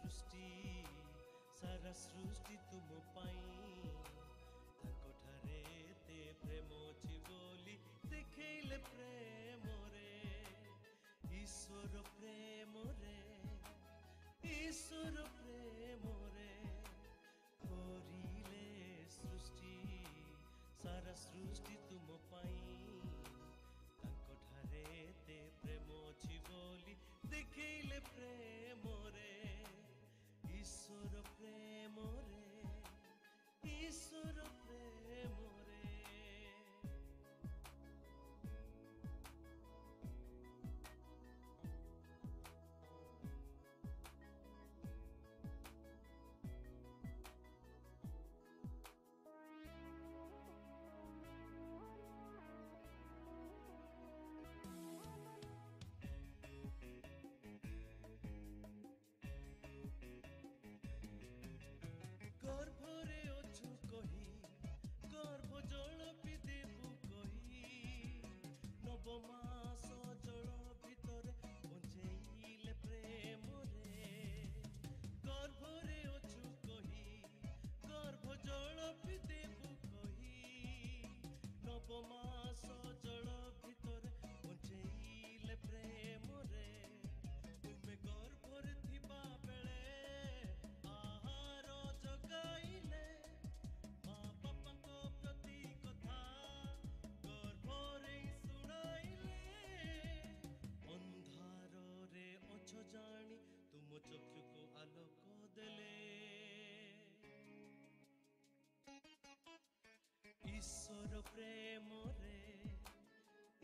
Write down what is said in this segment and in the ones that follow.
सृष्टि सारा सृष्टि तुम पाई ताकोठारे ते प्रेम अछि बोली देखैले प्रेम रे ईश्वर प्रेम रे ईश्वर प्रेम रे करिले सृष्टि सारा सृष्टि तुम पाई ताकोठारे ते प्रेम अछि बोली देखैले प्रेम रे ईश्वर प्रेम रे ईश्वर प्रेम रे मास जल भितर बंचेले प्रेम रे गर्भरे अछु कही गर्भ जल देबु कही नव मास जल भितर बंचेले प्रेम रे तुमे गर्भरे थिबा बेले आहार जगाइले माँ बापा को प्रति कथा गर्भरे जानी तुम चक्षु को आलोक देले ईश्वर प्रेम रे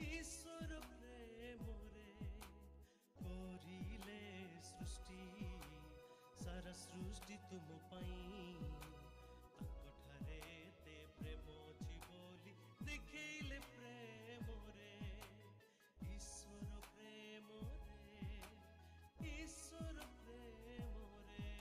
ईश्वर प्रेम रे करिले सृष्टि सारा सृष्टि तुम पाई ताकोठारे ते प्रेम अछि बोली देखैले प्रेम रे ईश्वर प्रेम रे ईश्वर प्रेम रे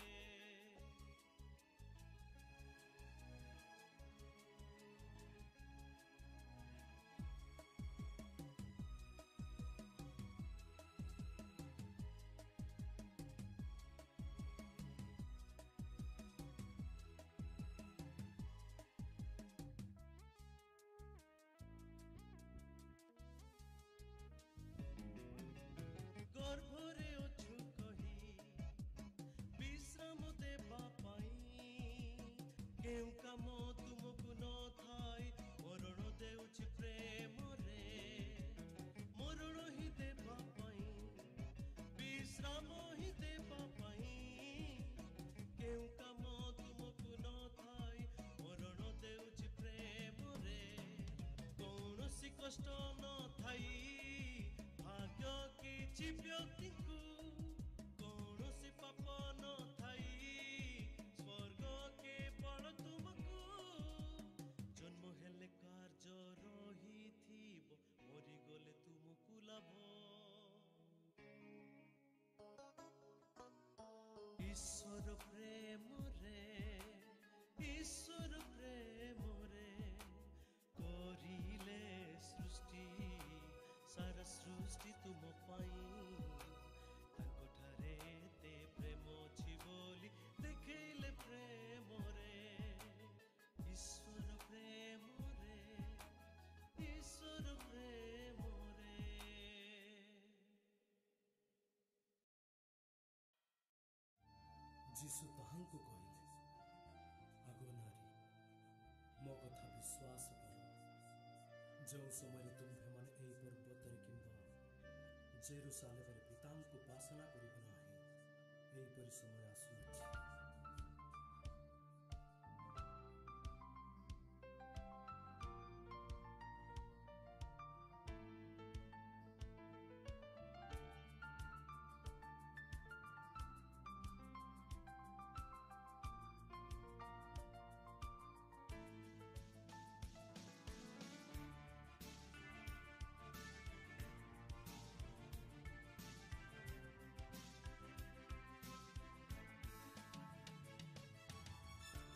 गर्भरे अछु कही विश्राम देबा पाई केउ काम तुमको न थाई मरण देउछि प्रेम रे मरण ही देबा पाई विश्राम ही देबा पाई केउ काम तुमको न थाई मरण देउछि प्रेम रे कौनसी कष्ट न थाई भाग्य किछि व्यक्ति को कौनसी पाप न थाई स्वर्ग के बड़ तुमको जन्म हेले कार्य रही थीब मरी गले तुमको लाभ ईश्वर प्रेम रे ईश्वर प्रेम रे करिले सृष्टि सारा सृष्टि तुम पाई ताकोठारे ते प्रेम अछि बोली देखैले प्रेम रे ईश्वर प्रेम रे ईश्वर प्रेम रे जीसु ताहांकु कहिले आगो नारी मो कथा विश्वास कर जो समय तुम्हें मन यही पर्वतर कि जेरुसालेम पिता को उपासना करना है यहीपर समय आसुअछि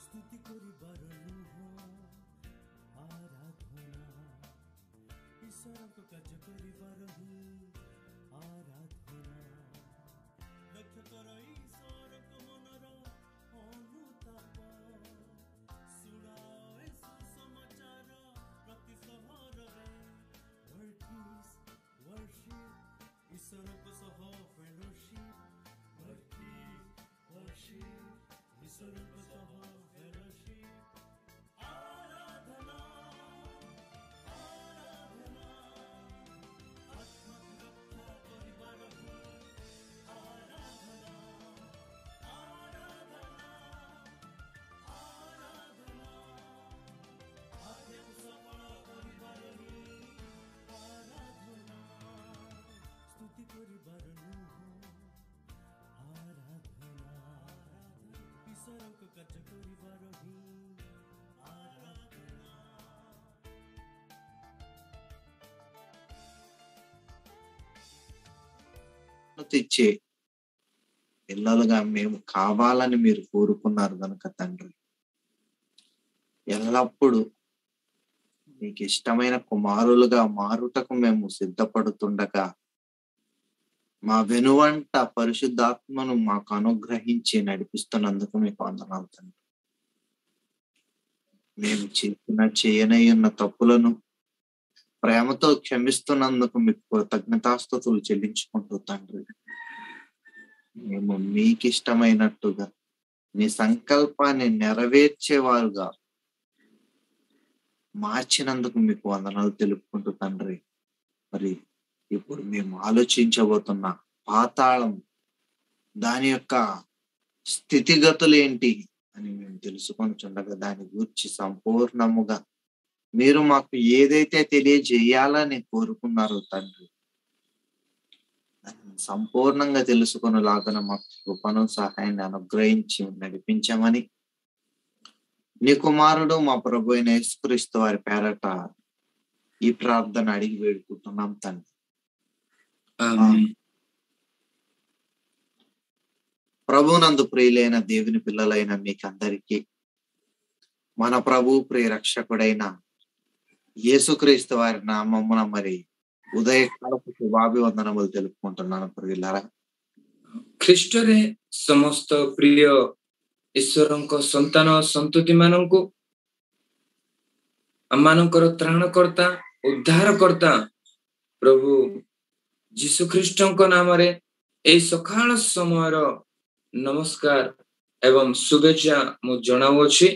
स्तुति करिबार लुह आराधना ईश्वर को कार्य करिबार आराधना लक्ष्य कर ईश्वर को मन తెచ్చే పిల్లలుగా మేము కావాలని మీరు కోరుకున్నారు కనుక తండ్రి, ఎల్లప్పుడూ మీకు ఇష్టమైన కుమారులుగా మారుటకు మేము సిద్ధపడుతుండగా మా వెనువంట పరిశుద్ధాత్మను మాకు అనుగ్రహించి నడిపిస్తున్నందుకు మీకు వందనాలు తండ్రి. మేము చేయనయ్యున్న తప్పులను ప్రేమతో క్షమిస్తున్నందుకు మీకు కృతజ్ఞతాస్తుతులు చెల్లించుకుంటూ తండ్రి, మేము మీకు ఇష్టమైనట్టుగా మీ సంకల్పాన్ని నెరవేర్చేవారుగా మార్చినందుకు మీకు వందనాలు తెలుపుకుంటూ తండ్రి, మరి ఇప్పుడు మేము ఆలోచించబోతున్న పాతాళం దాని యొక్క స్థితిగతులు ఏంటి అని మేము తెలుసుకొని చుండగా దాని గురించి సంపూర్ణముగా మీరు మాకు ఏదైతే తెలియజేయాలని కోరుకున్నారో తండ్రి, సంపూర్ణంగా తెలుసుకునేలాగా మాకు కృపను సహాయాన్ని అనుగ్రహించి నడిపించమని నీ కుమారుడు మా ప్రభు అయిన యేసుక్రీస్తు వారి పేరట ఈ ప్రార్థన అడిగి వేడుకుంటున్నాం తండ్రి. ప్రభునందు ప్రియులైన దేవుని పిల్లలైన మీకందరికీ మన ప్రభు ప్రియ రక్షకుడైన యేసుక్రీస్తు వారి నామమున మరి ఉదయకాలపు శుభాభివందనములు తెలుపుకుంటున్నాను ప్రియులారా. ଖ୍ରୀଷ୍ଟରେ ସମସ୍ତ ପ୍ରିୟ ଈଶ୍ୱରଙ୍କ ସନ୍ତାନ ସନ୍ତତି ମାନଙ୍କୁ ଆମମାନଙ୍କର ତ୍ରାଣକର୍ତ୍ତା ଉଦ୍ଧାରକର୍ତ୍ତା ପ୍ରଭୁ ଯୀଶୁ ଖ୍ରୀଷ୍ଟଙ୍କ ନାମରେ ଏଇ ସକାଳ ସମୟର ନମସ୍କାର ଏବଂ ଶୁଭେଚ୍ଛା ମୁଁ ଜଣାଉଅଛି।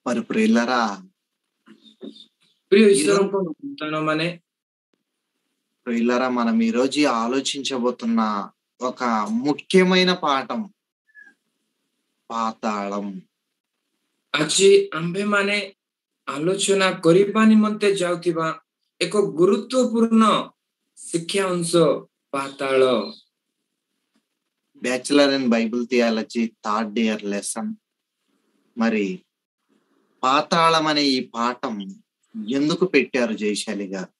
మరి ప్రియులారా, ప్రియ ଈଶ୍ୱରଙ୍କ ସନ୍ତାନ ମାନେ, ప్రియులారా, మనం ఈరోజు ఆలోచించబోతున్న ఒక ముఖ్యమైన పాఠం పాతాళం. ଆଜି ଆମ୍ଭେମାନେ ଆଲୋଚନା କରିବା ନିମନ୍ତେ ଯାଉଥିବା ଏକ ଗୁରୁତ୍ୱପୂର୍ଣ୍ଣ ଶିକ୍ଷା ଅଂଶ ପାତାଳ। Bachelor in Bible theology third year lesson. మరి పాతాళం అనే ఈ పాఠం ఎందుకు పెట్టారు జయశాలి గారు?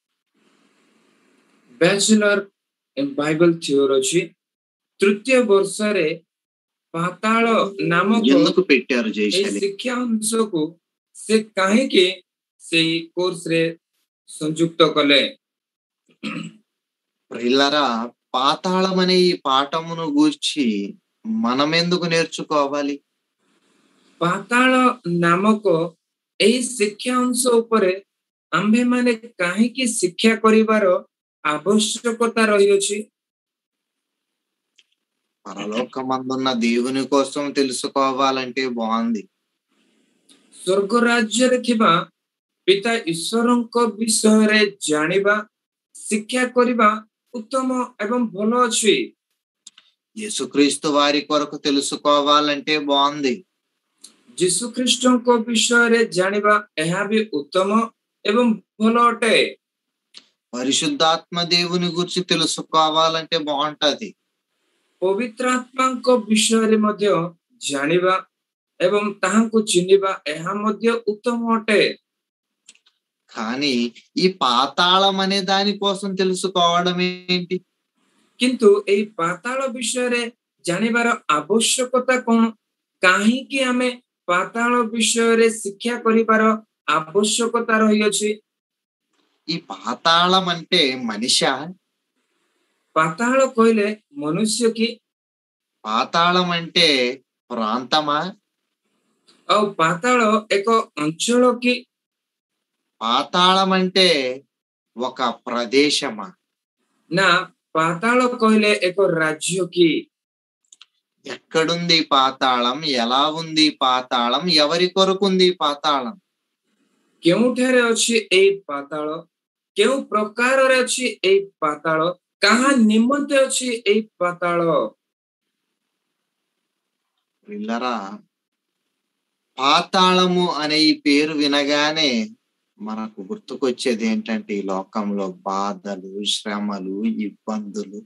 ବ୍ୟାଚଲର ଇନ୍ ବାଇବଲ ଥିଓଲୋଜି ତୃତୀୟ ବର୍ଷରେ ପାତାଳ ନାମକ ఎందుకు పెట్టారు ଏହି జయశాలి? ଶିକ୍ଷା ଅଂଶକୁ ସେ କାହିଁକି ସେଇ କୋର୍ସରେ ସଂଯୁକ୍ତ କଲେ? ప్రియులారా, పాతాళం అనే ఈ పాఠమును గూర్చి మనం ఎందుకు నేర్చుకోవాలి? ପାତାଳ ନାମକ ଏହି ଶିକ୍ଷା ଅଂଶ ଉପରେ ଆମ୍ଭେମାନେ କାହିଁକି ଶିକ୍ଷା କରିବାର ଆବଶ୍ୟକତା ରହିଅଛି? పరలోకమందున్న దేవుని కోసం తెలుసుకోవాలంటే బాగుంది. ସ୍ୱର୍ଗ ରାଜ୍ୟରେ ଥିବା ପିତା ଈଶ୍ୱରଙ୍କ ବିଷୟରେ ଜାଣିବା, ଶିକ୍ଷା କରିବା ଉତ୍ତମ ଏବଂ ଭଲ ଅଛି। యేసుక్రీస్తు వారి కొరకు తెలుసుకోవాలంటే బాగుంది. ଯୀଶୁ ଖ୍ରୀଷ୍ଟଙ୍କ ବିଷୟରେ ଜାଣିବା ଏହା ବି ଉତ୍ତମ ଏବଂ ଭଲ ଅଟେ। పరిశుద్ధాత్మ దేవుని గురించి తెలుసుకోవాలంటే బాగుంటది. ପବିତ୍ର ଆତ୍ମାଙ୍କ ବିଷୟରେ ମଧ୍ୟ ଜାଣିବା ଏବଂ ତାହାଙ୍କୁ ଚିହ୍ନିବା ଏହା ମଧ୍ୟ ଉତ୍ତମ ଅଟେ। కానీ ఈ పాతాళం అనే దాని కోసం తెలుసుకోవడం ఏంటి? କିନ୍ତୁ ଏହି ପାତାଳ ବିଷୟରେ ଜାଣିବାର ଆବଶ୍ୟକତା କଣ? କାହିଁକି ଆମେ ପାତାଳ ବିଷୟରେ ଶିକ୍ଷା କରିବାର ଆବଶ୍ୟକତା ରହିଅଛି? ఈ పాతాళం అంటే మనిషి? ପାତାଳ କହିଲେ ମନୁଷ୍ୟ କି? పాతాళం అంటే ప్రాంతమా? ଆଉ ପାତାଳ ଏକ ଅଞ୍ଚଳ କି? పాతాళం అంటే ఒక ప్రదేశమా? ନା, ପାତାଳ କହିଲେ ଏକ ରାଜ୍ୟ କି? ఎక్కడుంది పాతాళం? ఎలా ఉంది పాతాళం? ఎవరి కొరకు ఉంది పాతాళం? କେଉଁଠାରେ ଅଛି ଏଇ ପାତାଳ? କେଉଁ ପ୍ରକାରରେ ଅଛି ଏଇ ପାତାଳ? କାହା ନିମନ୍ତେ ଅଛି ଏଇ ପାତାଳ? పిల్లరా, పాతాళము అనే ఈ పేరు వినగానే మనకు గుర్తుకొచ్చేది ఏంటంటే ఈ లోకంలో బాధలు, శ్రమలు, ఇబ్బందులు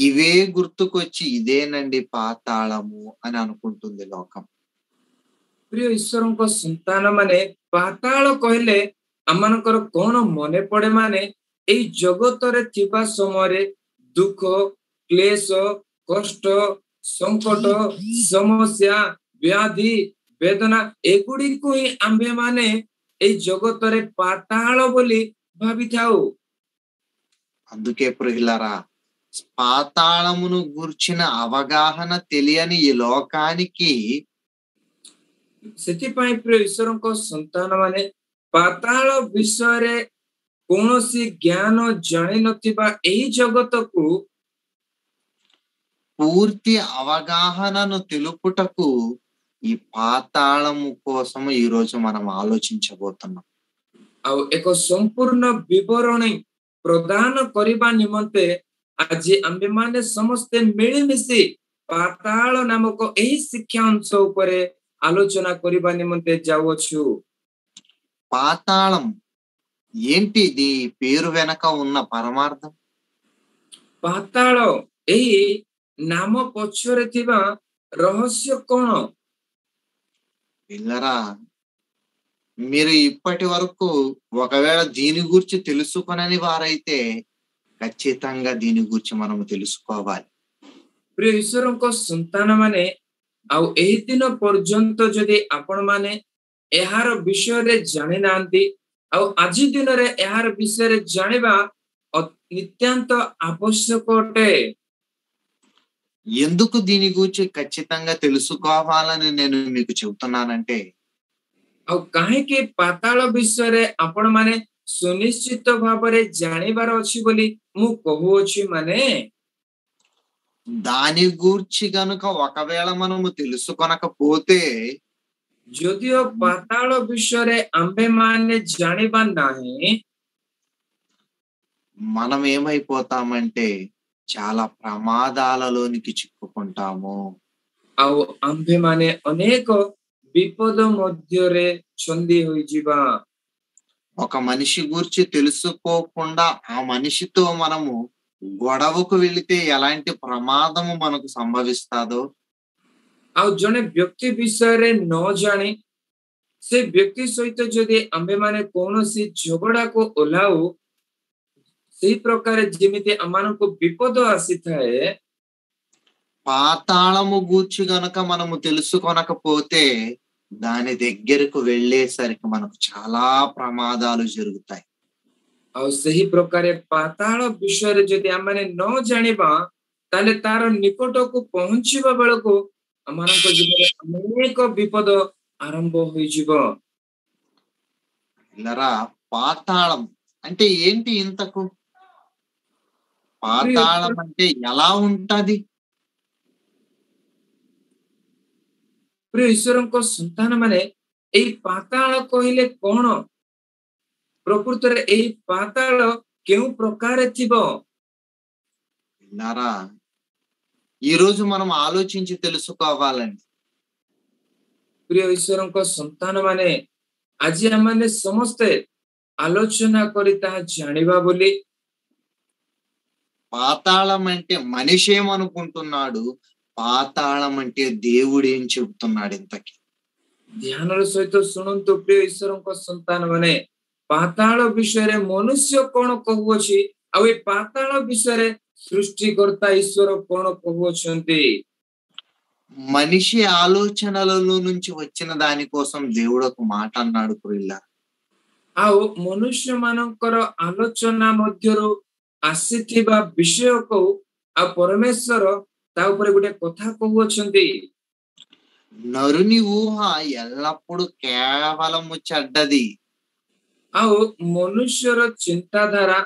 ఇవే గుర్తుకొచ్చి ఇదేనండి పాతాళము అని అనుకుంటుంది లోకం. ପ୍ରିୟ ଈଶ୍ୱରଙ୍କ ସନ୍ତାନ ମାନେ ପାତାଳ କହିଲେ ଆମମାନଙ୍କର କଣ ମନେ ପଡେ ମାନେ ଏଇ ଜଗତରେ ଥିବା ସମୟରେ ଦୁଃଖ, କ୍ଲେଶ, କଷ୍ଟ, ସଂକଟ, ସମସ୍ୟା, ବ୍ୟାଧି, ବେଦନା ଏଗୁଡିକୁ ହିଁ ଆମ୍ଭେମାନେ ଏଇ ଜଗତରେ ପାତାଳ ବୋଲି ଭାବିଥାଉ. అందుకే ప్రియులారా, పాతాళమును గూర్చిన అవగాహన తెలియని ఈ లోకానికి ସେଥିପାଇଁ ପ୍ରିୟ ଈଶ୍ୱରଙ୍କ ସନ୍ତାନ ମାନେ ପାତାଳ ବିଷୟରେ କୌଣସି ଜ୍ଞାନ ଜାଣିନଥିବା ଏହି ଜଗତକୁ పూర్తి అవగాహనను తెలుపుటకు ఈ పాతాళము కోసం ఈ రోజు మనం ఆలోచించబోతున్నాం. ଆଉ ଏକ ସମ୍ପୂର୍ଣ୍ଣ ବିବରଣୀ ପ୍ରଦାନ କରିବା ନିମନ୍ତେ ଆଜି ଆମ୍ଭେମାନେ ସମସ୍ତେ ମିଳିମିଶି ପାତାଳ ନାମକ ଏହି ଶିକ୍ଷା ଅଂଶ ଉପରେ ఆలోచన କରିବା నిమిత్తే ଯାଉଛୁ. పాతాళం ఏంటి? ఇది పేరు వెనక ఉన్న పరమార్థం. ପାତାଳ ଏହି ନାମ ପଛରେ ଥିବା రహస్య କଣ? పిల్లరా, మీరు ఇప్పటి వరకు ఒకవేళ దీని గురించి తెలుసుకొనని వారైతే ఖచ్చితంగా దీని గురించి మనము తెలుసుకోవాలి. ପ୍ରିୟ ଈଶ୍ୱରଙ୍କ ସନ୍ତାନ ମାନେ ଆଉ ଏହି ଦିନ ପର୍ଯ୍ୟନ୍ତ ଯଦି ଆପଣ ମାନେ ଏହାର ବିଷୟରେ ଜାଣି ନାହାନ୍ତି ଆଉ ଆଜି ଦିନରେ ଏହାର ବିଷୟରେ ଜାଣିବା ନିତ୍ୟାନ୍ତ ଆବଶ୍ୟକ ଅଟେ. ఎందుకు దీని గురించి ఖచ్చితంగా తెలుసుకోవాలని నేను మీకు చెబుతున్నానంటే, ଆଉ କାହିଁକି ପାତାଳ ବିଷୟରେ ଆପଣ ମାନେ ସୁନିଶ୍ଚିତ ଭାବରେ ଜାଣିବାର ଅଛି ବୋଲି ମୁଁ କହୁଅଛି ମାନେ దాని గూర్చి గనుక ఒకవేళ మనము తెలుసుకొనకపోతే ଯଦିଓ ପାତାଳ ବିଷୟରେ ଆମ୍ଭେମାନେ ଜାଣିବା ନାହିଁ, మనం ఏమైపోతామంటే చాలా ప్రమాదాలలోనికి చిక్కుకుంటాము. ଆଉ ଆମ୍ଭେମାନେ ଅନେକ ବିପଦ ମଧ୍ୟରେ ଛନ୍ଦି ହୋଇଯିବା. ఒక మనిషి గురించి తెలుసుకోకుండా ఆ మనిషితో మనము గొడవకు వెళితే ఎలాంటి ప్రమాదము మనకు సంభవిస్తాదో, ଆଉ ଜଣେ ବ୍ୟକ୍ତି ବିଷୟରେ ନ ଜାଣି ସେ ବ୍ୟକ୍ତି ସହିତ ଯଦି ଆମ୍ଭେମାନେ କୌଣସି ଝଗଡାକୁ ଓହ୍ଲାଉ, ସେଇ ପ୍ରକାର ଯେମିତି ଆମମାନଙ୍କୁ ବିପଦ ଆସିଥାଏ, పాతాళము గూర్చి గనుక మనము తెలుసుకొనకపోతే దాని దగ్గరకు వెళ్ళేసరికి మనకు చాలా ప్రమాదాలు జరుగుతాయి. ଆଉ ସେହି ପ୍ରକାର ପାତାଳ ବିଷୟରେ ଯଦି ଆମମାନେ ନ ଜାଣିବା ତାହେଲେ ତାର ନିକଟକୁ ପହଞ୍ଚିବା ବେଳକୁ ଆମମାନଙ୍କ ଜୀବନରେ ଅନେକ ବିପଦ ଆରମ୍ଭ ହୋଇଯିବ. ఇల్లరా, పాతాళం అంటే ఏంటి ఇంతకు? పాతాళం అంటే ఎలా ఉంటది? ପ୍ରିୟ ଈଶ୍ୱରଙ୍କ ସନ୍ତାନ ମାନେ ଏଇ ପାତାଳ କହିଲେ କଣ? ପ୍ରକୃତରେ ଏହି ପାତାଳ କେଉଁ ପ୍ରକାର ଥିବ? విన్నారా, ఈ రోజు మనం ఆలోచించి తెలుసుకోవాలండి. ପ୍ରିୟ ଈଶ୍ୱରଙ୍କ ସନ୍ତାନ ମାନେ ଆଜି ଆମମାନେ ସମସ୍ତେ ଆଲୋଚନା କରି ତାହା ଜାଣିବା ବୋଲି. పాతాళం అంటే మనిషి ఏమనుకుంటున్నాడు, పాతాళం అంటే దేవుడు ఏం చెబుతున్నాడు ఇంతకి? ଧ୍ୟାନର ସହିତ ଶୁଣନ୍ତୁ ପ୍ରିୟ ଈଶ୍ୱରଙ୍କ ସନ୍ତାନ ମାନେ, ପାତାଳ ବିଷୟରେ ମନୁଷ୍ୟ କଣ କହୁଅଛି ଆଉ ଏ ପାତାଳ ବିଷୟରେ ସୃଷ୍ଟିକର୍ତ୍ତା ଈଶ୍ୱର କଣ କହୁଅଛନ୍ତି? మనిషి ఆలోచనలలో నుంచి వచ్చిన దానికోసం దేవుడు ఒక మాట అన్నాడు ప్రియులారా. ଆଉ ମନୁଷ୍ୟ ମାନଙ୍କର ଆଲୋଚନା ମଧ୍ୟରୁ ଆସିଥିବା ବିଷୟକୁ ଆଉ ପରମେଶ୍ୱର ତା ଉପରେ ଗୋଟେ କଥା କହୁଅଛନ୍ତି. నరుని ఊహ ఎల్లప్పుడూ కేవలము చెడ్డది. ଆଉ ମନୁଷ୍ୟର ଚିନ୍ତାଧାରା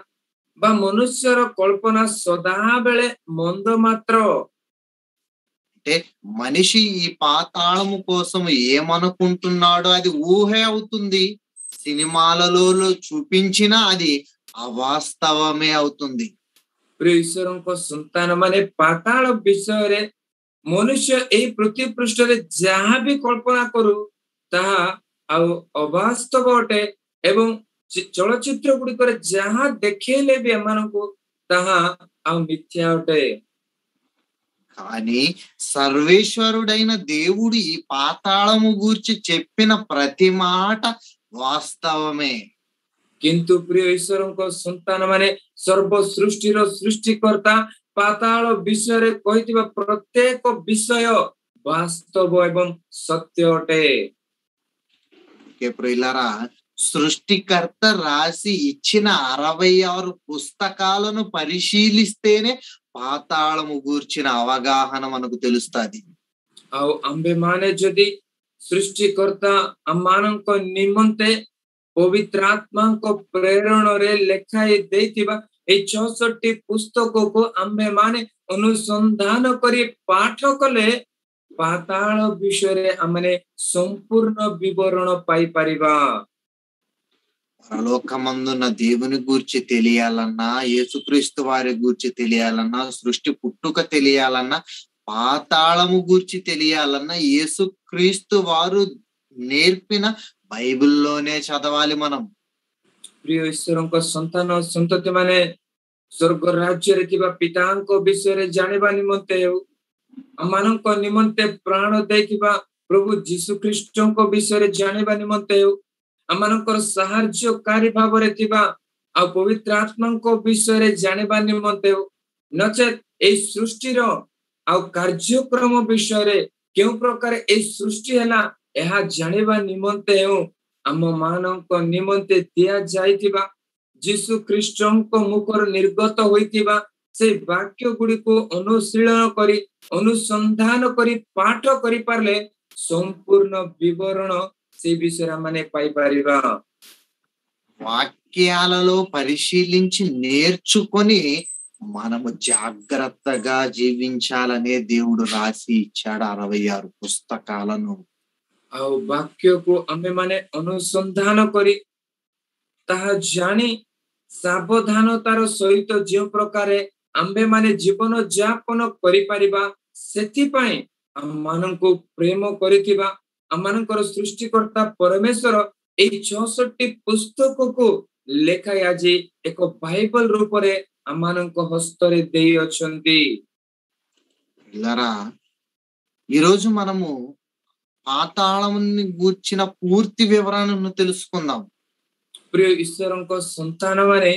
ବା ମନୁଷ୍ୟର କଳ୍ପନା ସଦାବେଳେ ମନ୍ଦ ମାତ୍ର. అంటే మనిషి ఈ పాతాళము కోసం ఏమనుకుంటున్నాడో అది ఊహే అవుతుంది. సినిమాలలో చూపించినా అది అవాస్తవమే అవుతుంది. ପ୍ରିୟ ଈଶ୍ୱରଙ୍କ ସନ୍ତାନ ମାନେ ପାତାଳ ବିଷୟରେ ମନୁଷ୍ୟ ଏହି ପୃଥିବୀ ପୃଷ୍ଠରେ ଯାହା ବି କଳ୍ପନା କରୁ ତାହା ଆଉ ଅବାସ୍ତବ ଅଟେ ଏବଂ ଚଳଚ୍ଚିତ୍ର ଗୁଡିକରେ ଯାହା ଦେଖେଇଲେ ବି ଏମାନଙ୍କୁ ତାହା ଆଉ ମିଥ୍ୟା ଅଟେ. కానీ సర్వేశ్వరుడైన దేవుడు ఈ పాతాళము గూర్చి చెప్పిన ప్రతి మాట వాస్తవమే. କିନ୍ତୁ ପ୍ରିୟ ଈଶ୍ୱରଙ୍କ ସନ୍ତାନ ମାନେ ସର୍ବ ସୃଷ୍ଟିର ସୃଷ୍ଟିକର୍ତ୍ତା ପାତାଳ ବିଷୟରେ କହିଥିବା ପ୍ରତ୍ୟେକ ବିଷୟ ବାସ୍ତବ ଏବଂ ସତ୍ୟ ଅଟେ. ప్రియులారా, సృష్టికర్త రాసి ఇచ్చిన 66 పుస్తకాలను పరిశీలిస్తేనే పాతాళము గూర్చిన అవగాహన మనకు తెలుస్తుంది. ଆଉ ଆମ୍ଭେ ମାନେ ଯଦି ସୃଷ୍ଟିକର୍ତ୍ତା ଆମମାନଙ୍କ ନିମନ୍ତେ ପବିତ୍ର ଆତ୍ମାଙ୍କ ପ୍ରେରଣରେ ଲେଖାଇ ଦେଇଥିବା ଏଇ 64 ପୁସ୍ତକକୁ ଆମ୍ଭେ ମାନେ ଅନୁସନ୍ଧାନ କରି ପାଠ କଲେ పాతాళ విషୟରେ ଆମେ సంపూర్ణ వివరణ పాయిପାରିବା. పరలోకమందున్న దేవుని గూర్చి తెలియాలన్నా, యేసుక్రీస్తు వారి గూర్చి తెలియాలన్నా, సృష్టి పుట్టుక తెలియాలన్నా, పాతాళము గూర్చి తెలియాలన్నా యేసుక్రీస్తు వారు నేర్పిన బైబిల్లోనే చదవాలి మనం. ପ୍ରିୟ ଈଶ୍ୱରଙ୍କ ସନ୍ତାନ ସନ୍ତତି ମାନେ ସ୍ୱର୍ଗ ରାଜ୍ୟରେ ଥିବା ପିତାଙ୍କ ବିଷୟରେ ଜାଣିବା ନିମନ୍ତେ ହେଉ, ଆମମାନଙ୍କ ନିମନ୍ତେ ପ୍ରାଣ ଦେଇଥିବା ପ୍ରଭୁ ଯୀଶୁ ଖ୍ରୀଷ୍ଟଙ୍କ ବିଷୟରେ ଜାଣିବା ନିମନ୍ତେ ହେଉ, ଆମମାନଙ୍କର ସାହାଯ୍ୟକାରୀ ଭାବରେ ଥିବା ଆଉ ପବିତ୍ର ଆତ୍ମାଙ୍କ ବିଷୟରେ ଜାଣିବା ନିମନ୍ତେ ହେଉ, ନଚେତ୍ ଏଇ ସୃଷ୍ଟିର ଆଉ କାର୍ଯ୍ୟକ୍ରମ ବିଷୟରେ କେଉଁ ପ୍ରକାର ଏଇ ସୃଷ୍ଟି ହେଲା ଏହା ଜାଣିବା ନିମନ୍ତେ ହେଉ, ଆମ ମାନଙ୍କ ନିମନ୍ତେ ଦିଆଯାଇଥିବା ଯୀଶୁ ଖ୍ରୀଷ୍ଟଙ୍କ ମୁଖରୁ ନିର୍ଗତ ହୋଇଥିବା ସେଇ ବାକ୍ୟ ଗୁଡ଼ିକୁ ଅନୁଶୀଳନ କରି ଅନୁସନ୍ଧାନ କରି ପାଠ କରିପାରିଲେ సంపూర్ణ వివరణ ସେ విషୟରେ ଆମେ ପାଇପାରିବା. వాక్యాలలో పరిశీలించి నేర్చుకొని మనము జాగ్రత్తగా జీవించాలనే దేవుడు రాసి ఇచ్చాడు 66 పుస్తకాలను. ଆଉ ବାକ୍ୟକୁ ଆମେ ମାନେ ଅନୁସନ୍ଧାନ କରି ତାହା ଜାଣି ସାବଧାନତାର ସହିତ ଯେଉଁ ପ୍ରକାରେ ଆମ୍ଭେ ମାନେ ଜୀବନ ଯାପନ କରିପାରିବା, ସେଥିପାଇଁ ଆମମାନଙ୍କୁ ପ୍ରେମ କରିଥିବା ଆମମାନଙ୍କର ସୃଷ୍ଟିକର୍ତ୍ତା ପରମେଶ୍ୱର ଏଇ 64 ପୁସ୍ତକକୁ ଲେଖାଇ ଆଜି ଏକ ବାଇବଲ ରୂପରେ ଆମମାନଙ୍କ ହସ୍ତରେ ଦେଇ ଅଛନ୍ତି. ఈరోజు మనము పాతాళముని గూర్చిన పూర్తి వివరణను తెలుసుకుందాం. ପ୍ରିୟ ଈଶ୍ୱରଙ୍କ ସନ୍ତାନ ମାନେ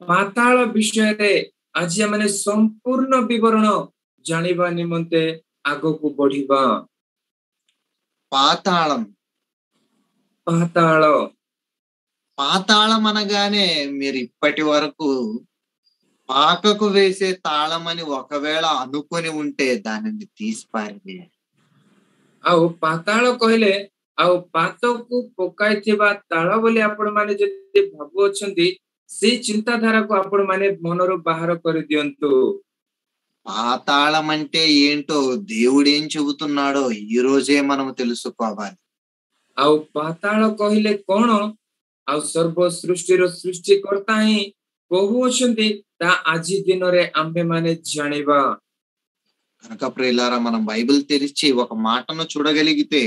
ପାତାଳ ବିଷୟରେ ଆଜି ଆମେ ସମ୍ପୂର୍ଣ୍ଣ ବିବରଣ ଜାଣିବା ନିମନ୍ତେ ଆଗକୁ ବଢିବା. పాతాళం పాతాళ పాతాళం అనగానే మీరు ఇప్పటి వరకు పాకకు వేసే తాళమని ఒకవేళ అనుకొని ఉంటే దానిని తీసిపారి. ଆଉ ପାତାଳ କହିଲେ ଆଉ ପାତକୁ ପକାଇଥିବା ତାଳ ବୋଲି ଆପଣ ମାନେ ଯଦି ଭାବୁଅଛନ୍ତି, ସେଇ ଚିନ୍ତାଧାରାକୁ ଆପଣ ମାନେ ମନରୁ ବାହାର କରିଦିଅନ୍ତୁ. పాతాళం అంటే ఏంటో దేవుడు ఏం చెబుతున్నాడో ఈ రోజే మనం తెలుసుకోవాలి. ଆଉ ପାତାଳ କହିଲେ କଣ, ଆଉ ସର୍ବ ସୃଷ୍ଟିର ସୃଷ୍ଟିକର୍ତ୍ତା ହିଁ କହୁଅଛନ୍ତି, ତା ଆଜି ଦିନରେ ଆମ୍ଭେ ମାନେ ଜାଣିବା. కనుక ప్రియులారా, మనం బైబిల్ తెరిచి ఒక మాటను చూడగలిగితే,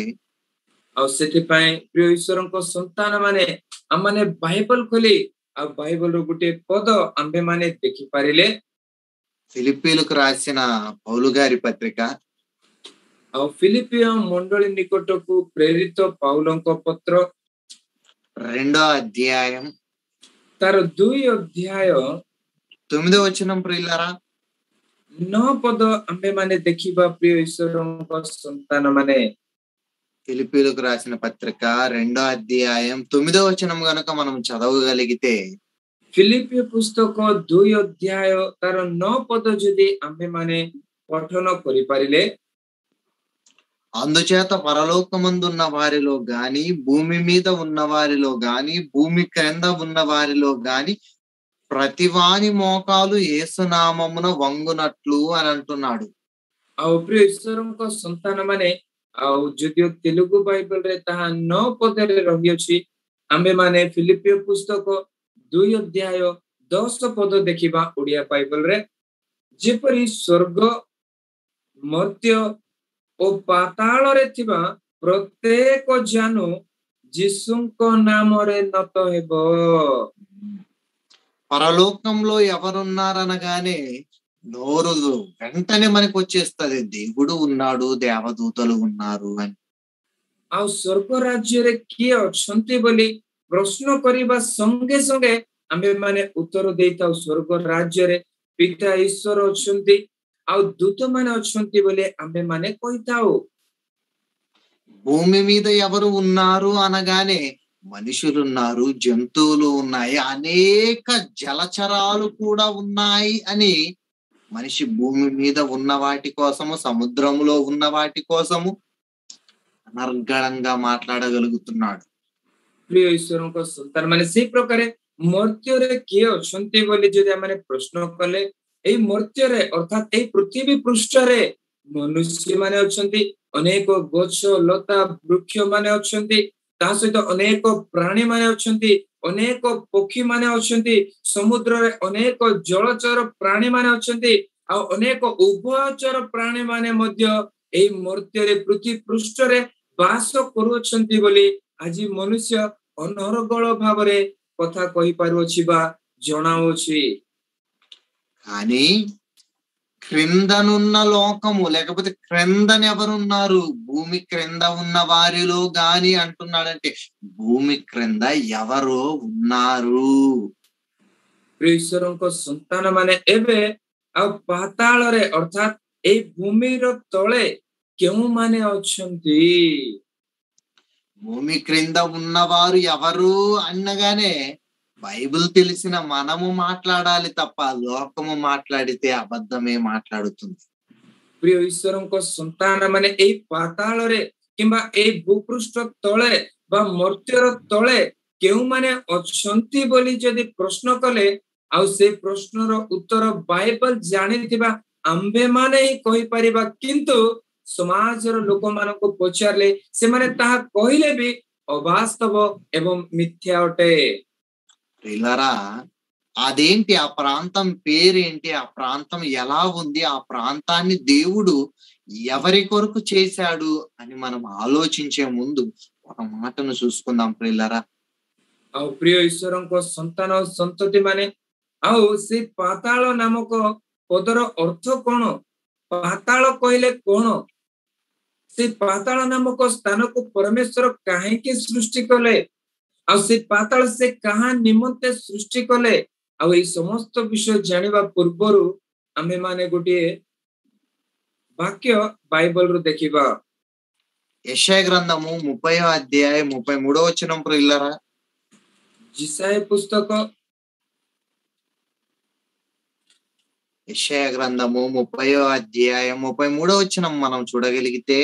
ଆଉ ସେଥିପାଇଁ ପ୍ରିୟ ଈଶ୍ୱରଙ୍କ ସନ୍ତାନ ମାନେ ଆମମାନେ ବାଇବଲ ଖୋଲି ଆଉ ବାଇବଲର ଗୋଟେ ପଦ ଆମ୍ଭେ ମାନେ ଦେଖିପାରିଲେ, ఫిలిప్పీలకు రాసిన పౌలు గారి పత్రిక ଆଉ ఫిలిపియ మండలి నిକଟକୁ ପ୍ରେରିତ ପାଉଲଙ୍କ ପତ୍ର 2వ అధ్యాయం ତାର 2 ଅଧ୍ୟାୟ 9వ వచనం. ప్రియులారా, 9 ପଦ ଆମ୍ଭେ ମାନେ ଦେଖିବା. ପ୍ରିୟ ଈଶ୍ୱରଙ୍କ ସନ୍ତାନ ମାନେ ఫిలిప్పీలకు రాసిన పత్రిక 2వ అధ్యాయం 9వ వచనం గనుక మనం చదవగలిగితే, ଫିଲିପିୟ ପୁସ୍ତକ 2 ଅଧ୍ୟାୟ ତାର 9 ପଦ ଯଦି ଆମ୍ଭେ ମାନେ ପଠନ କରିପାରିଲେ, అందుచేత పరలోకమందున్న వారిలో గాని, భూమి మీద ఉన్న వారిలో గాని, భూమి క్రింద ఉన్న వారిలో గాని ప్రతివాని మోకాలు యేసునామమున వంగునట్లు అని అంటున్నాడు. ଆଉ ପ୍ରିୟ ଈଶ୍ୱରଙ୍କ ସନ୍ତାନ ମାନେ ଆଉ ଯଦିଓ ତେଲୁଗୁ ବାଇବଲରେ ତାହା 9 ପଦରେ ରହିଅଛି, ଆମ୍ଭେ ମାନେ ଫିଲିପିୟ ପୁସ୍ତକ 2 ଅଧ୍ୟାୟ 10 ପଦ ଦେଖିବା ଓଡ଼ିଆ ବାଇବଲରେ, ଯେପରି ସ୍ୱର୍ଗ, ମର୍ତ୍ତ୍ୟ ଓ ପାତାଳରେ ଥିବା ପ୍ରତ୍ୟେକ ଜାନୁ ଯୀଶୁଙ୍କ ନାମରେ ନତ ହେବ. పరలోకంలో ఎవరున్నారనగానే నోరు వెంటనే మనకు వచ్చేస్తది, దేవుడు ఉన్నాడు, దేవదూతలు ఉన్నారు అని. ଆଉ ସ୍ୱର୍ଗ ରାଜ୍ୟରେ କିଏ ଅଛନ୍ତି ବୋଲି ପ୍ରଶ୍ନ କରିବା ସଙ୍ଗେ ସଙ୍ଗେ ଆମେ ମାନେ ଉତ୍ତର ଦେଇଥାଉ, ସ୍ୱର୍ଗ ରାଜ୍ୟରେ ପିତା ଈଶ୍ୱର ଅଛନ୍ତି ଆଉ ଦୂତ ମାନେ ଅଛନ୍ତି ବୋଲି ଆମେ ମାନେ କହିଥାଉ। భూమి మీద ఎవరు ఉన్నారు అనగానే మనుషులు ఉన్నారు, జంతువులు ఉన్నాయి, అనేక జలచరాలు కూడా ఉన్నాయి అని మనిషి భూమి మీద ఉన్న వాటి కోసము, సముద్రములో ఉన్న వాటి కోసము అనర్గళంగా మాట్లాడగలుగుతున్నాడు. ପ୍ରିୟ ଈଶ୍ୱରଙ୍କ ସନ୍ତାନ ମାନେ ସେଇ ପ୍ରକାରେ ମର୍ତ୍ତ୍ୟରେ କିଏ ଅଛନ୍ତି ବୋଲି ଯଦି ଆମେ ପ୍ରଶ୍ନ କଲେ, ଏଇ ମର୍ତ୍ତ୍ୟରେ ଅର୍ଥାତ୍ ଏଇ ପୃଥିବୀ ପୃଷ୍ଠରେ ମନୁଷ୍ୟ ମାନେ ଅଛନ୍ତି, ଅନେକ ଗଛ ଲତା ବୃକ୍ଷ ମାନେ ଅଛନ୍ତି, ତା ସହିତ ଅନେକ ପ୍ରାଣୀ ମାନେ ଅଛନ୍ତି, ଅନେକ ପକ୍ଷୀ ମାନେ ଅଛନ୍ତି, ସମୁଦ୍ରରେ ଅନେକ ଜଳଚର ପ୍ରାଣୀ ମାନେ ଅଛନ୍ତି, ଆଉ ଅନେକ ଉଭୟଚର ପ୍ରାଣୀ ମାନେ ମଧ୍ୟ ଏଇ ମର୍ତ୍ତ୍ୟରେ ପୃଥିବୀ ପୃଷ୍ଠରେ ବାସ କରୁଅଛନ୍ତି ବୋଲି ଆଜି ମନୁଷ୍ୟ ଅନର୍ଗଳ ଭାବରେ କଥା କହିପାରୁଅଛି ବା ଜଣାଉଛି। కానీ క్రిందనున్న లోకము లేకపోతే క్రిందని ఎవరున్నారు, భూమి క్రింద ఉన్న వారిలో గాని అంటున్నాడంటే భూమి క్రింద ఎవరో ఉన్నారు। ଈଶ୍ୱରଙ୍କ ସନ୍ତାନ ମାନେ ଏବେ ଆଉ ପାତାଳରେ ଅର୍ଥାତ୍ ଏଇ ଭୂମିର ତଳେ କେଉଁମାନେ ଅଛନ୍ତି? భూమి క్రింద ఉన్నవారు ఎవరు అనగానే బైబిల్ తెలిసిన మనము మాట్లాడాలి తప్ప లోకము మాట్లాడితే అబద్ధమే మాట్లాడుతుంది। ପ୍ରିୟ ଈଶ୍ୱରଙ୍କ ସନ୍ତାନ ମାନେ ଏଇ ପାତାଳରେ କିମ୍ବା ଏଇ ଭୂପୃଷ୍ଠ ତଳେ ବା ମର୍ତ୍ତ୍ୟର ତଳେ କେଉଁମାନେ ଅଛନ୍ତି ବୋଲି ଯଦି ପ୍ରଶ୍ନ କଲେ, ଆଉ ସେ ପ୍ରଶ୍ନର ଉତ୍ତର ବାଇବଲ ଜାଣିଥିବା ଆମ୍ଭେମାନେ ହିଁ କହିପାରିବା, କିନ୍ତୁ ସମାଜର ଲୋକମାନଙ୍କୁ ପଚାରିଲେ ସେମାନେ ତାହା କହିଲେ ବି ଅବାସ୍ତବ ଏବଂ ମିଥ୍ୟା ଅଟେ। ప్రియులారా, అదేంటి, ఆ ప్రాంతం పేరేంటి, ఆ ప్రాంతం ఎలా ఉంది, ఆ ప్రాంతాన్ని దేవుడు ఎవరి కొరకు చేశాడు అని మనం ఆలోచించే ముందు ఒక మాటను చూసుకుందాం ప్రియులారా। ଆଉ ପ୍ରିୟ ଈଶ୍ୱରଙ୍କ ସନ୍ତାନ ସନ୍ତତି ମାନେ, ଆଉ ସେ ପାତାଳ ନାମକ ପଦର ଅର୍ଥ କଣ? ପାତାଳ କହିଲେ କଣ? ସେ ପାତାଳ ନାମକ ସ୍ଥାନକୁ ପରମେଶ୍ୱର କାହିଁକି ସୃଷ୍ଟି କଲେ, ଆଉ ସେ ପାତାଳ ସେ କାହା ନିମନ୍ତେ ସୃଷ୍ଟି କଲେ, ଆଉ ଏଇ ସମସ୍ତ ବିଷୟ ଜାଣିବା ପୂର୍ବରୁ ଆମେ ମାନେ ଗୋଟିଏ ବାକ୍ୟ ବାଇବଲରୁ ଦେଖିବା। యెషయా గ్రంథము 30వ అధ్యాయం 33వ వచనం ప్రియులారా। जिसाय पुस्तक యెషయా గ్రంథము 30వ అధ్యాయం 33వ వచనం మనం చూడగలిగితే,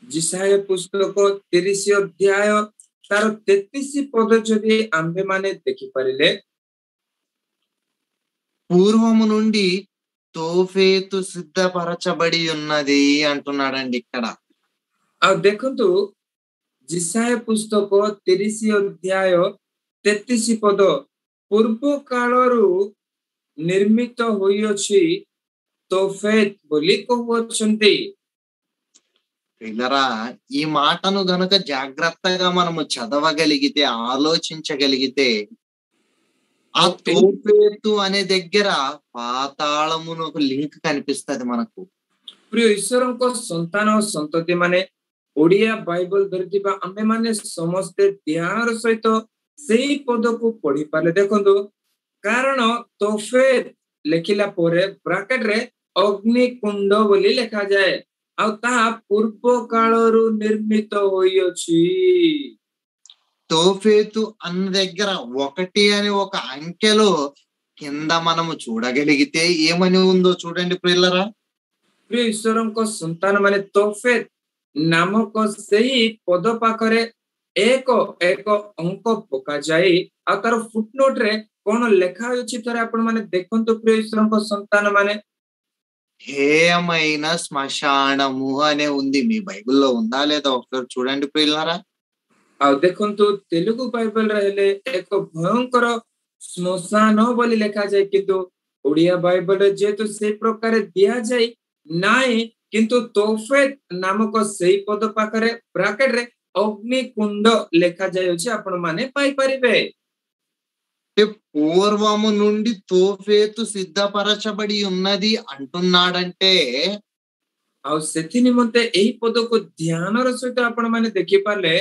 जिसाय पुस्तक 30 अध्याय तार 33 पद जदि आंबे माने देखि परिले, పూర్వము నుండి తోఫేతు సిద్ధపరచబడి ఉన్నది అంటున్నాడండి ఇక్కడ। आ देखंतु जिसाय पुस्तक 30 अध्याय 33 पद पूर्व कालरू निर्मित होई अछि तोफेत बोली कहउछंती। ప్రియులారా, ఈ మాటను గనుక జాగ్రత్తగా మనము చదవగలిగితే, ఆలోచించగలిగితే, ఆ తోఫేతు అనే దగ్గర పాతాళమును ఒక లింక్ కనిపిస్తది మనకు। प्रिय ईश्वरଙ୍କ संतान संतति माने ओडिया बाइबल धरतिबा आमे माने समस्त ध्यानर सहित सेही पद को पढ़ी पाले देखंतु, कारण तोफेत लेखिला पोरे ब्रैकेट रे अग्नि कुंड बोली लिखा जाए, आ ता पूर्व कालरू निर्मित होई अछि। తోఫేతు అన్న దగ్గర 1 అనే ఒక అంకెలో కింద మనము చూడగలిగితే ఏమని ఉందో చూడండి ప్రియులారా। प्रिय ईश्वरଙ୍କ संतान माने तोफेत नामक सेही पद पाखरे एक एक अंक पका जाई, आ तार फुटनोट रे कोन लेखा अछि तरे आपण माने देखंतु प्रिय ईश्वरଙ୍କ संतान माने హేయమైన శ్మశానము అనే ఉంది। మీ బైబిల్లో ఉందా లేదా ఒకసారి చూడండి ప్రియులారా। आ देखंतु तेलुगु बाइबल रे हेले एक भयंकर श्मशान बोली लेखा जाय, किंतु ओडिया बाइबल रे जेतु से प्रकार दिया जाय नाय, किंतु तोफेत नामक सेही पद पाखरे ब्रैकेट रे अग्नि कुंड लेखा जाय अछि, आपण माने पाई परिबे। పూర్వము నుండి తోఫేతు సిద్ధపరచబడి ఉన్నది అంటున్నాడంటే ଆଉ ସେଥି ନିମନ୍ତେ ଏହି ପଦକୁ ଧ୍ୟାନର ସହିତ ଆପଣ ମାନେ ଦେଖିପାରିଲେ,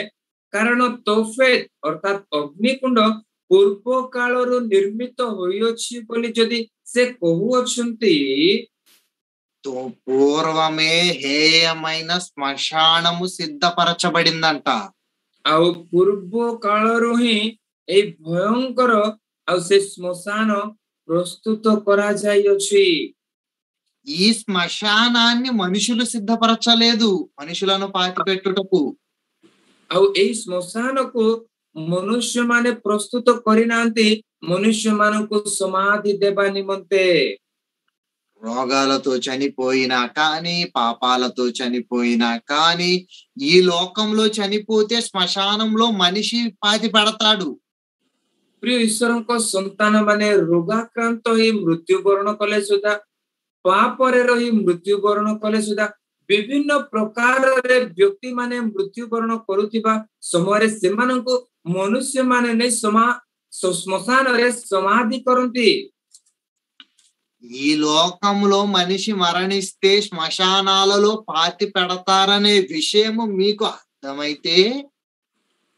କାରଣ ତୋଫେତ ଅର୍ଥାତ୍ ଅଗ୍ନିକୁଣ୍ଡ ପୂର୍ବ କାଳରୁ ନିର୍ମିତ ହୋଇଅଛି ବୋଲି ଯଦି ସେ କହୁଅଛନ୍ତି, పూర్వమే హేయమైన శ్మశానము సిద్ధపరచబడిందంట. ଆଉ ପୂର୍ବ କାଳରୁ ହିଁ ଏଇ ଭୟଙ୍କର ଆଉ ସେ ଶ୍ମଶାନ ପ୍ରସ୍ତୁତ କରାଯାଇଅଛି। ఈ శ్మశానాన్ని మనుషులు సిద్ధపరచలేదు మనుషులను పాతిపెట్టుటకు. ଆଉ ଏଇ ଶ୍ମଶାନକୁ ମନୁଷ୍ୟ ମାନେ ପ୍ରସ୍ତୁତ କରିନାହାନ୍ତି ମନୁଷ୍ୟ ମାନଙ୍କୁ ସମାଧି ଦେବା ନିମନ୍ତେ। రోగాలతో చనిపోయినా కానీ, పాపాలతో చనిపోయినా కానీ, ఈ లోకంలో చనిపోతే శ్మశానంలో మనిషి పాతి పెడతాడు. ପ୍ରିୟ ଈଶ୍ୱରଙ୍କ ସନ୍ତାନ ମାନେ ରୋଗାକ୍ରାନ୍ତ ହୋଇ ମୃତ୍ୟୁବରଣ କଲେ ସୁଦ୍ଧା, ପାପରେ ରହି ମୃତ୍ୟୁବରଣ କଲେ ସୁଦ୍ଧା, ବିଭିନ୍ନ ପ୍ରକାରରେ ବ୍ୟକ୍ତି ମାନେ ମୃତ୍ୟୁବରଣ କରୁଥିବା ସମୟରେ ସେମାନଙ୍କୁ ମନୁଷ୍ୟ ମାନେ ନେଇ ଶ୍ମଶାନରେ ସମାଧି କରନ୍ତି। ఈ లోకంలో మనిషి మరణిస్తే శ్మశానాలలో పాతి పెడతారనే విషయము మీకు అర్థమైతే,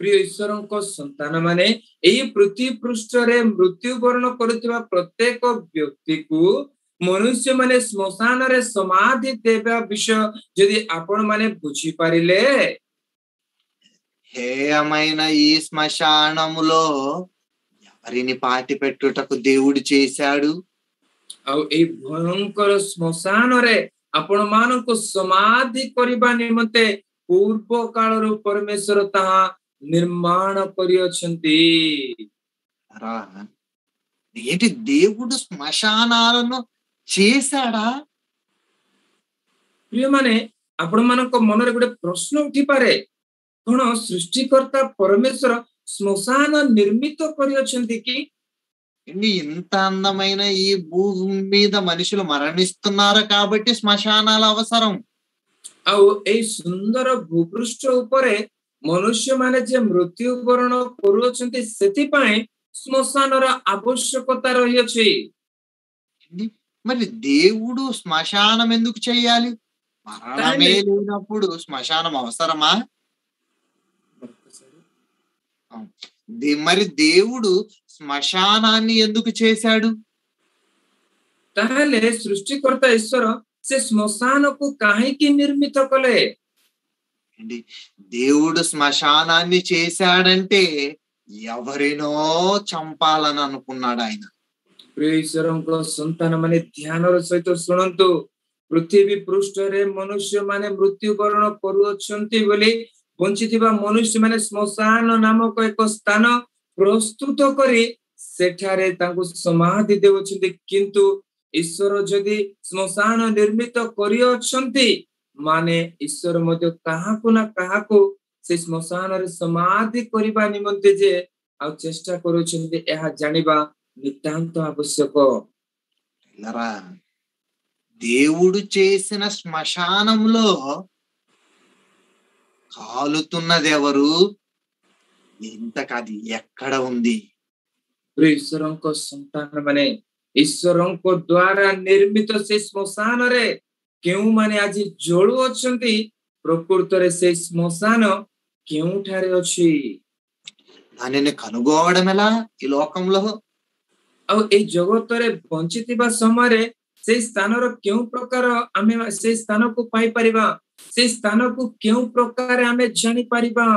ପ୍ରିୟ ଈଶ୍ୱରଙ୍କ ସନ୍ତାନ ମାନେ ଏହି ପୃଥିବୀ ପୃଷ୍ଠରେ ମୃତ୍ୟୁବରଣ କରୁଥିବା ପ୍ରତ୍ୟେକ ବ୍ୟକ୍ତିକୁ ମନୁଷ୍ୟ ମାନେ ଶ୍ମଶାନରେ ସମାଧି ଦେବା ବିଷୟ ଯଦି ଆପଣ ମାନେ ବୁଝିପାରିଲେ, హేయమైన ఈ శ్మశానములో ఎవరిని పాతి పెట్టుటకు దేవుడు చేశాడు? ଆଉ ଏଇ ଭୟଙ୍କର ଶ୍ମଶାନରେ ଆପଣ ମାନଙ୍କୁ ସମାଧି କରିବା ନିମନ୍ତେ ପୂର୍ବ କାଳରୁ ପରମେଶ୍ୱର ତାହା ନିର୍ମାଣ କରିଅଛନ୍ତି। రా, ఏంటి దేవుడు శ్మశానాలను చేశాడా? ପ୍ରିୟମାନେ, ଆପଣ ମାନଙ୍କ ମନରେ ଗୋଟେ ପ୍ରଶ୍ନ ଉଠିପାରେ, କଣ ସୃଷ୍ଟିକର୍ତ୍ତା ପରମେଶ୍ୱର ଶ୍ମଶାନ ନିର୍ମିତ କରିଅଛନ୍ତି କି? ఇంత అందమైన ఈ భూమి మీద మనుషులు మరణిస్తున్నారు కాబట్టి శ్మశానాలు అవసరం. ଆଉ ଏଇ ସୁନ୍ଦର ଭୂପୃଷ୍ଠ ଉପରେ ମନୁଷ୍ୟ ମାନେ ଯେ ମୃତ୍ୟୁବରଣ କରୁଅଛନ୍ତି ସେଥିପାଇଁ ଶ୍ମଶାନର ଆବଶ୍ୟକତା ରହିଅଛି। మరి దేవుడు శ్మశానం ఎందుకు చెయ్యాలి? మరణమే ତାହେଲେ లేనప్పుడు శ్మశానం అవసరమా? మరి దేవుడు శ్మశానాన్ని ఎందుకు చేశాడు? ତାହେଲେ ସୃଷ୍ଟିକର୍ତ୍ତା ଈଶ୍ୱର ସେ ଶ୍ମଶାନକୁ କାହିଁକି ନିର୍ମିତ କଲେ? దేవుడు శ్మశానాన్ని చేశాడంటే ఎవరినో చంపాలని అనుకున్నాడు ఆయన. ପ୍ରିୟ ଈଶ୍ୱରଙ୍କ ସନ୍ତାନ ମାନେ ଧ୍ୟାନର ସହିତ ଶୁଣନ୍ତୁ, ପୃଥିବୀ ପୃଷ୍ଠରେ ମନୁଷ୍ୟ ମାନେ ମୃତ୍ୟୁବରଣ କରୁଅଛନ୍ତି ବୋଲି ବଞ୍ଚିଥିବା ମନୁଷ୍ୟ ମାନେ ଶ୍ମଶାନ ନାମକ ଏକ ସ୍ଥାନ ପ୍ରସ୍ତୁତ କରି ସେଠାରେ ତାଙ୍କୁ ସମାଧି ଦେଉଛନ୍ତି। କିନ୍ତୁ ଈଶ୍ୱର ଯଦି ଶ୍ମଶାନ ନିର୍ମିତ କରିଅଛନ୍ତି ମାନେ ଈଶ୍ୱର ମଧ୍ୟ କାହାକୁ ନା କାହାକୁ ସେ ଶ୍ମଶାନରେ ସମାଧି କରିବା ନିମନ୍ତେ ଯେ ଆଉ ଚେଷ୍ଟା କରୁଛନ୍ତି ଏହା ଜାଣିବା నితాంత ఆవశ్యక। దేవుడు చేసిన శ్మశానంలో కాలుతున్నది ఎవరు? ఇంతకది ఎక్కడ ఉంది? ଈଶ୍ୱରଙ୍କ ସନ୍ତାନ ମାନେ ଈଶ୍ୱରଙ୍କ ଦ୍ୱାରା ନିର୍ମିତ ସେ ଶ୍ମଶାନରେ କେଉଁମାନେ ଆଜି ଜଳୁଅଛନ୍ତି, ପ୍ରକୃତରେ ସେ ଶ୍ମଶାନ କେଉଁଠାରେ ଅଛି? దానిని కనుగోవడం ఎలా ఈ లోకంలో? ଆଉ ଏଇ ଜଗତରେ ବଞ୍ଚିଥିବା ସମୟରେ ସେଇ ସ୍ଥାନର କେଉଁ ପ୍ରକାର ଆମେ ସେଇ ସ୍ଥାନକୁ ପାଇପାରିବା? ସେଇ ସ୍ଥାନକୁ କେଉଁ ପ୍ରକାର ଆମେ ଜାଣିପାରିବା?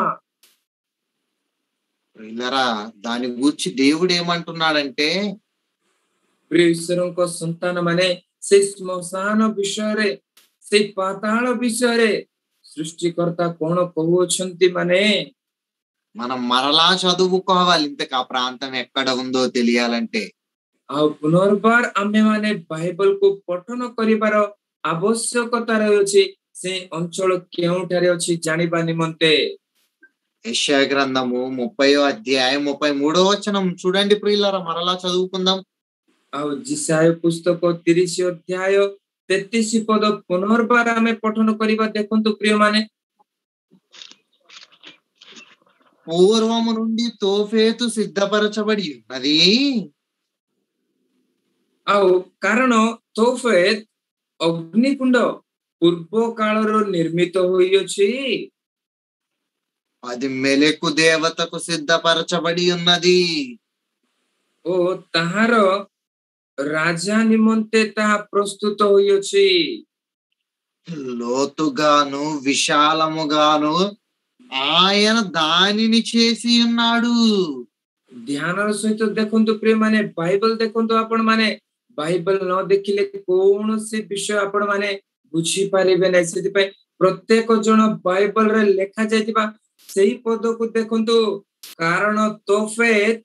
దాని గురించి దేవుడు ఏమంటున్నాడంటే, ପ୍ରିୟ ଈଶ୍ୱରଙ୍କ ସନ୍ତାନ ମାନେ ସେଇ ଶ୍ମଶାନ ବିଷୟରେ, ସେଇ ପାତାଳ ବିଷୟରେ ସୃଷ୍ଟିକର୍ତ୍ତା କଣ କହୁଅଛନ୍ତି? ମାନେ మనం మరలా చదువుకోవాలి ఇంతకు ఆ ప్రాంతం ఎక్కడ ఉందో తెలియాలంటే। ଆଉ ପୁନର୍ବାର ଆମେ ମାନେ ବାଇବଲକୁ ପଠନ କରିବାର ଆବଶ୍ୟକତା ରହିଛି ସେ ଅଞ୍ଚଳ କେଉଁଠାରେ ଅଛି ଜାଣିବା ନିମନ୍ତେ। యెషయా గ్రంథము 30వ అధ్యాయం 33వ వచనం చూడండి ప్రియులారా, మరలా చదువుకుందాం। ଆଉ ଜିସାୟ ପୁସ୍ତକ 30 ଅଧ୍ୟାୟ 33 ପଦ ପୁନର୍ବାର ଆମେ ପଠନ କରିବା। ଦେଖନ୍ତୁ ପ୍ରିୟମାନେ, పూర్వము నుండి తోఫేతు సిద్ధపరచబడి ఉన్నది. ଆଉ କାରଣ ତୋଫେତ୍ ଅଗ୍ନିକୁଣ୍ଡ ପୂର୍ବ କାଳରୁ ନିର୍ମିତ ହୋଇଅଛି అది మెలకు దేవతకు సిద్ధపరచబడి ఉన్నది. ଓ ତାହାର ରାଜା ନିମନ୍ତେ ତାହା ପ୍ରସ୍ତୁତ ହୋଇଅଛି। లోతుగాను విశాలముగాను ఆయన దానిని చేసి ఉన్నాడు. ଧ୍ୟାନର ସହିତ ଦେଖନ୍ତୁ ପ୍ରିୟ ମାନେ, ବାଇବଲ ଦେଖନ୍ତୁ ଆପଣ ମାନେ, ବାଇବଲ ନ ଦେଖିଲେ କୌଣସି ବିଷୟ ଆପଣ ମାନେ ବୁଝିପାରିବେ ନାହିଁ। ସେଥିପାଇଁ ପ୍ରତ୍ୟେକ ଜଣ ବାଇବଲରେ ଲେଖା ଯାଇଥିବା ସେଇ ପଦକୁ ଦେଖନ୍ତୁ, କାରଣ ତୋଫେତ୍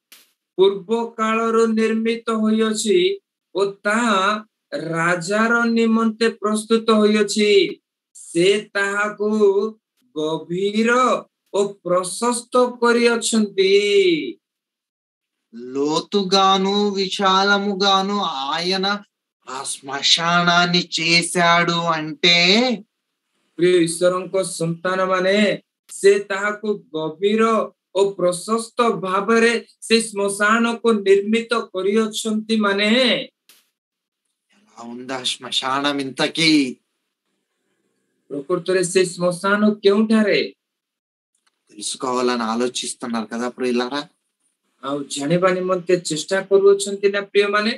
ପୂର୍ବ କାଳରୁ ନିର୍ମିତ ହୋଇଅଛି ଓ ତାହା ରାଜାର ନିମନ୍ତେ ପ୍ରସ୍ତୁତ ହୋଇଅଛି। ସେ ତାହାକୁ ଗଭୀର ଓ ପ୍ରଶସ୍ତ କରିଅଛନ୍ତି। లోతుగాను విశాలముగాను ఆయన ఆ శ్మశానాన్ని చేశాడు అంటే ପ୍ରିୟ ଈଶ୍ୱରଙ୍କ ସନ୍ତାନ ମାନେ, ସେ ତାହାକୁ ଗଭୀର ଓ ପ୍ରଶସ୍ତ ଭାବରେ ସେ ଶ୍ମଶାନକୁ ନିର୍ମିତ କରିଅଛନ୍ତି। ମାନେ ఎలా ఉందా శ్మశానం ఇంతకీ? ପ୍ରକୃତରେ ସେ ଶ୍ମଶାନ କେଉଁଠାରେ తెలుసుకోవాలని ఆలోచిస్తున్నారు కదా ప్రియులారా? ଆଉ ଜାଣିବା ନିମନ୍ତେ ଚେଷ୍ଟା କରୁଅଛନ୍ତି ନା ପ୍ରିୟ ମାନେ?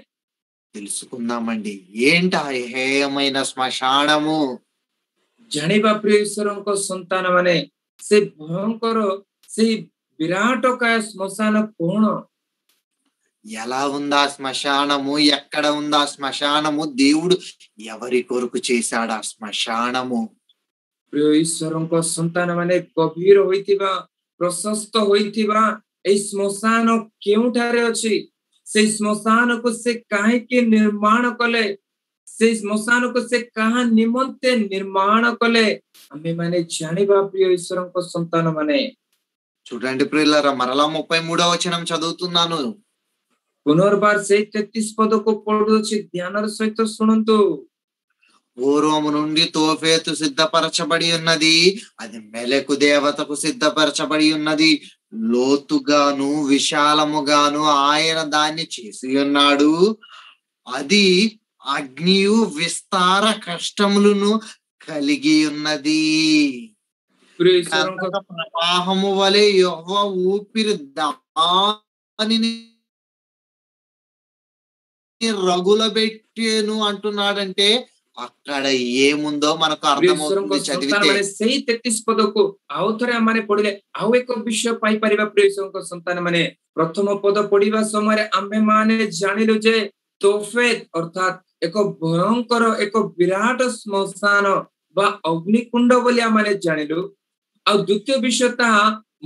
తెలుసుకుందామండి. ఏంటి ఆ హేయమైన శ్మశానము? ଜାଣିବା ପ୍ରିୟ ଈଶ୍ୱରଙ୍କ ସନ୍ତାନ ମାନେ, ସେ ଭୟଙ୍କର ସେଇ ବିରାଟକାୟ ଶ୍ମଶାନ କଣ? ఎలా ఉందా శ్మశానము? ఎక్కడ ఉందా శ్మశానము? దేవుడు ఎవరి కొరకు చేశాడు ఆ శ్మశానము? ପ୍ରିୟ ଈଶ୍ୱରଙ୍କ ସନ୍ତାନ ମାନେ, ଗଭୀର ହୋଇଥିବା ପ୍ରଶସ୍ତ ହୋଇଥିବା ଏଇ ଶ୍ମଶାନ କେଉଁଠାରେ ଅଛି? ସେଇ ଶ୍ମଶାନକୁ ସେ କାହିଁକି ନିର୍ମାଣ କଲେ? ସେଇ ଶ୍ମଶାନକୁ ସେ କାହା ନିମନ୍ତେ ନିର୍ମାଣ କଲେ? ଆମେ ମାନେ ଜାଣିବା ପ୍ରିୟ ଈଶ୍ୱରଙ୍କ ସନ୍ତାନ ମାନେ। చూడండి ప్రియులారా, మరలా 33వ వచనం చదువుతున్నాను. ପୁନର୍ବାର ସେଇ 33 ପଦକୁ ପଢୁଅଛି, ଧ୍ୟାନର ସହିତ ଶୁଣନ୍ତୁ। పూర్వము నుండి తోఫేతు సిద్ధపరచబడి ఉన్నది, అది మెలకు దేవతకు సిద్ధపరచబడి ఉన్నది. లోతుగాను విశాలముగాను ఆయన దాన్ని చేసి ఉన్నాడు. అది అగ్నియు విస్తార కష్టములను కలిగి ఉన్నది. ప్రియ ଈଶ୍ୱରଙ୍କ గంధక ప్రవాహము వలె యెహోవా ఊపిరి దానిని రగులబెట్టేను అంటున్నాడంటే అక్కడ ఏముందో మనకు ପ୍ରିୟ ଈଶ୍ୱରଙ୍କ అర్థమవుతుంది ସନ୍ତାନ చదివితే. ମାନେ, ସେଇ 33 ପଦକୁ ଆଉ ଥରେ ଆମେ ପଢିଲେ ଆଉ ଏକ ବିଷୟ ପାଇପାରିବା। ପ୍ରିୟ ଈଶ୍ୱରଙ୍କ ସନ୍ତାନ ମାନେ, ପ୍ରଥମ ପଦ ପଢିବା ସମୟରେ ଆମେ ମାନେ ଜାଣିଲୁ ଯେ ତୋଫେତ୍ ଅର୍ଥାତ ଏକ ଭୟଙ୍କର ଏକ ବିରାଟ ଶ୍ମଶାନ ବା ଅଗ୍ନିକୁଣ୍ଡ ବୋଲି ଆମେ ଜାଣିଲୁ। ଆଉ ଦ୍ୱିତୀୟ ବିଷୟ, ତାହା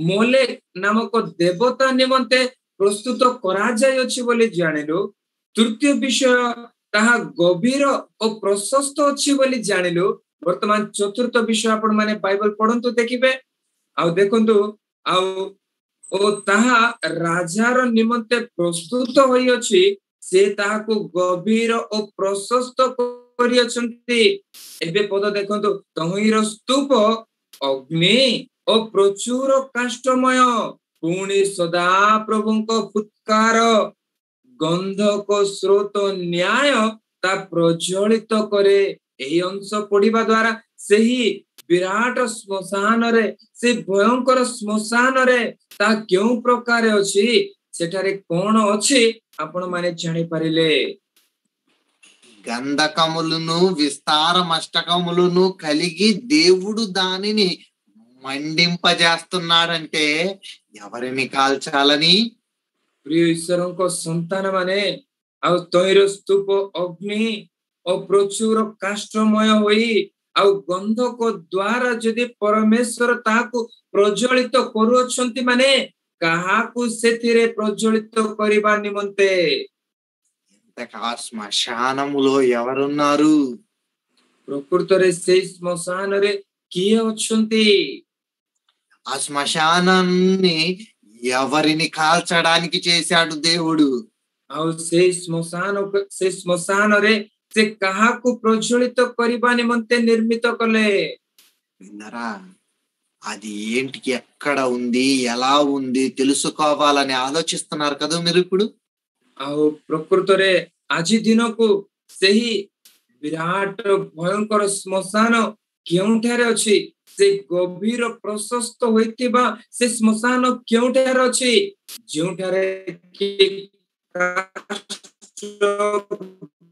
ମୋଲେକ୍ ନାମକ ଦେବତା ନିମନ୍ତେ ପ୍ରସ୍ତୁତ କରାଯାଇଅଛି ବୋଲି ଜାଣିଲୁ। ତୃତୀୟ ବିଷୟ, ତାହା ଗଭୀର ଓ ପ୍ରଶସ୍ତ ଅଛି ବୋଲି ଜାଣିଲୁ। ବର୍ତ୍ତମାନ ଚତୁର୍ଥ ବିଷୟ ଆପଣ ମାନେ ବାଇବଲ ପଢନ୍ତୁ, ଦେଖିବେ। ଆଉ ଦେଖନ୍ତୁ, ଆଉ ଓ ତାହା ରାଜାର ନିମନ୍ତେ ପ୍ରସ୍ତୁତ ହୋଇଅଛି। ସେ ତାହାକୁ ଗଭୀର ଓ ପ୍ରଶସ୍ତ କରିଅଛନ୍ତି। ଏବେ ପଦ ଦେଖନ୍ତୁ, ତହିଁର ସ୍ତୂପ ଅଗ୍ନି ଓ ପ୍ରଚୁର କାଷ୍ଠମୟ, ପୁଣି ସଦା ପ୍ରଭୁଙ୍କ ଫୁତ୍କାର, ଗନ୍ଧକ ସ୍ରୋତ ନ୍ୟାୟ ତା ପ୍ରଜ୍ୱଳିତ କରେ। ଏହି ଅଂଶ ପଢିବା ଦ୍ୱାରା ସେହି ବିରାଟ ଶ୍ମଶାନରେ, ସେ ଭୟଙ୍କର ଶ୍ମଶାନରେ ତା କେଉଁ ପ୍ରକାର ଅଛି, ସେଠାରେ କଣ ଅଛି, ଆପଣ ମାନେ ଜାଣିପାରିଲେ। గంధకములను విస్తార మష్టకములను కలిగి దేవుడు దానిని మండింపజేస్తున్నాడంటే ఎవరిని కాల్చాలని? ପ୍ରିୟ ଈଶ୍ୱରଙ୍କ ସନ୍ତାନ ମାନେ, ଆଉ ତହିଁର ସ୍ତୂପ ଅଗ୍ନି ଓ ପ୍ରଚୁର କାଷ୍ଠମୟ ହୋଇ ଆଉ ଗନ୍ଧକ ଦ୍ୱାରା ଯଦି ପରମେଶ୍ୱର ତାହାକୁ ପ୍ରଜ୍ୱଳିତ କରୁଅଛନ୍ତି, ମାନେ କାହାକୁ ସେଥିରେ ପ୍ରଜ୍ୱଳିତ କରିବା ନିମନ୍ତେ? ఇంతకా శ్మశానములో ఎవరున్నారు? ପ୍ରକୃତରେ ସେଇ ଶ୍ମଶାନରେ କିଏ ଅଛନ୍ତି? ఆ శ్మశానాన్ని ఎవరిని కాల్చడానికి చేశాడు దేవుడు? ଆଉ ସେଇ ଶ୍ମଶାନରେ ସେ କାହାକୁ ପ୍ରଜ୍ୱଳିତ କରିବା ନିମନ୍ତେ ନିର୍ମିତ କଲେ? విన్నారా? అది ఏంటి, ఎక్కడ ఉంది, ఎలా ఉంది తెలుసుకోవాలని ఆలోచిస్తున్నారు కదా మీరు ఇప్పుడు. ଆଉ ପ୍ରକୃତରେ ଆଜି ଦିନକୁ ସେହି ବିରାଟ ଭୟଙ୍କର ଶ୍ମଶାନ କେଉଁଠାରେ ଅଛି? ସେ ଗଭୀର ପ୍ରଶସ୍ତ ହୋଇଥିବା ସେ ଶ୍ମଶାନ କେଉଁଠାରେ ଅଛି? ଯେଉଁଠାରେ କି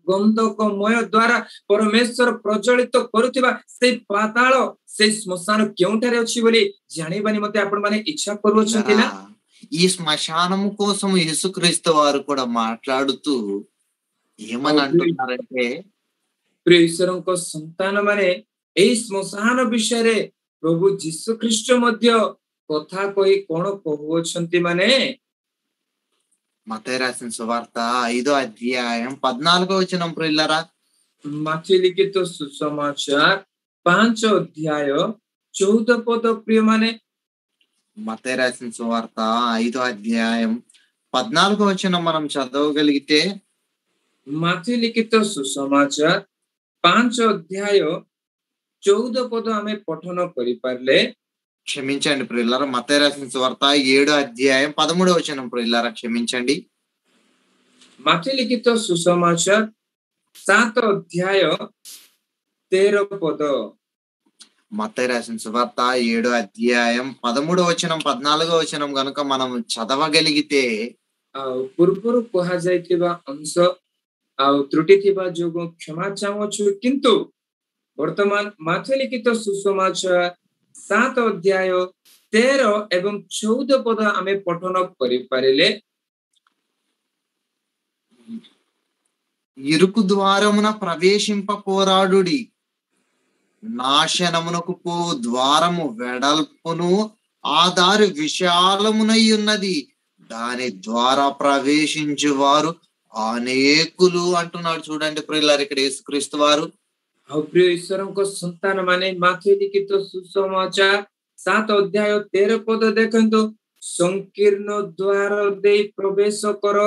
ଗନ୍ଧକମୟ ଦ୍ୱାରା ପରମେଶ୍ୱର ପ୍ରଜ୍ୱଳିତ କରୁଥିବା ସେଇ ପାତାଳ, ସେଇ ଶ୍ମଶାନ କେଉଁଠାରେ ଅଛି ବୋଲି ଜାଣିବାନି ମତେ ଆପଣ ମାନେ ଇଚ୍ଛା କରୁଅଛନ୍ତି ନା? ఈ శ్మశానము కోసం యేసుక్రీస్తు వారు కూడా మాట్లాడుతూ ఏమని అంటున్నారంటే, ପ୍ରିୟ ଈଶ୍ୱରଙ୍କ ସନ୍ତାନ ମାନେ ଏଇ ଶ୍ମଶାନ ବିଷୟରେ ପ୍ରଭୁ ଯୀଶୁ ଖ୍ରୀଷ୍ଟ ମଧ୍ୟ କଥା କହି କଣ କହୁଅଛନ୍ତି ମାନେ, మత్తయి రాసిన సువార్త 5వ అధ్యాయం 14వ వచనం ప్రియులారా. ମାଥି ଲିଖିତ ସୁସମାଚାର 5 ଅଧ୍ୟାୟ 14 ପଦ ପ୍ରିୟ ମାନେ, మత్తయి రాసిన సువార్త 5వ అధ్యాయం 14వ వచనం మనం చదవగలిగితే, ମାଥି ଲିଖିତ ସୁସମାଚାର 5 ଅଧ୍ୟାୟ 14 ପଦ ଆମେ ପଠନ କରିପାରିଲେ, క్షమించండి ప్రియులారా, మత్తయి రాసిన సువార్త 7వ అధ్యాయం 13వ వచనం ప్రియులారా, క్షమించండి. ମାଥି ଲିଖିତ ସୁସମାଚାର 7 ଅଧ୍ୟାୟ 13 ପଦ, మత్తయి రాసిన సువార్త 7వ అధ్యాయం 13వ వచనం 14వ వచనం గనుక మనం చదవగలిగితే, ଆଉ ପୂର୍ବରୁ କୁହାଯାଇଥିବା ଅଂଶ ଆଉ ତ୍ରୁଟି ଥିବା ଯୋଗୁଁ କ୍ଷମା ଚାହୁଁଛୁ, କିନ୍ତୁ ବର୍ତ୍ତମାନ ମାଥି ଲିଖିତ ସୁସମାଚାର 7 ଅଧ୍ୟାୟ 13 ଏବଂ 14 ପଦ ଆମେ ପଠନ କରିପାରିଲେ, ఇరుకు ద్వారమున ప్రవేశింప పోరాడుడి, నాశనమునకు పో ద్వారము వెడల్పును ఆ దారి విశాలమునై ఉన్నది, దాని ద్వారా ప్రవేశించువారు అనేకులు అంటున్నాడు. చూడండి ప్రియులారా, ఇక్కడ యేసుక్రీస్తు వారు. ଆଉ ପ୍ରିୟ ଈଶ୍ୱରଙ୍କ ସନ୍ତାନ ମାନେ ମାଥି ଲିଖିତ ସୁସମାଚାର 7 ଅଧ୍ୟାୟ 13 ପଦ ଦେଖନ୍ତୁ, ସଂକୀର୍ଣ୍ଣ ଦ୍ୱାର ଦେଇ ପ୍ରବେଶ କର,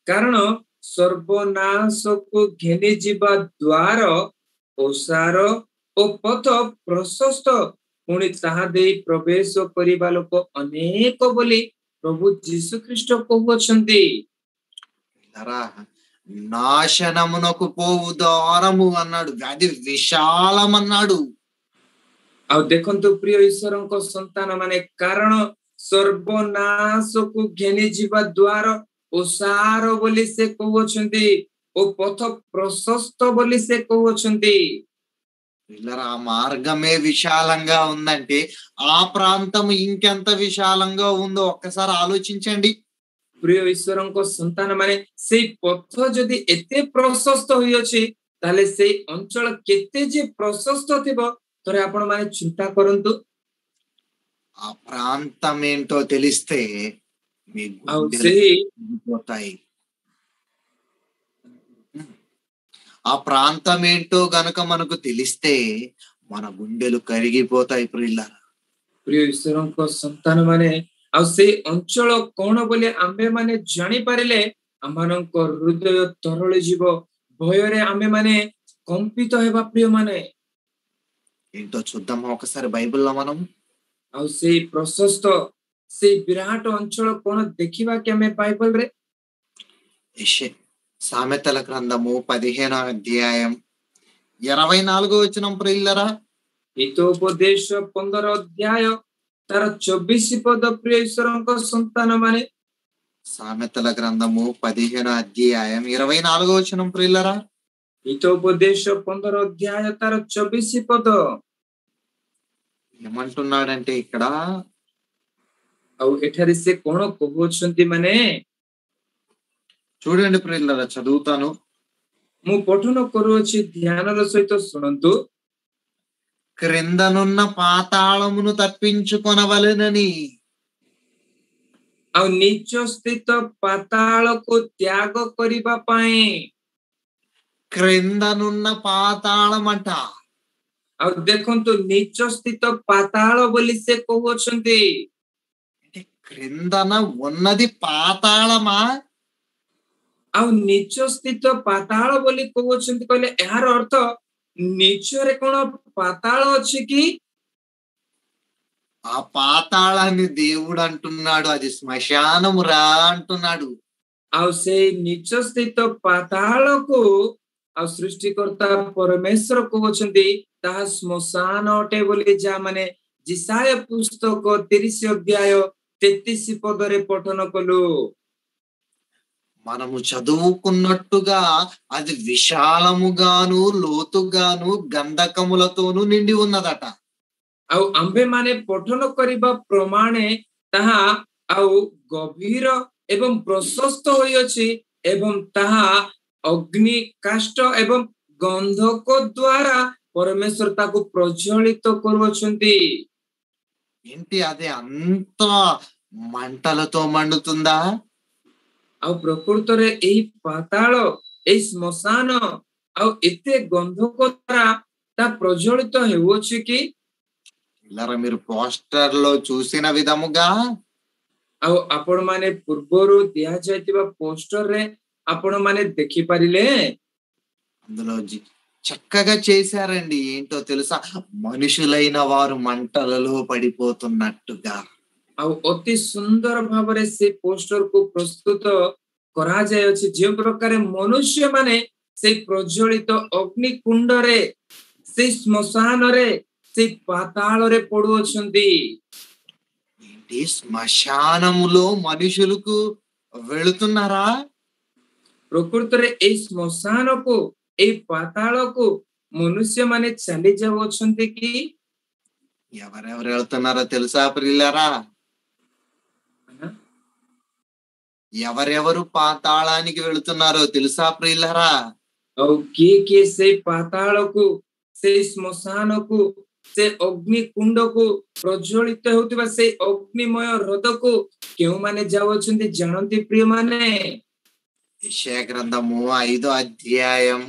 କାରଣ ସର୍ବନାଶକୁ ଘେନି ଯିବା ଦ୍ୱାର ଓସାର ଓ ପଥ ପ୍ରଶସ୍ତ, ପୁଣି ତାହା ଦେଇ ପ୍ରବେଶ କରିବା ଲୋକ ଅନେକ ବୋଲି ପ୍ରଭୁ ଯୀଶୁ ଖ୍ରୀଷ୍ଟ କହୁଅଛନ୍ତି। నాశనమునకు పోవు ద్వారము అన్నాడు, అది విశాలం అన్నాడు. ଆଉ ଦେଖନ୍ତୁ ପ୍ରିୟ ଈଶ୍ୱରଙ୍କ ସନ୍ତାନ ମାନେ, କାରଣ ସର୍ବନାଶକୁ ଘେନି ଯିବା ଦ୍ୱାର ଓସାର ବୋଲି ସେ କହୁଅଛନ୍ତି ଓ ପଥ ପ୍ରଶସ୍ତ ବୋଲି ସେ କହୁଅଛନ୍ତି। పిల్లరా, ఆ మార్గమే విశాలంగా ఉందంటే ఆ ప్రాంతం ఇంకెంత విశాలంగా ఉందో ఒక్కసారి ఆలోచించండి. ପ୍ରିୟ ଈଶ୍ୱରଙ୍କ ସନ୍ତାନ ମାନେ, ସେଇ ପଥ ଯଦି ଏତେ ପ୍ରଶସ୍ତ ହୋଇଅଛି, ତାହେଲେ ସେଇ ଅଞ୍ଚଳ କେତେ ଯେ ପ୍ରଶସ୍ତ ଥିବ, ଥରେ ଆପଣ ମାନେ ଚିନ୍ତା କରନ୍ତୁ। ఆ ప్రాంతం ఏంటో తెలిస్తే మీ ଆଉ గుండెలు ସେହି కరిగిపోతాయి. ఆ ప్రాంతం ఏంటో గనక మనకు తెలిస్తే మన గుండెలు కరిగిపోతాయి ప్రియులారా. ପ୍ରିୟ ଈଶ୍ୱରଙ୍କ ସନ୍ତାନ ମାନେ, ଆଉ ସେଇ ଅଞ୍ଚଳ କଣ ବୋଲି ଆମେ ମାନେ ଜାଣିପାରିଲେ ଆମମାନଙ୍କ ହୃଦୟ ତରଳି ଯିବ, ଭୟରେ ଆମେ ମାନେ କମ୍ପିତ ହେବା ପ୍ରିୟ ମାନେ। ఏంటో చూద్దామా ఒకసారి బైబిల్లో మనం. ଆଉ ସେଇ ପ୍ରଶସ୍ତ, ସେଇ ବିରାଟ ଅଞ୍ଚଳ କଣ ଦେଖିବା କି ଆମେ ବାଇବଲରେ? సామెతల గ్రంథము 15వ అధ్యాయం 24వ వచనం ప్రియులారా. ହିତୋପଦେଶ 15 ଅଧ୍ୟାୟ ତାର 24 ପଦ ପ୍ରିୟ ଈଶ୍ୱରଙ୍କ ସନ୍ତାନ ମାନେ। సామెతల గ్రంథము 15వ అధ్యాయం 24వ వచనం ప్రియులారా. ହିତୋପଦେଶ 15 ଅଧ୍ୟାୟ ତାର 24 ପଦ ఏమంటున్నాడంటే ఇక్కడ, ଆଉ ଏଠାରେ ସେ କଣ କହୁଅଛନ୍ତି ମାନେ, చూడండి ప్రియులారా, చదువుతాను. ମୁଁ ପଠନ କରୁଅଛି, ଧ୍ୟାନର ସହିତ ଶୁଣନ୍ତୁ। క్రిందనున్న పాతాళమును తప్పించుకొనవలెనని, ଆଉ ନିଚ ସ୍ଥିତ ପାତାଳକୁ ତ୍ୟାଗ କରିବା ପାଇଁ। క్రిందనున్న పాతాళం అంట. ଆଉ ଦେଖନ୍ତୁ, ନିଚ ସ୍ଥିତ ପାତାଳ ବୋଲି ସେ କହୁଅଛନ୍ତି। క్రిందన ఉన్నది పాతాళమా? ଆଉ ନିଚ ସ୍ଥିତ ପାତାଳ ବୋଲି କହୁଅଛନ୍ତି କହିଲେ ଏହାର ଅର୍ଥ ନିଚରେ କଣ ପାତାଳ ଅଛି କି? ఆ పాతాళాన్ని దేవుడు అంటున్నాడు, అది శ్మశానమురా అంటున్నాడు. ଆଉ ସେଇ ନିଚ ସ୍ଥିତ ପାତାଳକୁ ଆଉ ସୃଷ୍ଟିକର୍ତ୍ତା ପରମେଶ୍ୱର କହୁଛନ୍ତି ତାହା ଶ୍ମଶାନ ଅଟେ ବୋଲି ଯାହା ମାନେ ଜିସାୟ ପୁସ୍ତକ 30 ଅଧ୍ୟାୟ 33 ପଦରେ ପଠନ କଲୁ। మనము చదువుకున్నట్టుగా అది విశాలముగాను లోతుగాను గంధకములతోనూ నిండి ఉన్నదట. ଆଉ ଆମ୍ଭେ ମାନେ ପଠନ କରିବା ପ୍ରମାଣେ ତାହା ଆଉ ଗଭୀର ଏବଂ ପ୍ରଶସ୍ତ ହୋଇଅଛି ଏବଂ ତାହା ଅଗ୍ନି କାଷ୍ଠ ଏବଂ ଗନ୍ଧକ ଦ୍ୱାରା ପରମେଶ୍ୱର ତାକୁ ପ୍ରଜ୍ୱଳିତ କରୁଅଛନ୍ତି। ఏంటి అది అంత మంటలతో మండుతుందా? ଆଉ ପ୍ରକୃତରେ ଏହି ପାତାଳ ଏହି ଶ୍ମଶାନ ଆଉ ଏତେ ଗନ୍ଧକ ଦ୍ୱାରା ତା ପ୍ରଜ୍ୱଳିତ ହେଉଅଛି କି? ఇలా మీరు పోస్టర్ లో చూసిన విధముగా ଆଉ ଆପଣ ମାନେ ପୂର୍ବରୁ ଦିଆଯାଇଥିବା ପୋଷ୍ଟରରେ ଆପଣ ମାନେ ଦେଖିପାରିଲେ అందులో చక్కగా చేశారండి. ఏంటో తెలుసా? మనుషులైన వారు మంటలలో పడిపోతున్నట్టుగా. ଆଉ ଅତି ସୁନ୍ଦର ଭାବରେ ସେ ପୋଷ୍ଟରକୁ ପ୍ରସ୍ତୁତ କରାଯାଇଅଛି, ଯେଉଁ ପ୍ରକାର ମନୁଷ୍ୟ ମାନେ ସେଇ ପ୍ରଜ୍ୱଳିତ ଅଗ୍ନି କୁଣ୍ଡରେ ସେଇ ଶ୍ମଶାନରେ ସେଇ ପାତାଳରେ ପଡୁଅଛନ୍ତି। ఏంటి శ్మశానములో మనుషులకు వెళుతున్నారా? ପ୍ରକୃତରେ ଏଇ ଶ୍ମଶାନକୁ ଏଇ ପାତାଳକୁ ମନୁଷ୍ୟ ମାନେ ଚାଲି ଯାଉଅଛନ୍ତି କି? ఎవరెవరు వెళ్తున్నారో తెలుసా ప్రియులారా? ఎవరెవరు పాతాళానికి వెళుతున్నారో తెలుసా ప్రియులారా? ଆଉ କିଏ କିଏ ସେଇ ପାତାଳକୁ ସେଇ ଶ୍ମଶାନକୁ ସେ ଅଗ୍ନି କୁଣ୍ଡକୁ ପ୍ରଜ୍ୱଳିତ ହେଉଥିବା ସେଇ ଅଗ୍ନିମୟ ହ୍ରଦକୁ କେଉଁମାନେ ଯାଉଅଛନ୍ତି ଜାଣନ୍ତି ପ୍ରିୟମାନେ? యెషయా గ్రంథము 5వ అధ్యాయం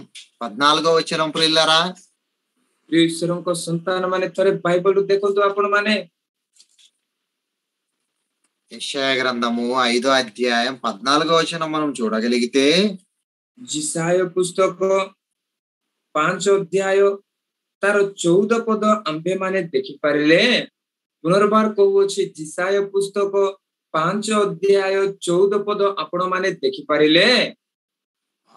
14వ వచనం ప్రియులారా. ପ୍ରିୟ ଈଶ୍ୱରଙ୍କ ସନ୍ତାନ ମାନେ ଥରେ ବାଇବଲ ଦେଖନ୍ତୁ ଆପଣ ମାନେ। యెషయా గ్రంథము 5వ అధ్యాయం 14వ వచనం మనం చూడగలిగితే ଜିସାୟ ପୁସ୍ତକ 5 ଅଧ୍ୟାୟ ତାର 14 ପଦ ଆମ୍ଭେ ମାନେ ଦେଖିପାରିଲେ। ପୁନର୍ବାର କହୁଅଛି, ଜିସାୟ ପୁସ୍ତକ 5 ଅଧ୍ୟାୟ 14 ପଦ ଆପଣ ମାନେ ଦେଖିପାରିଲେ।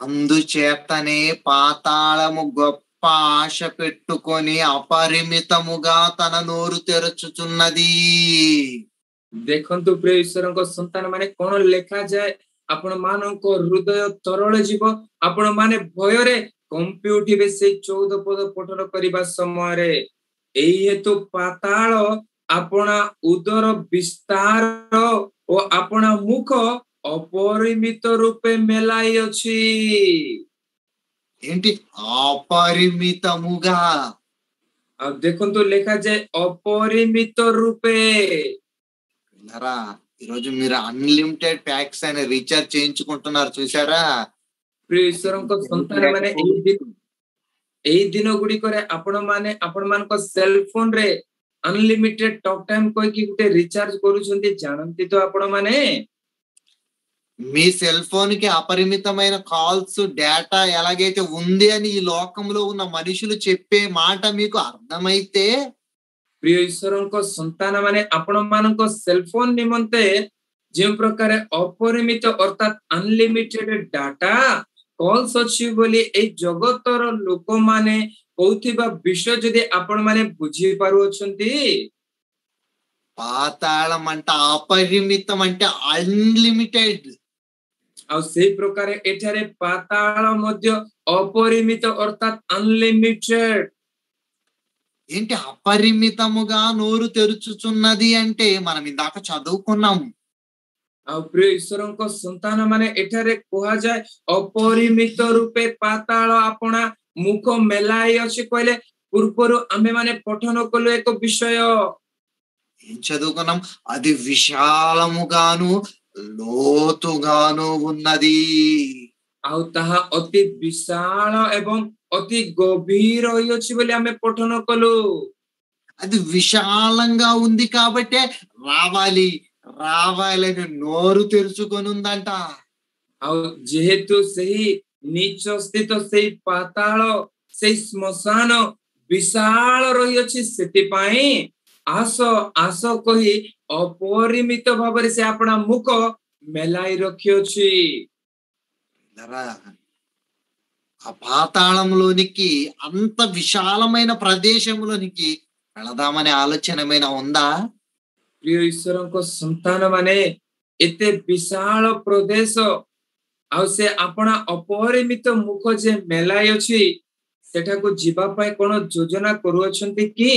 అందుచేతనే పాతాళము గొప్ప ఆశ పెట్టుకొని అపరిమితముగా తన నోరు తెరచుచున్నది. ଦେଖନ୍ତୁ ପ୍ରିୟ ଈଶ୍ୱରଙ୍କ ସନ୍ତାନ ମାନେ କଣ ଲେଖାଯାଏ, ଆପଣ ମାନଙ୍କ ହୃଦୟ ତରଳ ଯିବ, ଆପଣ ମାନେ ଭୟରେ କମ୍ପି ଉଠିବେ ସେଇ 14 ପଦ ପଠନ କରିବା ସମୟରେ। ଏହି ହେତୁ ପାତାଳ ଆପଣା ଉଦର ବିସ୍ତାର ଓ ଆପଣା ମୁଖ ଅପରିମିତ ରୂପେ ମେଲାଇ ଅଛି। ఏంటి అపరిమితముగా? ଆଉ ଦେଖନ୍ତୁ ଲେଖାଯାଏ ଅପରିମିତ ରୂପେ। విన్నారా? ఈరోజు మీరు అన్లిమిటెడ్ ప్యాక్స్ అని రీఛార్జ్ చేయించుకుంటున్నారు చూసారా? ପ୍ରିୟ ଈଶ୍ୱରଙ୍କ ସନ୍ତାନ ମାନେ ଏହି ଦିନ ଗୁଡିକରେ ଆପଣ ମାନଙ୍କ ସେଲ ଫୋନ ରେ ଅନଲିମିଟେଡ ଟକ୍ ଟାଇମ କହିକି ଗୋଟେ ରିଚାର୍ଜ କରୁଛନ୍ତି, ଜାଣନ୍ତି ତ ଆପଣ ମାନେ? మీ సెల్ ఫోన్ కి అపరిమితమైన కాల్స్ డేటా ఎలాగైతే ఉంది అని ఈ లోకంలో ఉన్న మనుషులు చెప్పే మాట మీకు అర్థమైతే ପ୍ରିୟ ଈଶ୍ୱରଙ୍କ ସନ୍ତାନ ମାନେ ଆପଣ ମାନଙ୍କ ସେଲ ଫୋନ ନିମନ୍ତେ ଯେଉଁ ପ୍ରକାର ଅପରିମିତ ଅର୍ଥାତ ଅନଲିମିଟେଡ ଡାଟା କଲ୍ସ ଅଛି ବୋଲି ଏଇ ଜଗତର ଲୋକମାନେ କହୁଥିବା ବିଷୟ ଯଦି ଆପଣ ମାନେ ବୁଝି ପାରୁଅଛନ୍ତି, పాతాళం అంటే అపరిమితం అంటే అన్లిమిటెడ్. ଆଉ ସେଇ ପ୍ରକାର ଏଠାରେ ପାତାଳ ମଧ୍ୟ ଅପରିମିତ ଅର୍ଥାତ ଅନଲିମିଟେଡ। ఏంటి అపరిమితముగా నోరు తెరుచుచున్నది అంటే మనం ఇందాక చదువుకున్నాం. ଆଉ ପ୍ରିୟ ଈଶ୍ୱରଙ୍କ ସନ୍ତାନ ମାନେ ଏଠାରେ କୁହାଯାଏ ଅପରିମିତ ରୂପେ ପାତାଳ ଆପଣା ମୁଖ ମେଲାଇ ଅଛି କହିଲେ ପୂର୍ବରୁ ଆମେ ମାନେ ପଠନ କଲୁ ଏକ ବିଷୟ। ఏం చదువుకున్నాం? అది విశాలముగాను లోతుగాను ఉన్నది. ଆଉ ତାହା ଅତି ବିଶାଳ ଏବଂ ଅତି ଗଭୀର ହୋଇଅଛି ବୋଲି ଆମେ ପଠନ କଲୁ। అది విశాలంగా ఉంది కాబట్టే రావాలి రావాలని నోరు తెరుచుకొని ఉందంట. ଆଉ ଯେହେତୁ ସେହି ନିଚ ସ୍ଥିତ ସେଇ ପାତାଳ ସେଇ ଶ୍ମଶାନ ବିଶାଳ ରହିଅଛି, ସେଥିପାଇଁ ଆସ ଆସ କହି ଅପରିମିତ ଭାବରେ ସେ ଆପଣା ମୁଖ ମେଲାଇ ରଖିଅଛି। పిల్లరా, ఆ పాతాళంలోనికి అంత విశాలమైన ప్రదేశంలోనికి వెళదామనే ఆలోచన ఏమైనా ఉందా? ପ୍ରିୟ ଈଶ୍ୱରଙ୍କ ସନ୍ତାନ ମାନେ ଏତେ ବିଶାଳ ପ୍ରଦେଶ ଆଉ ସେ ଆପଣା ଅପରିମିତ ମୁଖ ଯେ ମେଲାଇ ଅଛି ସେଠାକୁ ଯିବା ପାଇଁ କଣ ଯୋଜନା କରୁଅଛନ୍ତି କି?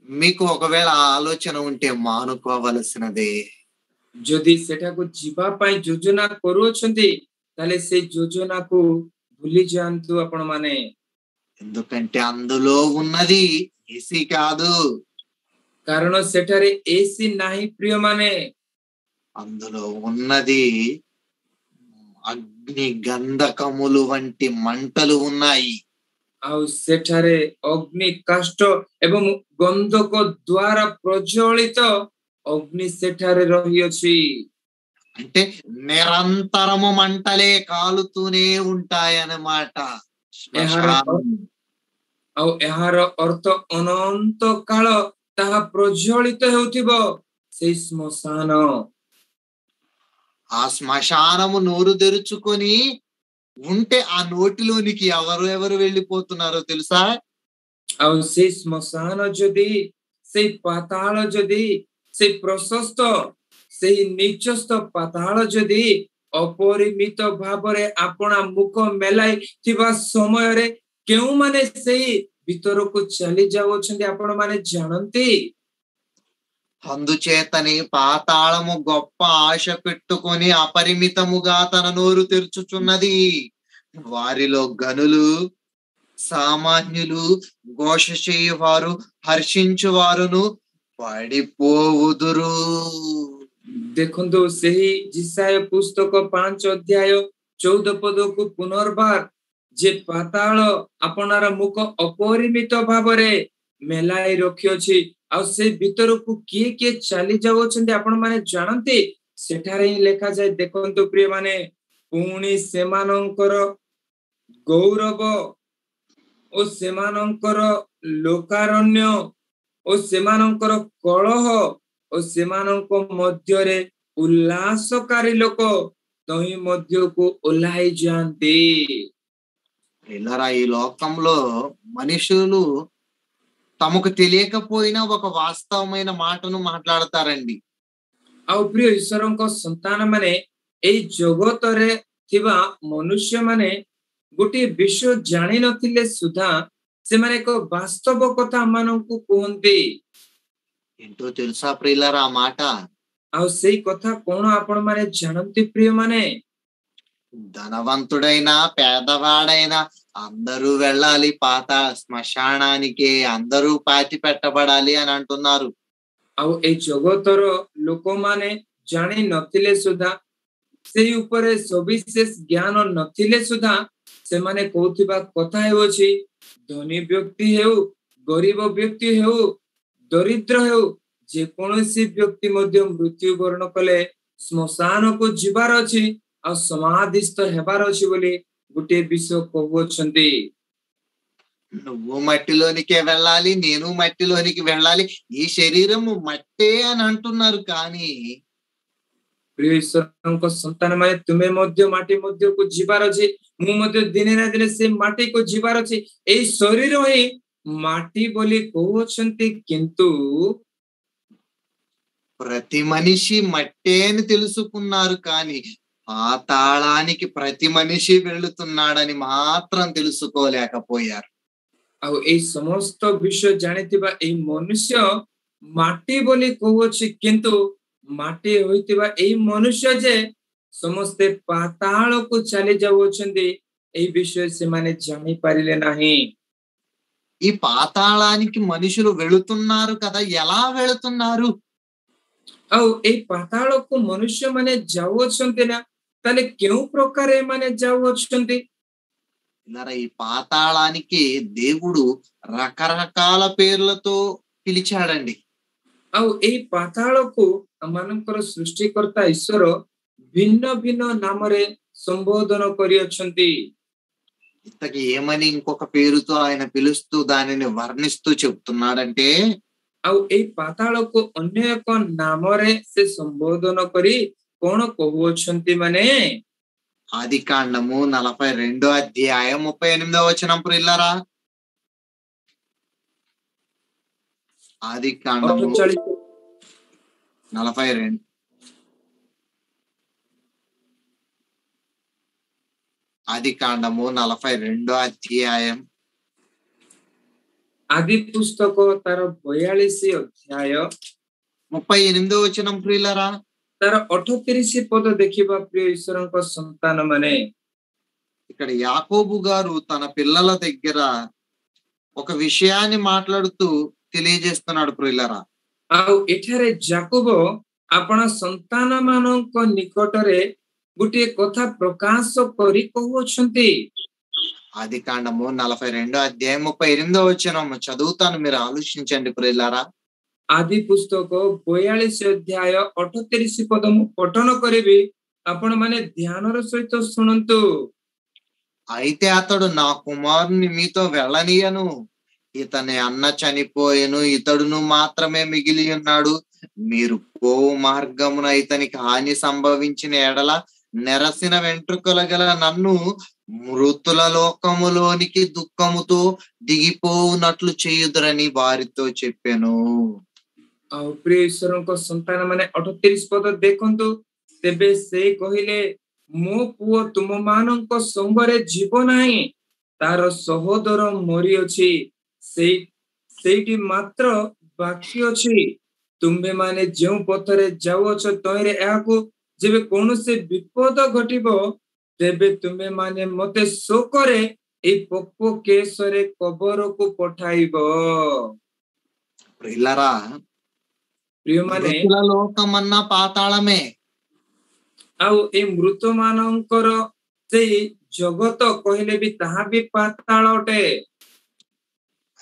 మీకు ఒకవేళ ఆ ఆలోచన ఉంటే మానుకోవలసినదే. ଯଦି ସେଠାକୁ ଯିବା ପାଇଁ ଯୋଜନା କରୁଅଛନ୍ତି ତାହେଲେ ସେ ଯୋଜନାକୁ ଭୁଲି ଯାଆନ୍ତୁ ଆପଣ ମାନେ। ఎందుకంటే అందులో ఉన్నది ఏసీ కాదు, କାରଣ ସେଠାରେ ଏସି ନାହିଁ ପ୍ରିୟ ମାନେ, అందులో ఉన్నది అగ్ని గంధకములు వంటి మంటలు ఉన్నాయి. ଆଉ ସେଠାରେ ଅଗ୍ନି କାଷ୍ଠ ଏବଂ ଗନ୍ଧକ ଦ୍ୱାରା ପ୍ରଜ୍ୱଳିତ ଅଗ୍ନି ସେଠାରେ ରହିଅଛି। అంటే నిరంతరము మంటలే కాలుతూనే ఉంటాయన్నమాట. ଏହାର శ్మశానం. ଆଉ ଏହାର ଅର୍ଥ ଅନନ୍ତ କାଳ ତାହା ପ୍ରଜ୍ୱଳିତ ହେଉଥିବ ସେଇ ଶ୍ମଶାନ। ఆ శ్మశానము నోరు తెరుచుకొని ఉంటే ఆ నోటిలోనికి ఎవరు వెళ్ళిపోతున్నారో తెలుసా? ଆଉ ସେଇ ଶ୍ମଶାନ ଯଦି, ସେଇ ପାତାଳ ଯଦି, ସେଇ ପ୍ରଶସ୍ତ, ସେଇ ନିଚସ୍ତ ପାତାଳ ଯଦି ଅପରିମିତ ଭାବରେ ଆପଣା ମୁଖ ମେଲାଇ ଥିବା ସମୟରେ କେଉଁମାନେ ସେଇ ଭିତରକୁ ଚାଲି ଯାଉଅଛନ୍ତି ଆପଣ ମାନେ ଜାଣନ୍ତି? అందుచేతని పాతాళము గొప్ప ఆశ పెట్టుకొని అపరిమితముగా తన నోరు తెరుచుచున్నది. వారిలో గనులు, సామాన్యులు, ఘోష చేయువారు, హర్షించువారును పడిపోవుదురు. ଦେଖନ୍ତୁ ସେହି ଜିସାୟ ପୁସ୍ତକ 5 ଅଧ୍ୟାୟ 14 ପଦକୁ ପୁନର୍ବାର ଯେ ପାତାଳ ଆପଣାର ମୁଖ ଅପରିମିତ ଭାବରେ ମେଲାଇ ରଖିଅଛି ଆଉ ସେ ଭିତରକୁ କିଏ କିଏ ଚାଲି ଯାଉଅଛନ୍ତି ଆପଣ ମାନେ ଜାଣନ୍ତି? ସେଠାରେ ହିଁ ଲେଖାଯାଏ, ଦେଖନ୍ତୁ ପ୍ରିୟ ମାନେ, ପୁଣି ସେମାନଙ୍କର ଗୌରବ ଓ ସେମାନଙ୍କର ଲୋକାରଣ୍ୟ ଓ ସେମାନଙ୍କର କଳହ ଓ ସେମାନଙ୍କ ମଧ୍ୟରେ ଉଲ୍ଲାସକାରୀ ଲୋକ ତହିଁ ମଧ୍ୟକୁ ଓହ୍ଲାଇ ଯାଆନ୍ତି। పిల్లరా, ఈ లోకంలో మనుషులు తమకు తెలియకపోయినా ఒక వాస్తవమైన మాటను మాట్లాడతారండి. ଆଉ ପ୍ରିୟ ଈଶ୍ୱରଙ୍କ ସନ୍ତାନ ମାନେ ଏଇ ଜଗତରେ ଥିବା ମନୁଷ୍ୟ ମାନେ ଗୋଟିଏ ବିଷୟ ଜାଣିନଥିଲେ ସୁଦ୍ଧା ସେମାନେ ଏକ ବାସ୍ତବ କଥା ମାନଙ୍କୁ କୁହନ୍ତି। ఏంటో తెలుసా ప్రియులారా ఆ మాట? ଆଉ ସେଇ କଥା କଣ ଆପଣ ମାନେ ଜାଣନ୍ତି ପ୍ରିୟ ମାନେ? ధనవంతుడైనా పేదవాడైనా అందరూ వెళ్ళాలి పాత శ్మశానానికి, అందరూ పాతి పెట్టబడాలి అని అంటున్నారు. ଆଉ ଏଇ ଜଗତର ଲୋକମାନେ ଜାଣି ନଥିଲେ ସୁଦ୍ଧା, ସେଇ ଉପରେ ସବିଶେଷ ଜ୍ଞାନ ନଥିଲେ ସୁଦ୍ଧା ସେମାନେ କହୁଥିବା କଥା ହେଉଅଛି, ଧନୀ ବ୍ୟକ୍ତି ହେଉ, ଗରିବ ବ୍ୟକ୍ତି ହେଉ, ଦରିଦ୍ର ହେଉ, ଯେକୌଣସି ବ୍ୟକ୍ତି ମଧ୍ୟ ମୃତ୍ୟୁବରଣ କଲେ ଶ୍ମଶାନକୁ ଯିବାର ଅଛି ଆଉ ସମାଧିସ୍ଥ ହେବାର ଅଛି ବୋଲି ଗୋଟିଏ ବିଷୟ କହୁଅଛନ୍ତି। నువ్వు మట్టిలోనికే వెళ్ళాలి, నేను మట్టిలోనికి వెళ్ళాలి, ఈ శరీరం మట్టే అని అంటున్నారు. కానీ ପ୍ରିୟ ଈଶ୍ୱରଙ୍କ ସନ୍ତାନ ମାନେ ତୁମେ ମଧ୍ୟ ମାଟି ମଧ୍ୟକୁ ଯିବାର ଅଛି, ମୁଁ ମଧ୍ୟ ଦିନେ ନା ଦିନେ ସେ ମାଟିକୁ ଯିବାର ଅଛି। ଏଇ ଶରୀର ହିଁ ମାଟି ବୋଲି କହୁଅଛନ୍ତି, କିନ୍ତୁ ప్రతి మనిషి మట్టే అని తెలుసుకున్నారు. కానీ పాతాళానికి ప్రతి మనిషి వెళుతున్నాడని మాత్రం తెలుసుకోలేకపోయారు. ଆଉ ଏଇ ସମସ୍ତ ବିଷୟ ଜାଣିଥିବା ଏଇ ମନୁଷ୍ୟ ମାଟି ବୋଲି କହୁଅଛି, କିନ୍ତୁ ମାଟି ହୋଇଥିବା ଏଇ ମନୁଷ୍ୟ ଯେ ସମସ୍ତେ ପାତାଳକୁ ଚାଲି ଯାଉଅଛନ୍ତି ଏଇ ବିଷୟ ସେମାନେ ଜାଣିପାରିଲେ ନାହିଁ। ఈ పాతాళానికి మనుషులు వెళుతున్నారు కదా, ఎలా వెళుతున్నారు? ଆଉ ଏଇ ପାତାଳକୁ ମନୁଷ୍ୟ ମାନେ ଯାଉଅଛନ୍ତି ନା, ତାହେଲେ କେଉଁ ପ୍ରକାର ଏମାନେ ଯାଉଅଛନ୍ତି? ఈ పాతాళానికి దేవుడు రకరకాల పేర్లతో పిలిచాడండి. ଆଉ ଏଇ ପାତାଳକୁ ଆମମାନଙ୍କର ସୃଷ୍ଟିକର୍ତ୍ତା ଈଶ୍ୱର ଭିନ୍ନ ଭିନ୍ନ ନାମରେ ସମ୍ବୋଧନ କରିଅଛନ୍ତି। ఇంతకి ఏమని ఇంకొక పేరుతో ఆయన పిలుస్తూ దానిని వర్ణిస్తూ చెప్తున్నాడంటే ଆଉ ଏଇ ପାତାଳକୁ ଅନ୍ୟ ଏକ ନାମରେ ସେ ସମ୍ବୋଧନ କରି କଣ କହୁଅଛନ୍ତି ମାନେ ఆది కాండము 42 అధ్యాయం 38వ వచనం ప్రియులారా. ఆది కాండము 48 42 ఆది కాండము 42 అధ్యాయం ଆଦି ପୁସ୍ତକ ତାର 42 ଅଧ୍ୟାୟ 38వ వచనం ప్రియులారా. ତାର 38 ପଦ ଦେଖିବା ପ୍ରିୟ ଈଶ୍ୱରଙ୍କ ସନ୍ତାନ ମାନେ ఇక్కడ యాకోబు గారు తన పిల్లల దగ్గర ఒక విషయాన్ని మాట్లాడుతూ తెలియజేస్తున్నాడు ప్రియులారా. ଆଉ ଏଠାରେ ଯାକୋବ ଆପଣା ସନ୍ତାନ ମାନଙ୍କ ନିକଟରେ ଗୋଟିଏ କଥା ପ୍ରକାଶ କରି କହୁଅଛନ୍ତି। ఆది కాండము 42 అధ్యాయం 38వ వచనం చదువుతాను, మీరు ఆలోచించండి ప్రియులారా. ଆଦି ପୁସ୍ତକ 42 ଅଧ୍ୟାୟ 38 ପଦ ମୁଁ ପଠନ କରିବି, ଆପଣ ମାନେ ଧ୍ୟାନର ସହିତ ଶୁଣନ୍ତୁ। అయితే అతడు నా కుమారుని మీతో వెళ్ళనీయను, ఇతని అన్న చనిపోయెను, ఇతడును మాత్రమే మిగిలి ఉన్నాడు. మీరు పోవు మార్గమున ఇతనికి హాని సంభవించిన ఎడల నెరసిన వెంట్రుకల గల నన్ను మృతుల లోకములోనికి దుఃఖముతో దిగిపోవునట్లు చేయుదురని వారితో చెప్పెను. ଆଉ ପ୍ରିୟ ଈଶ୍ୱରଙ୍କ ସନ୍ତାନ ମାନେ 38 ପଦ ଦେଖନ୍ତୁ। ତେବେ ସେ କହିଲେ, ମୋ ପୁଅ ତୁମ ମାନଙ୍କ ସଙ୍ଗରେ ଯିବ ନାହିଁ, ତାର ସହୋଦର ମରିଅଛି, ସେଇଠି ମାତ୍ର ବାକି ଅଛି। ତୁମ୍ଭେ ମାନେ ଯେଉଁ ପଥରେ ଯାଉଅଛ ତହିଁରେ ଏହାକୁ ଯେବେ କୌଣସି ବିପଦ ଘଟିବ, ତେବେ ତୁମେ ମାନେ ମତେ ଶୋକରେ ଏଇ ପୋକ କେଶରେ କବରକୁ ପଠାଇବ। ప్రియులారా, ପ୍ରିୟମାନେ, మృతుల లోకమన్న పాతాళమే. ଆଉ ଏ ମୃତ ମାନଙ୍କର ସେଇ ଜଗତ କହିଲେ ବି ତାହା ବି ପାତାଳ ଅଟେ।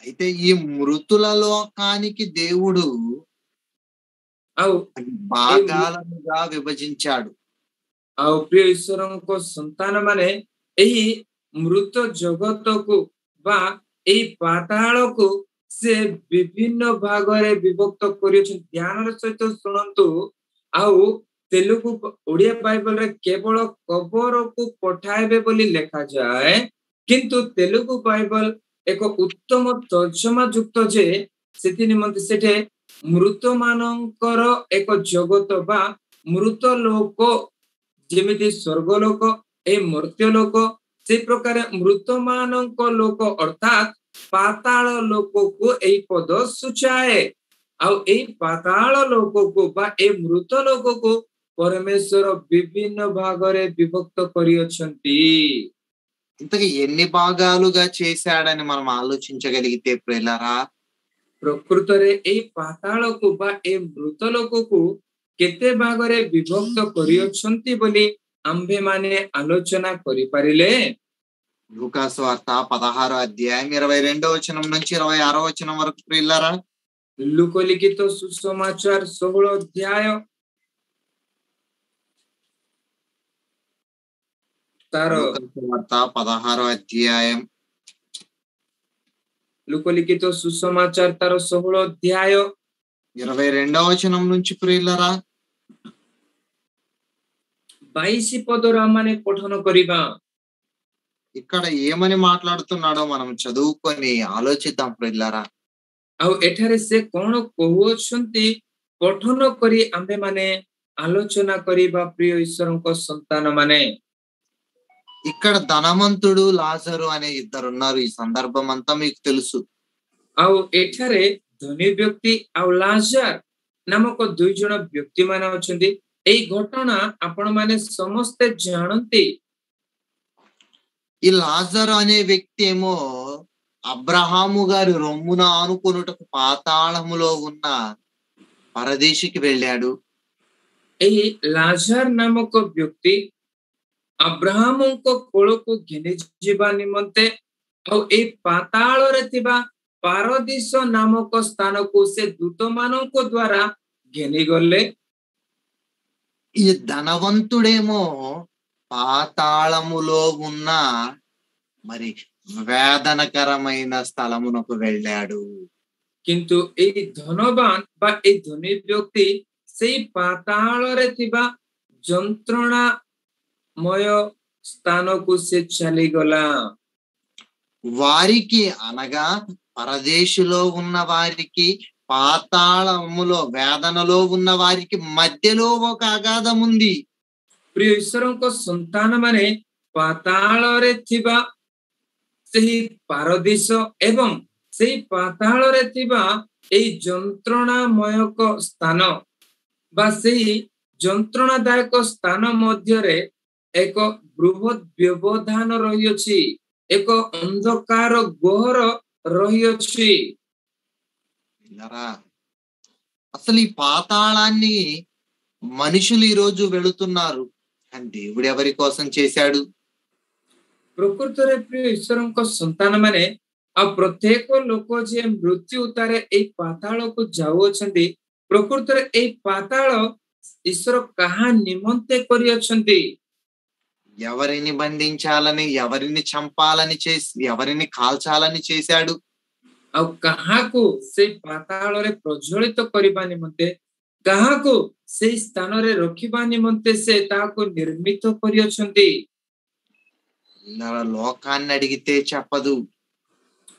అయితే ఈ మృతుల లోకానికి దేవుడు ଆଉ భాగాలుగా విభజించాడు. ଆଉ ପ୍ରିୟ ଈଶ୍ୱରଙ୍କ ସନ୍ତାନ ମାନେ ଏହି ମୃତ ଜଗତକୁ ବା ଏଇ ପାତାଳକୁ ସେ ବିଭିନ୍ନ ଭାଗରେ ବିଭକ୍ତ କରିଅଛନ୍ତି। ଧ୍ୟାନର ସହିତ ଶୁଣନ୍ତୁ। ଆଉ ତେଲୁଗୁ ଓଡ଼ିଆ ବାଇବଲରେ କେବଳ କବରକୁ ପଠାଇବେ ବୋଲି ଲେଖାଯାଏ, କିନ୍ତୁ ତେଲୁଗୁ ବାଇବଲ ଏକ ଉତ୍ତମ ତର୍ଜମା ଯୁକ୍ତ ଯେ ସେଥି ନିମନ୍ତେ ସେଠି ମୃତ ମାନଙ୍କର ଏକ ଜଗତ ବା ମୃତ ଲୋକ, ଯେମିତି ସ୍ୱର୍ଗ ଲୋକ, ଏ ମର୍ତ୍ୟ ଲୋକ, ସେଇ ପ୍ରକାର ମୃତ ମାନଙ୍କ ଲୋକ ଅର୍ଥାତ୍ ପାତାଳ ଲୋକକୁ ଏଇ ପଦ ସୂଚାଏ। ଆଉ ଏଇ ପାତାଳ ଲୋକକୁ ବା ଏଇ ମୃତ ଲୋକକୁ ପରମେଶ୍ୱର ବିଭିନ୍ନ ଭାଗରେ ବିଭକ୍ତ କରିଅଛନ୍ତି। ఇంతకీ ఎన్ని భాగాలుగా చేశాడని మనం ఆలోచించగలిగితే ప్రియులారా, ପ୍ରକୃତରେ ଏଇ ପାତାଳକୁ ବା ଏ ମୃତ ଲୋକକୁ କେତେ ଭାଗରେ ବିଭକ୍ତ କରିଅଛନ୍ତି ବୋଲି ଆମ୍ଭେମାନେ ଆଲୋଚନା କରିପାରିଲେ। లూకాసు వార్త 16వ అధ్యాయం 22వ వచనం నుంచి 26వ వచనం వరకు ప్రియులారా. ଲୁକ ଲିଖିତ ସୁସମାଚାର 16 ଅଧ୍ୟାୟ ତାର లూకాసు వార్త 16వ అధ్యాయం ଲୁକ ଲିଖିତ ସୁସମାଚାର ତାର 16 ଅଧ୍ୟାୟ 22వ వచనం నుంచి ప్రియులారా 22 ପଦର ଆମମାନେ ପଠନ କରିବା। ఇక్కడ ఏమని మాట్లాడుతున్నాడో మనం చదువుకొని ఆలోచిద్దాం ప్రియులారా. ଆଉ ଏଠାରେ ସେ କଣ କହୁଅଛନ୍ତି ପଠନ କରି ଆମ୍ଭେମାନେ ଆଲୋଚନା କରିବା ପ୍ରିୟ ଈଶ୍ୱରଙ୍କ ସନ୍ତାନ ମାନେ। ఇక్కడ ధనవంతుడు లాజరు అనే ఇద్దరు ఉన్నారు. ఈ సందర్భం అంతా మీకు తెలుసు. ଆଉ ଏଠାରେ ଧନୀ ବ୍ୟକ୍ତି ଆଉ ଲାଜର ନାମକ ଦୁଇ ଜଣ ବ୍ୟକ୍ତି ମାନେ ଅଛନ୍ତି। ଏଇ ଘଟଣା ଆପଣ ମାନେ ସମସ୍ତେ ଜାଣନ୍ତି। ఈ లాజరు అనే వ్యక్తి ఏమో అబ్రహాము గారి రొమ్మున ఆనుకొనుటకు పాతాళములో ఉన్న పరదేశికి వెళ్ళాడు. ଏହି ଲାଜର ନାମକ ବ୍ୟକ୍ତି ଅବ୍ରାହମଙ୍କ କୋଳକୁ ଘେନି ଯିବା ନିମନ୍ତେ ଆଉ ଏଇ ପାତାଳରେ ଥିବା ପାରଦୀଶ ନାମକ ସ୍ଥାନକୁ ସେ ଦୂତମାନଙ୍କ ଦ୍ୱାରା ଘେନି ଗଲେ। ఈ ధనవంతుడేమో పాతాళములో ఉన్న మరి వేదనకరమైన స్థలమునకు వెళ్ళాడు. କିନ୍ତୁ ଏଇ ଧନବାନ ବା ଏଇ ଧନୀ ବ୍ୟକ୍ତି ସେଇ ପାତାଳରେ ଥିବା ଯନ୍ତ୍ରଣାମୟ ସ୍ଥାନକୁ ସେ ଚାଲିଗଲା। వారికి అనగా పరదేశులో ఉన్న వారికి, పాతాళములో వేదనలో ఉన్న వారికి మధ్యలో ఒక అగాధం ఉంది. ପ୍ରିୟ ଈଶ୍ୱରଙ୍କ ସନ୍ତାନ ମାନେ ପାତାଳରେ ଥିବା ସେହି ପାରଦୀଶ ଏବଂ ସେଇ ପାତାଳରେ ଥିବା ଏଇ ଯନ୍ତ୍ରଣାମୟକ ସ୍ଥାନ ବା ସେଇ ଯନ୍ତ୍ରଣାଦାୟକ ସ୍ଥାନ ମଧ୍ୟରେ ଏକ ବୃହତ୍ ବ୍ୟବଧାନ ରହିଅଛି, ଏକ ଅନ୍ଧକାର ଗହ୍ୱର ରହିଅଛି। అసలు ఈ పాతాళాన్ని మనుషులు ఈ రోజు వెళుతున్నారు, కానీ దేవుడు ఎవరి కోసం చేశాడు? ପ୍ରକୃତରେ ପ୍ରିୟ ଈଶ୍ୱରଙ୍କ ସନ୍ତାନ ମାନେ ଆଉ ପ୍ରତ୍ୟେକ ଲୋକ ଯିଏ ମୃତ୍ୟୁ ଉତ୍ତାରେ ଏଇ ପାତାଳକୁ ଯାଉଅଛନ୍ତି, ପ୍ରକୃତରେ ଏଇ ପାତାଳ ଈଶ୍ୱର କାହା ନିମନ୍ତେ କରିଅଛନ୍ତି? ఎవరిని బంధించాలని, ఎవరిని చంపాలని చేసి, ఎవరిని కాల్చాలని చేశాడు? ଆଉ କାହାକୁ ସେଇ ପାତାଳରେ ପ୍ରଜ୍ୱଳିତ କରିବା ନିମନ୍ତେ, କାହାକୁ ସେଇ ସ୍ଥାନରେ ରଖିବା ନିମନ୍ତେ ସେ ତାହାକୁ ନିର୍ମିତ କରିଅଛନ୍ତି? లోకాన్ని అడిగితే చెప్పదు.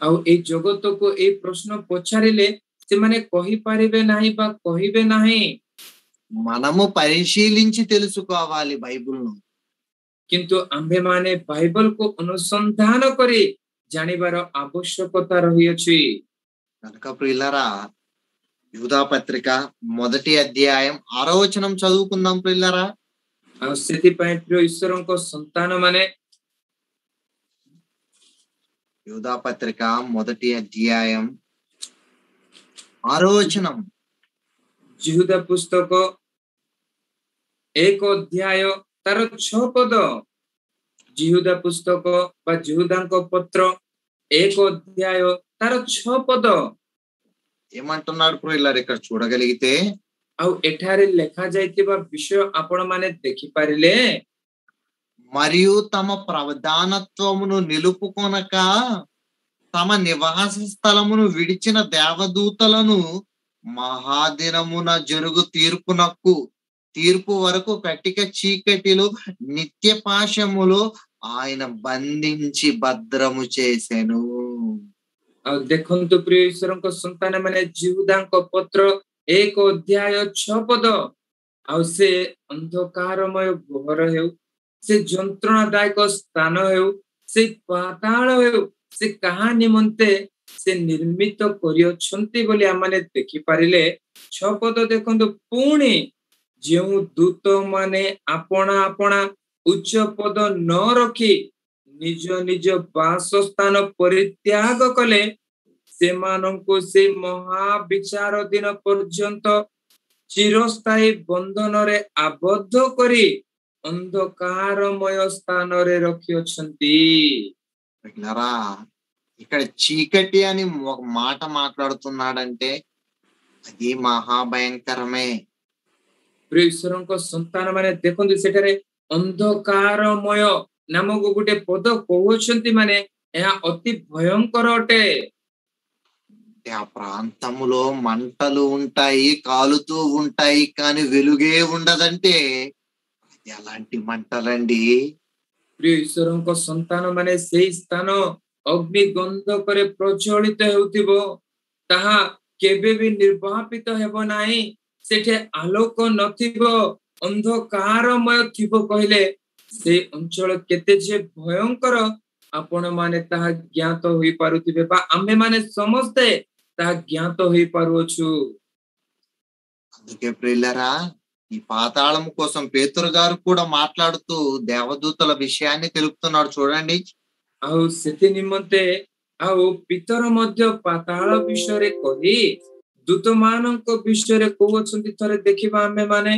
ଆଉ ଏଇ ଜଗତକୁ ଏଇ ପ୍ରଶ୍ନ ପଚାରିଲେ ସେମାନେ କହିପାରିବେ ନାହିଁ ବା କହିବେ ନାହିଁ। మనము పరిశీలించి తెలుసుకోవాలి బైబిల్ను. କିନ୍ତୁ ଆମ୍ଭେମାନେ ବାଇବଲକୁ ଅନୁସନ୍ଧାନ କରି ଜାଣିବାର ଆବଶ୍ୟକତା ରହିଅଛି। కనుక ప్రియులారా, యూదా పత్రిక 1వ అధ్యాయం 6వ వచనం చదువుకుందాం ప్రియులారా. ଆଉ ସେଥିପାଇଁ ପ୍ରିୟ ଈଶ୍ୱରଙ୍କ ସନ୍ତାନ ମାନେ యూదా పత్రిక 1వ అధ్యాయం 6వ వచనం. ଜିହୁଦା ପୁସ୍ତକ 1 ଅଧ୍ୟାୟ ତାର 6 ପଦ। ଜିହୁଦା ପୁସ୍ତକ ବା ଜିହୁଦାଙ୍କ ପତ୍ର 1 ଅଧ୍ୟାୟ ତାର 6 ପଦ। ఏమంటున్నాడు ప్రియులారా ఇక్కడ చూడగలిగితే? ଆଉ ଏଠାରେ ଲେଖା ଯାଇଥିବା ବିଷୟ ଆପଣ ମାନେ ଦେଖିପାରିଲେ? మరియు తమ ప్రధానత్వమును నిలుపుకొనక తమ నివాస స్థలమును విడిచిన దేవదూతలను మహాదినమున జరుగు తీర్పు వరకు కటిక చీకటిలో నిత్య పాశములో ఆయన బంధించి భద్రము చేసెను. ଆଉ ଦେଖନ୍ତୁ ପ୍ରିୟ ଈଶ୍ୱରଙ୍କ ସନ୍ତାନ ମାନେ ଜିହୁଦାଙ୍କ ପତ୍ର 1 ଅଧ୍ୟାୟ 6 ପଦ। ଆଉ ସେ ଅନ୍ଧକାରମୟ ଗହ୍ୱର ହେଉ, ସେ ଯନ୍ତ୍ରଣାଦାୟକ ସ୍ଥାନ ହେଉ, ସେ ପାତାଳ ହେଉ, ସେ କାହା ନିମନ୍ତେ ସେ ନିର୍ମିତ କରିଅଛନ୍ତି ବୋଲି ଆମମାନେ ଦେଖିପାରିଲେ। 6 ପଦ ଦେଖନ୍ତୁ, ପୁଣି ଯେଉଁ ଦୂତ ମାନେ ଆପଣା ଆପଣା ଉଚ୍ଚ ପଦ ନ ରଖି ନିଜ ନିଜ ବାସସ୍ଥାନ ପରିତ୍ୟାଗ କଲେ, ସେମାନଙ୍କୁ ସେ ମହାବିଚାର ଦିନ ପର୍ଯ୍ୟନ୍ତ ଚିରସ୍ଥାୟୀ ବନ୍ଧନରେ ଆବଦ୍ଧ କରି ଅନ୍ଧକାରମୟ ସ୍ଥାନରେ ରଖିଅଛନ୍ତି। ఇక్కడ చీకటి అని ఒక మాట మాట్లాడుతున్నాడంటే అది మహాభయంకరమే. ପ୍ରିୟ ଈଶ୍ୱରଙ୍କ ସନ୍ତାନ ମାନେ ଦେଖନ୍ତୁ, ସେଠାରେ ଅନ୍ଧକାରମୟ ନାମକ ଗୋଟେ ପଦ କହୁଛନ୍ତି, ମାନେ ଏହା ଅତି ଭୟଙ୍କର ଅଟେ। ఆ ప్రాంతములో మంటలు ఉంటాయి, కాలుతూ ఉంటాయి, కానీ వెలుగే ఉండదంటే అది ఎలాంటి మంటలండి? ପ୍ରିୟ ଈଶ୍ୱରଙ୍କ ସନ୍ତାନ ମାନେ ସେଇ ସ୍ଥାନ ଅଗ୍ନି ଗନ୍ଧକରେ ପ୍ରଜ୍ୱଳିତ ହେଉଥିବ, ତାହା କେବେ ବି ନିର୍ବାପିତ ହେବ ନାହିଁ। ସେଠି ଆଲୋକ ନଥିବ, ଅନ୍ଧକାରମୟ ଥିବ କହିଲେ ସେ ଅଞ୍ଚଳ କେତେ ଯେ ଭୟଙ୍କର ଆପଣ ମାନେ ତାହା ଜ୍ଞାତ ହୋଇପାରୁଥିବେ ବା ଆମେ ମାନେ ସମସ୍ତେ ତାହା ଜ୍ଞାତ ହୋଇପାରୁଅଛୁ। అందుకే ప్రియులారా, ఈ పాతాళం కోసం పేతురు గారు కూడా మాట్లాడుతూ దేవదూతల విషయాన్ని తెలుపుతున్నాడు చూడండి. ଆଉ ସେଥି ନିମନ୍ତେ ଆଉ ପିତର ମଧ୍ୟ ପାତାଳ ବିଷୟରେ କହି ଦୂତ ମାନଙ୍କ ବିଷୟରେ କହୁଅଛନ୍ତି। ଥରେ ଦେଖିବା ଆମେ ମାନେ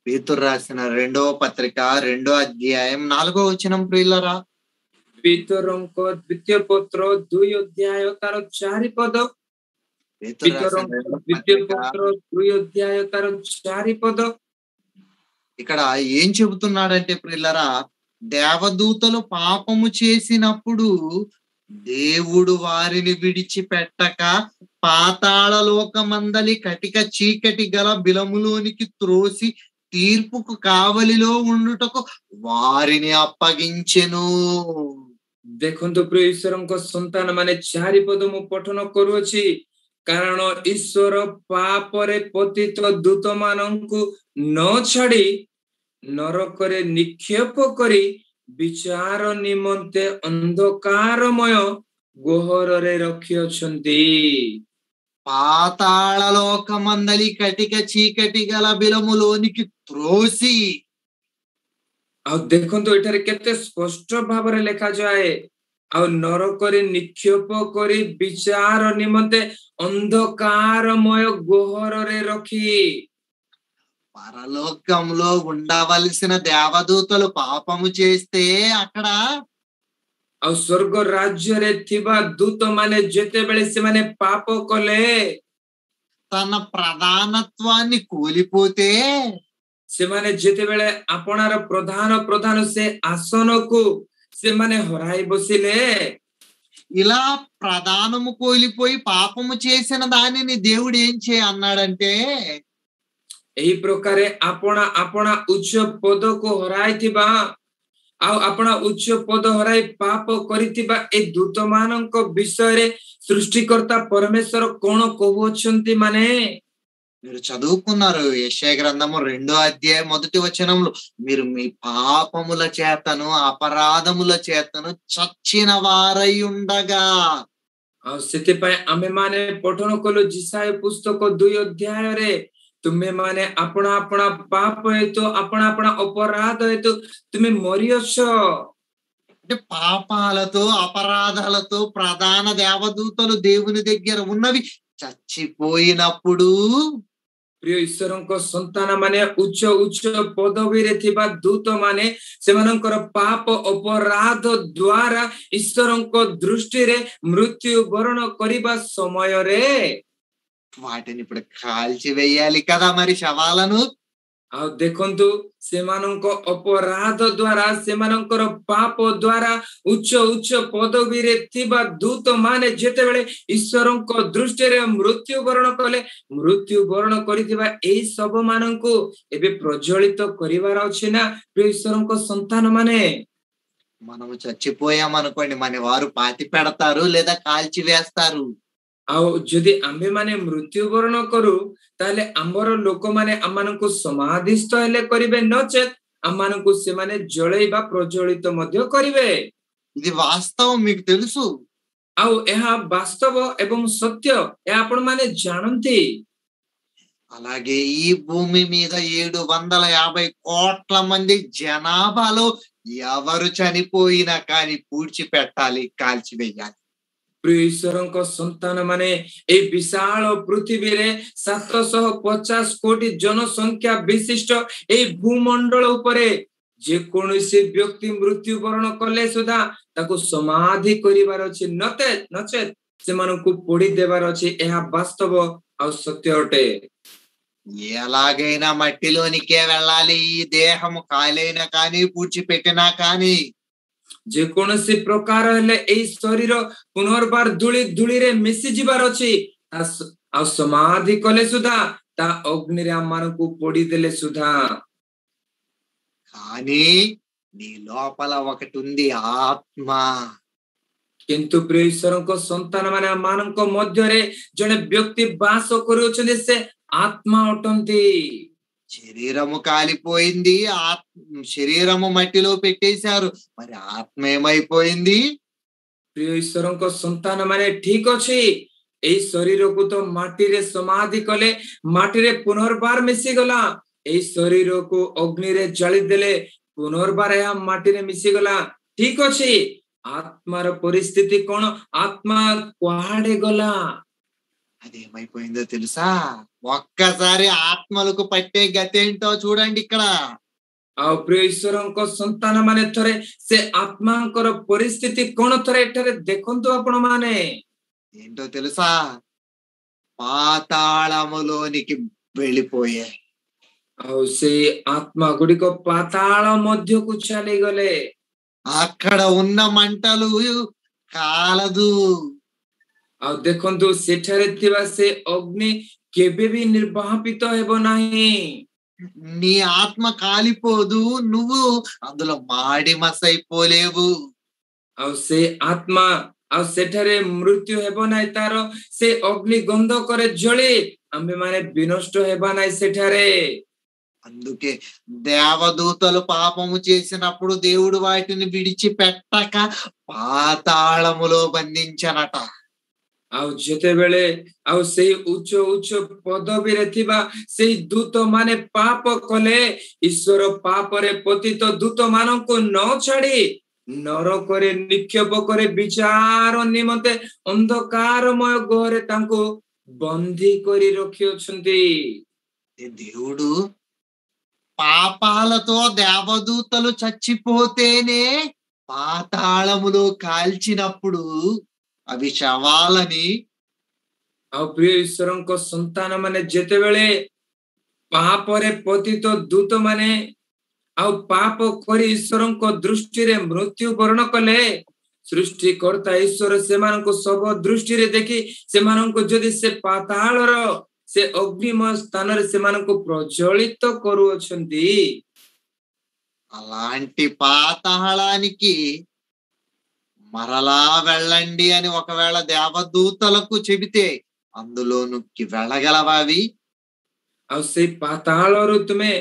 పేతురు రాసిన 2వ పత్రిక 2వ అధ్యాయం 4వ వచనం ప్రియులారా. ପିତରଙ୍କ ଦ୍ୱିତୀୟ ପତ୍ର 2 ଅଧ୍ୟାୟ ତାର 4 ପଦ। ପିତରଙ୍କ ଦ୍ୱିତୀୟ ପତ୍ର 2 ଅଧ୍ୟାୟ ତାର 4 ପଦ। ఇక్కడ ఏం చెబుతున్నాడంటే ప్రియులారా, దేవదూతలు పాపము చేసినప్పుడు దేవుడు వారిని విడిచిపెట్టక పాతాళ లోకమందలి కటిక చీకటి గల బిలములోనికి త్రోసి తీర్పుకు కావలిలో ఉండుటకు వారిని అప్పగించెను. ଦେଖନ୍ତୁ ପ୍ରିୟ ଈଶ୍ୱରଙ୍କ ସନ୍ତାନ ମାନେ ଚାରିପଦ ମୁଁ ପଠନ କରୁଅଛି, କାରଣ ଈଶ୍ୱର ପାପରେ ପତିତ ଦୂତ ମାନଙ୍କୁ ନ ଛାଡି ନରକରେ ନିକ୍ଷେପ କରି ବିଚାର ନିମନ୍ତେ ଅନ୍ଧକାରମୟ ଗହରରେ ରଖିଅଛନ୍ତି। పాతాళ లోకమందలి కటిక చీకటి గల బిలములోనికి త్రోసి. ଆଉ ଦେଖନ୍ତୁ ଏଠାରେ କେତେ ସ୍ପଷ୍ଟ ଭାବରେ ଲେଖାଯାଏ, ଆଉ ନରକରେ ନିକ୍ଷେପ କରି ବିଚାର ନିମନ୍ତେ ଅନ୍ଧକାରମୟ ଗହରରେ ରଖି। పరలోకంలో ఉండవలసిన దేవదూతలు పాపము చేస్తే అక్కడ ଆଉ ସ୍ୱର୍ଗ ରାଜ୍ୟରେ ଥିବା ଦୂତ ମାନେ ଯେତେବେଳେ ସେମାନେ ପାପ କଲେ, తన ప్రధానత్వాన్ని కూలిపోతే ସେମାନେ ଯେତେବେଳେ ଆପଣାର ପ୍ରଧାନ ସେ ଆସନକୁ ସେମାନେ ହରାଇ ବସିଲେ, ఇలా ప్రధానము కూలిపోయి పాపము చేసిన దానిని దేవుడు ఏం అన్నాడంటే ଏହି ପ୍ରକାରେ ଆପଣା ଉଚ୍ଚ ପଦକୁ ହରାଇଥିବା ଆଉ ଆପଣା ଉଚ୍ଚ ପଦ ହରାଇ ପାପ କରିଥିବା ଏ ଦୂତ ମାନଙ୍କ ବିଷୟରେ ସୃଷ୍ଟିକର୍ତ୍ତା ପରମେଶ୍ୱର କଣ କହୁଅଛନ୍ତି? ମାନେ మీరు చదువుకున్నారు యెషయా గ్రంథము 2వ అధ్యాయం 1వ వచనంలో, మీరు మీ పాపముల చేతను అపరాధముల చేతను చచ్చిన వారై ఉండగా. ଆଉ ସେଥିପାଇଁ ଆମେ ମାନେ ପଠନ କଲୁ ଯିଶାୟ ପୁସ୍ତକ 2 ଅଧ୍ୟାୟରେ, ତୁମେ ମାନେ ଆପଣା ପାପ ହେତୁ ଆପଣା ଅପରାଧ ହେତୁ ତୁମେ ମରିଅଛ। అంటే పాపాలతో అపరాధాలతో ప్రధాన దేవదూతలు దేవుని దగ్గర ఉన్నవి చచ్చిపోయినప్పుడు ପ୍ରିୟ ଈଶ୍ୱରଙ୍କ ସନ୍ତାନ ମାନେ ଉଚ୍ଚ ପଦବୀରେ ଥିବା ଦୂତ ମାନେ ସେମାନଙ୍କର ପାପ ଅପରାଧ ଦ୍ୱାରା ଈଶ୍ୱରଙ୍କ ଦୃଷ୍ଟିରେ ମୃତ୍ୟୁ ବରଣ କରିବା ସମୟରେ వాటిని ఇప్పుడు కాల్చి వేయాలి కదా మరి శవాలను. ଆଉ ଦେଖନ୍ତୁ ସେମାନଙ୍କ ଅପରାଧ ଦ୍ୱାରା ସେମାନଙ୍କର ପାପ ଦ୍ୱାରା ଉଚ୍ଚ ପଦବୀରେ ଥିବା ଦୂତ ମାନେ ଯେତେବେଳେ ଈଶ୍ୱରଙ୍କ ଦୃଷ୍ଟିରେ ମୃତ୍ୟୁବରଣ କଲେ, ମୃତ୍ୟୁବରଣ କରିଥିବା ଏଇ ଶବ ମାନଙ୍କୁ ଏବେ ପ୍ରଜ୍ୱଳିତ କରିବାର ଅଛି ନା ପ୍ରିୟ ଈଶ୍ୱରଙ୍କ ସନ୍ତାନ ମାନେ। మనము చచ్చిపోయామనుకోండి, మన వారు పాతి పెడతారు లేదా కాల్చి వేస్తారు. ଆଉ ଯଦି ଆମେ ମାନେ ମୃତ୍ୟୁବରଣ କରୁ ତାହେଲେ ଆମର ଲୋକମାନେ ଆମମାନଙ୍କୁ ସମାଧିସ୍ଥ ହେଲେ କରିବେ, ନଚେତ୍ ଆମମାନଙ୍କୁ ସେମାନେ ଜଳେଇବା ପ୍ରଜ୍ୱଳିତ ମଧ୍ୟ କରିବେ। ఇది వాస్తవం, మీకు తెలుసు. ଆଉ ଏହା ବାସ୍ତବ ଏବଂ ସତ୍ୟ, ଏହା ଆପଣ ମାନେ ଜାଣନ୍ତି। అలాగే ఈ భూమి మీద 750 కోట్ల మంది జనాభాలో ఎవరు చనిపోయినా కానీ పూడ్చిపెట్టాలి, కాల్చివేయాలి. ପ୍ରିୟ ଈଶ୍ୱରଙ୍କ ସନ୍ତାନ ମାନେ ଏଇ ବିଶାଳ ପୃଥିବୀରେ 750 କୋଟି ଜନସଂଖ୍ୟା ବିଶିଷ୍ଟ ଏଇ ଭୂମଣ୍ଡଳ ଉପରେ ଯେକୌଣସି ବ୍ୟକ୍ତି ମୃତ୍ୟୁବରଣ କଲେ ସୁଦ୍ଧା ତାକୁ ସମାଧି କରିବାର ଅଛି, ନଚେତ୍ ସେମାନଙ୍କୁ ପୋଡ଼ି ଦେବାର ଅଛି। ଏହା ବାସ୍ତବ ଆଉ ସତ୍ୟ ଅଟେ। ఎలాగైనా మట్టిలోనికే వెళ్ళాలి, ఈ దేహము కాలైనా కానీ పూడ్చిపెట్టినా కానీ ଯେକୌଣସି ପ୍ରକାର ହେଲେ ଏଇ ଶରୀର ପୁନର୍ବାର ଧୂଳିରେ ମିଶି ଯିବାର ଅଛି। ଆଉ ସମାଧି କଲେ ସୁଦ୍ଧା ତା ଅଗ୍ନିରେ ଆମମାନଙ୍କୁ ପୋଡ଼ିଦେଲେ ସୁଦ୍ଧା। కానీ నీ లోపల ఒకటి ఉంది, ఆత్మ. କିନ୍ତୁ ପ୍ରିୟ ଈଶ୍ୱରଙ୍କ ସନ୍ତାନ ମାନେ ମାନଙ୍କ ମଧ୍ୟରେ ଜଣେ ବ୍ୟକ୍ତି ବାସ କରୁଅଛନ୍ତି, ସେ ఆత్మ ଅଟନ୍ତି। శరీరము కాలిపోయింది, శరీరము మట్టిలో పెట్టేశారు, మరి ఆత్మ ఏమైపోయింది? ପ୍ରିୟ ଈଶ୍ୱରଙ୍କ ସନ୍ତାନ ମାନେ ଠିକ ଅଛି, ଏଇ ଶରୀରକୁ ତ ମାଟିରେ ସମାଧି କଲେ, ମାଟିରେ ପୁନର୍ବାର ମିଶିଗଲା। ଏଇ ଶରୀରକୁ ଅଗ୍ନିରେ ଜାଳିଦେଲେ, ପୁନର୍ବାର ଏହା ମାଟିରେ ମିଶିଗଲା, ଠିକ ଅଛି। ఆత్మର పరిస్థితి କଣ? ఆత్మ କୁଆଡ଼େ ଗଲା? అదేమైపోయిందో తెలుసా? ఒక్కసారి ఆత్మలకు పట్టే గతి ఏంటో చూడండి ఇక్కడ. ଆଉ ପ୍ରିୟ ଈଶ୍ୱରଙ୍କ ସନ୍ତାନ ମାନେ ଥରେ ସେ ଆତ୍ମାଙ୍କର ପରିସ୍ଥିତି କଣ ଥରେ ଏଠାରେ ଦେଖନ୍ତୁ ଆପଣ ମାନେ। ఏంటో తెలుసా? పాతాళములోనికి వెళ్ళిపోయాయి. ଆଉ ସେ ఆత్మ గుడిକ పాతాళ మధ్యకు ଚାଲିଗଲେ అక్కడ ఉన్న మంటలు కాలదు. ଆଉ ଦେଖନ୍ତୁ ସେଠାରେ ଥିବା ସେ ଅଗ୍ନି କେବେ ବି ନିର୍ବାପିତ ହେବ ନାହିଁ. నీ ఆత్మ కాలిపోదు, నువ్వు అందులో మాడి మసైపోలేవు. ଆଉ ସେ ଆତ୍ମା ଆଉ ସେଠାରେ ମୃତ୍ୟୁ ହେବ ନାହିଁ, ତାର ସେ ଅଗ୍ନି ଗନ୍ଧକରେ ଜଳି ଆମ୍ଭେମାନେ ବିନଷ୍ଟ ହେବା ନାହିଁ ସେଠାରେ. అందుకే దేవదూతలు పాపము చేసినప్పుడు దేవుడు వాటిని విడిచిపెట్టక పాతాళములో బంధించనట. ଆଉ ଯେତେବେଳେ ଆଉ ସେଇ ଉଚ୍ଚ ଉଚ୍ଚ ପଦବୀରେ ଥିବା ସେଇ ଦୂତ ମାନେ ପାପ କଲେ, ଈଶ୍ୱର ପାପରେ ପତିତ ଦୂତ ମାନଙ୍କୁ ନ ଛାଡି ନରକରେ ନିକ୍ଷେପ କରି ବିଚାର ନିମନ୍ତେ ଅନ୍ଧକାରମୟ ଗୃହରେ ତାଙ୍କୁ ବନ୍ଦୀ କରି ରଖିଅଛନ୍ତି. దేవుడు పాపాలతో దేవదూతలు చచ్చిపోతేనే పాతాళములో కాల్చినప్పుడు అవి శవాలని ଆଉ ପ୍ରିୟ ଈଶ୍ୱରଙ୍କ ସନ୍ତାନ ମାନେ ଯେତେବେଳେ ପାପରେ ପତିତ ଦୂତ ମାନେ ଆଉ ପାପ କରି ଈଶ୍ୱରଙ୍କ ଦୃଷ୍ଟିରେ ମୃତ୍ୟୁ ବରଣ କଲେ, ସୃଷ୍ଟିକର୍ତ୍ତା ଈଶ୍ୱର ସେମାନଙ୍କୁ ସବୁ ଦୃଷ୍ଟିରେ ଦେଖି ସେମାନଙ୍କୁ ଯଦି ସେ ପାତାଳର ସେ ଅଗ୍ନିମୟ ସ୍ଥାନରେ ସେମାନଙ୍କୁ ପ୍ରଜ୍ୱଳିତ କରୁଅଛନ୍ତି. అలాంటి పాతాళానికి మరలా వెళ్ళండి అని ఒకవేళ దేవదూతలకు చెబితే అందులోనికి వెళ్ళగలవావి? ଆଉ ସେଇ ପାତାଳରୁ ତୁମେ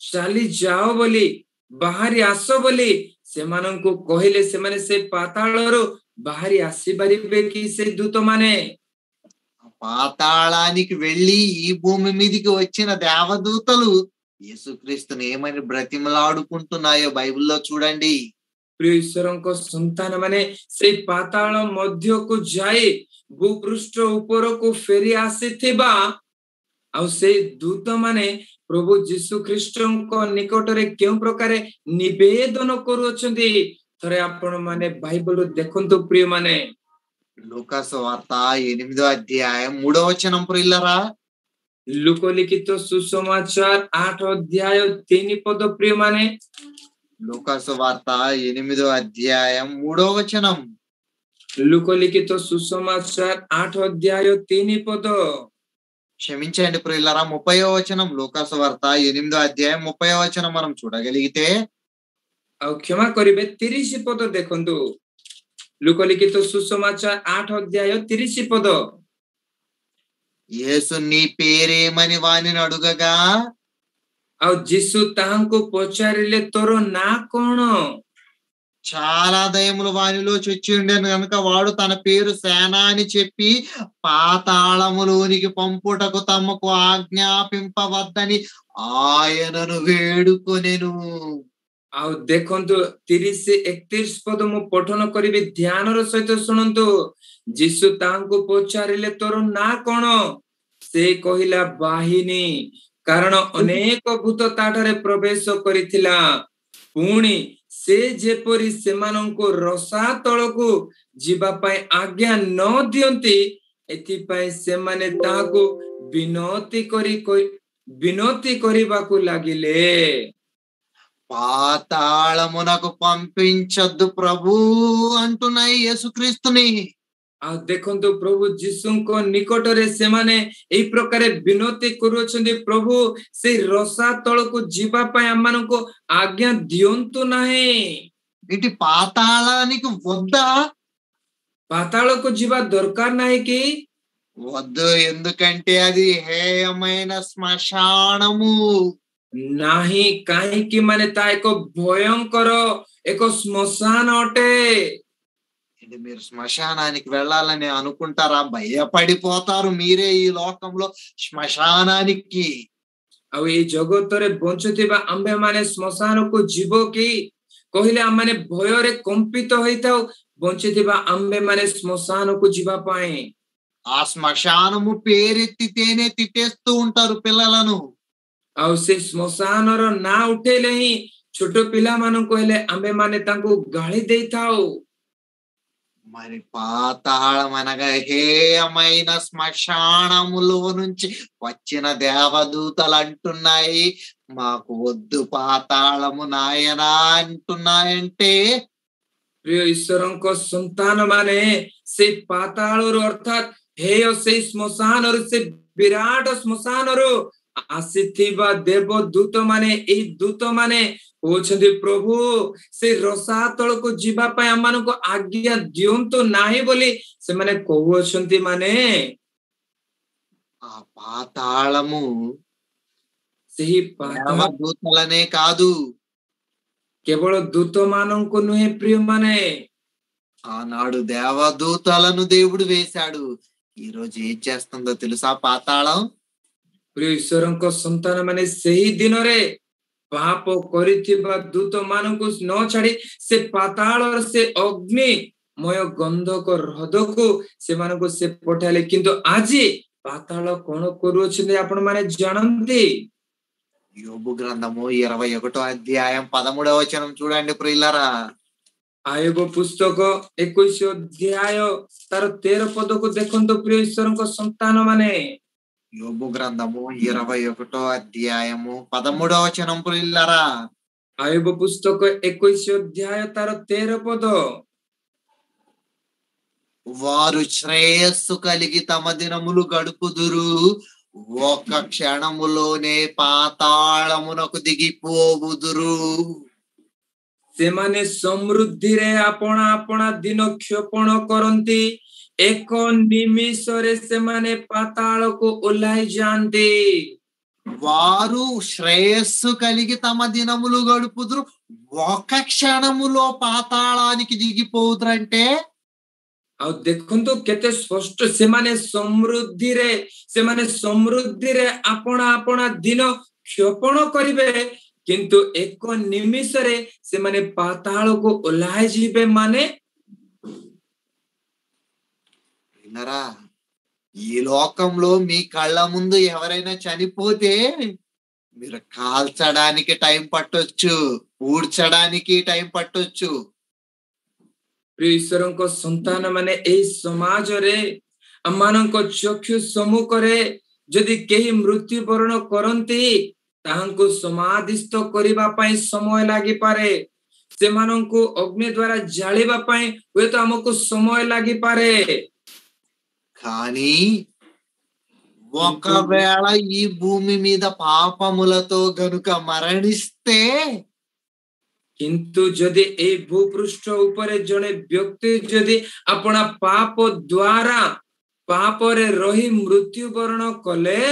ଚାଲି ଯାଅ ବୋଲି, ବାହାରି ଆସ ବୋଲି ସେମାନଙ୍କୁ କହିଲେ ସେମାନେ ସେ ପାତାଳରୁ ବାହାରି ଆସିପାରିବେ କି ସେ ଦୂତ ମାନେ? పాతాళానికి వెళ్ళి ఈ భూమి మీదకి వచ్చిన దేవదూతలు యేసుక్రీస్తుని ఏమని బ్రతిమలాడుకుంటున్నాయో బైబిల్లో చూడండి. ପ୍ରିୟ ଈଶ୍ୱରଙ୍କ ସନ୍ତାନ ମାନେ ସେଇ ପାତାଳ ମଧ୍ୟକୁ ଯାଇ ଭୂପୃଷ୍ଠ ଉପରକୁ ଫେରି ଆସିଥିବା ଆଉ ସେଇ ଦୂତ ମାନେ ପ୍ରଭୁ ଯୀଶୁ ଖ୍ରୀଷ୍ଟଙ୍କ ନିକଟରେ କେଉଁ ପ୍ରକାର ନିବେଦନ କରୁଅଛନ୍ତି, ଥରେ ଆପଣ ମାନେ ବାଇବଲ ଦେଖନ୍ତୁ ପ୍ରିୟ ମାନେ. లూకాసు వార్త 8వ అధ్యాయం 3వ వచనం ప్రియులరా. ଲୋକଲିଖିତ ସୁସମାଚାର 8 ଅଧ୍ୟାୟ 3 ପଦ ପ୍ରିୟ ମାନେ. లూకాసు వార్త 8వ అధ్యాయం 3వ వచనం. ଲୋକଲିଖିତ ସୁସମାଚାର 8 ଅଧ୍ୟାୟ 3 ପଦ. క్షమించండి ప్రియులరా, 30వ వచనం. లూకాసు వార్త 8వ అధ్యాయం 30వ వచనం మనం చూడగలిగితే, ଆଉ କ୍ଷମା କରିବେ 30 ପଦ ଦେଖନ୍ତୁ. ଲୋକଲିଖିତ ସୁସମାଚାର 8 ଅଧ୍ୟାୟ 30 ପଦ. యేసు నీ పేరేమని వానిని అడుగగా, ଆଉ ଯୀଶୁ ତାହାଙ୍କୁ ପଚାରିଲେ ତୋର ନାଁ କଣ? చాలా దయములు వానిలో చొచ్చి ఉండేను కనుక వాడు తన పేరు సేన అని చెప్పి పాతాళములోనికి పంపుటకు తమకు ఆజ్ఞాపింపవద్దని ఆయనను వేడుకొనెను. ଆଉ ଦେଖନ୍ତୁ 30-31 ପଦ ମୁଁ ପଠନ କରିବି, ଧ୍ୟାନର ସହିତ ଶୁଣନ୍ତୁ. ଯୀଶୁ ତାହାଙ୍କୁ ପଚାରିଲେ ତୋର ନାଁ କଣ? ସେ କହିଲା ବାହିନୀ, କାରଣ ଅନେକ ଭୂତ ତାଠାରେ ପ୍ରବେଶ କରିଥିଲା. ପୁଣି ସେ ଯେପରି ସେମାନଙ୍କୁ ରସା ତଳକୁ ଯିବା ପାଇଁ ଆଜ୍ଞା ନ ଦିଅନ୍ତି, ଏଥିପାଇଁ ସେମାନେ ତାହାକୁ ବିନତି କରିବାକୁ ଲାଗିଲେ. పాతాళమునకు పంపించద్దు ప్రభు అంటున్నాయి యేసుక్రీస్తుని. ଆଉ ଦେଖନ୍ତୁ ପ୍ରଭୁ ଯୀଶୁଙ୍କ ନିକଟରେ ସେମାନେ ଏଇ ପ୍ରକାର ବିନତି କରୁଅଛନ୍ତି, ପ୍ରଭୁ ସେଇ ରସା ତଳକୁ ଯିବା ପାଇଁ ଆମମାନଙ୍କୁ ଆଜ୍ଞା ଦିଅନ୍ତୁ ନାହିଁ. ఇటు పాతాళానికి వద్దా? ପାତାଳକୁ ଯିବା ଦରକାର ନାହିଁ କି? వద్దు, ఎందుకంటే అది హేయమైన శ్మశానము. ନାହିଁ, କାହିଁକି ମାନେ ତା ଏକ ଭୟଙ୍କର ଏକ ଶ୍ମଶାନ ଅଟେ. ఇది మీరు శ్మశానానికి వెళ్ళాలని అనుకుంటారా? భయపడిపోతారు మీరే ఈ లోకంలో శ్మశానానికి. ଆଉ ଏଇ ଜଗତରେ ବଞ୍ଚୁଥିବା ଆମ୍ଭେମାନେ ଶ୍ମଶାନକୁ ଯିବ କି କହିଲେ ଆମମାନେ ଭୟରେ କମ୍ପିତ ହୋଇଥାଉ, ବଞ୍ଚିଥିବା ଆମ୍ଭେମାନେ ଶ୍ମଶାନକୁ ଯିବା ପାଇଁ. ఆ శ్మశానము పేరెత్తితేనే తిట్టేస్తూ ఉంటారు పిల్లలను. ଆଉ ସେ ଶ୍ମଶାନର ନାଁ ଉଠେଇଲେ ହିଁ ଛୋଟ ପିଲାମାନଙ୍କୁ ହେଲେ ଆମ୍ଭେମାନେ ତାଙ୍କୁ ଗାଳି ଦେଇଥାଉ. మరి పాతాళం అనగా హేయమైన శ్మశానములో నుంచి వచ్చిన దేవదూతలు అంటున్నాయి, మాకు వద్దు పాతాళము నాయనా అంటున్నాయంటే ପ୍ରିୟ ଈଶ୍ୱରଙ୍କ ସନ୍ତାନ ମାନେ ସେ ପାତାଳରୁ ଅର୍ଥାତ୍ ହେୟ ସେଇ ଶ୍ମଶାନରୁ, ସେ ବିରାଟ ଶ୍ମଶାନରୁ ଆସିଥିବା ଦେବଦୂତ ମାନେ, ଏଇ ଦୂତ ମାନେ କହୁଛନ୍ତି ପ୍ରଭୁ ସେ ରସାତଳକୁ ଯିବା ପାଇଁ ଆମମାନଙ୍କୁ ଆଜ୍ଞା ଦିଅନ୍ତୁ ନାହିଁ ବୋଲି ସେମାନେ କହୁଅଛନ୍ତି। ମାନେ ఆ పాతాళము ସେହି ପାତାଳ దేవదూతలనే కాదు, କେବଳ ଦୂତ ମାନଙ୍କୁ ନୁହେଁ ପ୍ରିୟ ମାନେ, ఆనాడు దేవదూతలను దేవుడు వేశాడు, ఈ రోజు ఏం చేస్తుందో తెలుసా పాతాళం? ପ୍ରିୟ ଈଶ୍ୱରଙ୍କ ସନ୍ତାନ ମାନେ ସେହି ଦିନରେ ପାପ କରିଥିବା ଦୂତ ମାନଙ୍କୁ ନ ଛାଡି ସେ ପାତାଳର ସେ ଅଗ୍ନିମୟ ଗନ୍ଧକ ହ୍ରଦକୁ ସେମାନଙ୍କୁ ସେ ପଠାଇଲେ। କିନ୍ତୁ ଆଜି ପାତାଳ କଣ କରୁଅଛନ୍ତି ଆପଣ ମାନେ ଜାଣନ୍ତି? యోబు గ్రంథము 21వ అధ్యాయం 13వ వచనం చూడండి ప్రియులారా. ଆୟୋବ ପୁସ୍ତକ 21 ଅଧ୍ୟାୟ ତାର 13 ପଦକୁ ଦେଖନ୍ତୁ ପ୍ରିୟ ଈଶ୍ୱରଙ୍କ ସନ୍ତାନ ମାନେ। యోబు గ్రంథము 21వ అధ్యాయము 13వ వచనం ప్రియులారా. ଆୟୋବ ପୁସ୍ତକ 21 ଅଧ୍ୟାୟ ତାର 13 ପଦ। వారు శ్రేయస్సు కలిగి తమ దినములు గడుపుదురు, ఒక క్షణములోనే పాతాళమునకు దిగిపోవుదురు. ସେମାନେ ସମୃଦ୍ଧିରେ ଆପଣା ଆପଣା ଦିନ କ୍ଷେପଣ କରନ୍ତି, ଏକ ନିମିଷରେ ସେମାନେ ପାତାଳକୁ ଓହ୍ଲାଇ ଯାଆନ୍ତି। వారు శ్రేయస్సు కలిగి తమ దినములు గడుపుదురు, ఒక క్షణములో పాతాళానికి దిగిపోదురంటే ଆଉ ଦେଖନ୍ତୁ କେତେ ସ୍ପଷ୍ଟ, ସେମାନେ ସମୃଦ୍ଧିରେ ଆପଣା ଆପଣା ଦିନ କ୍ଷେପଣ କରିବେ, କିନ୍ତୁ ଏକ ନିମିଷରେ ସେମାନେ ପାତାଳକୁ ଓହ୍ଲାଇ ଯିବେ। ମାନେ వినరా, ఈ లోకంలో మీ కళ్ళ ముందు ఎవరైనా చనిపోతే మీరు కాల్చడానికి టైం పట్టొచ్చు, ఊడ్చడానికి టైం పట్టొచ్చు. ପ୍ରିୟ ଈଶ୍ୱରଙ୍କ ସନ୍ତାନ ମାନେ ଏଇ ସମାଜରେ ଆମମାନଙ୍କ ଚକ୍ଷୁ ସମ୍ମୁଖରେ ଯଦି କେହି ମୃତ୍ୟୁବରଣ କରନ୍ତି, ତାହାଙ୍କୁ ସମାଧିସ୍ଥ କରିବା ପାଇଁ ସମୟ ଲାଗିପାରେ, ସେମାନଙ୍କୁ ଅଗ୍ନି ଦ୍ୱାରା ଜାଳିବା ପାଇଁ ହୁଏତ ଆମକୁ ସମୟ ଲାଗିପାରେ। కానీ ఒకవేళ ఈ భూమి మీద పాపములతో గనుక మరణిస్తే କିନ୍ତୁ ଯଦି ଏଇ ଭୂପୃଷ୍ଠ ଉପରେ ଜଣେ ବ୍ୟକ୍ତି ଯଦି ଆପଣା ପାପ ଦ୍ୱାରା ପାପରେ ରହି ମୃତ୍ୟୁବରଣ କଲେ,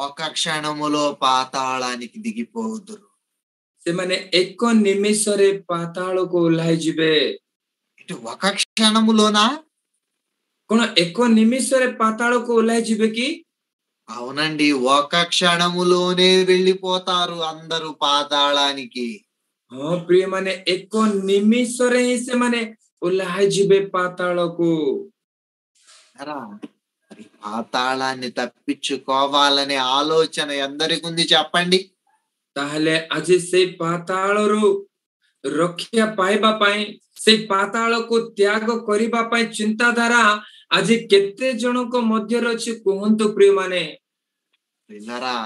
ఒక క్షణములో పాతాళానికి దిగిపోదురు. ସେମାନେ ଏକ ନିମିଷରେ ପାତାଳକୁ ଓହ୍ଲାଇ ଯିବେ। ఇటు ఒక క్షణములోనా? କଣ ଏକ ନିମିଷରେ ପାତାଳକୁ ଓହ୍ଲାଇ ଯିବେ କି? అవునండి, ఒక క్షణములోనే వెళ్ళిపోతారు అందరూ పాతాళానికి. ହଁ ପ୍ରିୟ ମାନେ, ଏକ ନିମିଷରେ ହିଁ ସେମାନେ ଓହ୍ଲାଇ ଯିବେ ପାତାଳକୁ। మరి పాతాళాన్ని తప్పించుకోవాలనే ఆలోచన ఎందరికి ఉంది చెప్పండి? ତାହେଲେ ଆଜି ସେଇ ପାତାଳରୁ ରକ୍ଷା ପାଇବା ପାଇଁ, ସେଇ ପାତାଳକୁ ତ୍ୟାଗ କରିବା ପାଇଁ ଚିନ୍ତାଧାରା ଆଜି କେତେ ଜଣଙ୍କ ମଧ୍ୟରେ ଅଛି କୁହନ୍ତୁ ପ୍ରିୟ ମାନେ? విన్నారా,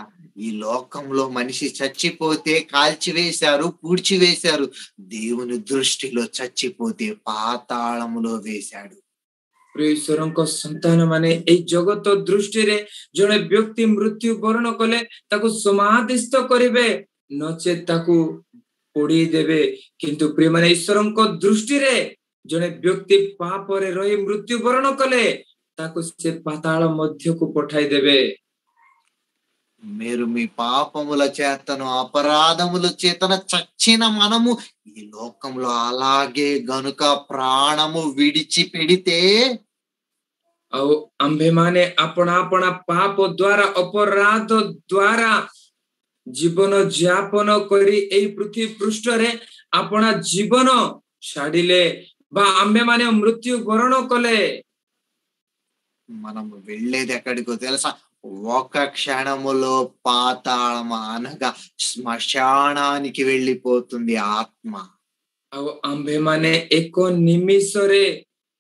ఈ లోకంలో మనిషి చచ్చిపోతే కాల్చివేశారు, పూడ్చివేశారు. దేవుని దృష్టిలో చచ్చిపోతే పాతాళములో వేశాడు. ପ୍ରିୟ ଈଶ୍ୱରଙ୍କ ସନ୍ତାନ ମାନେ, ଏଇ ଜଗତ ଦୃଷ୍ଟିରେ ଜଣେ ବ୍ୟକ୍ତି ମୃତ୍ୟୁ ବରଣ କଲେ ତାକୁ ସମାଧିସ୍ଥ କରିବେ, ନଚେତ୍ ତାକୁ ପୋଡ଼ି ଦେବେ। କିନ୍ତୁ ପ୍ରିୟ ମାନେ, ଈଶ୍ୱରଙ୍କ ଦୃଷ୍ଟିରେ ଜଣେ ବ୍ୟକ୍ତି ପାପରେ ରହି ମୃତ୍ୟୁ ବରଣ କଲେ ତାକୁ ସେ ପାତାଳ ମଧ୍ୟକୁ ପଠାଇ ଦେବେ। మీరు మీ పాపముల చేతను అపరాధముల చేతన చచ్చిన మనము ఈ లోకంలో అలాగే గనుక ప్రాణము విడిచి పెడితే ଆଉ ଆମ୍ଭେମାନେ ଆପଣା ଆପଣା ପାପ ଦ୍ୱାରା, ଅପରାଧ ଦ୍ୱାରା ଜୀବନ ଯାପନ କରି ଏଇ ପୃଥିବୀ ପୃଷ୍ଠରେ ଆପଣା ଜୀବନ ଛାଡ଼ିଲେ ବା ଆମ୍ଭେମାନେ ମୃତ୍ୟୁ ବରଣ କଲେ, మనము వెళ్ళేది ఎక్కడికో తెలుసా? ఒక క్షణములో పాతాళం అనగా శ్మశానానికి వెళ్ళిపోతుంది ఆత్మ. आंबे माने एक निमिषरे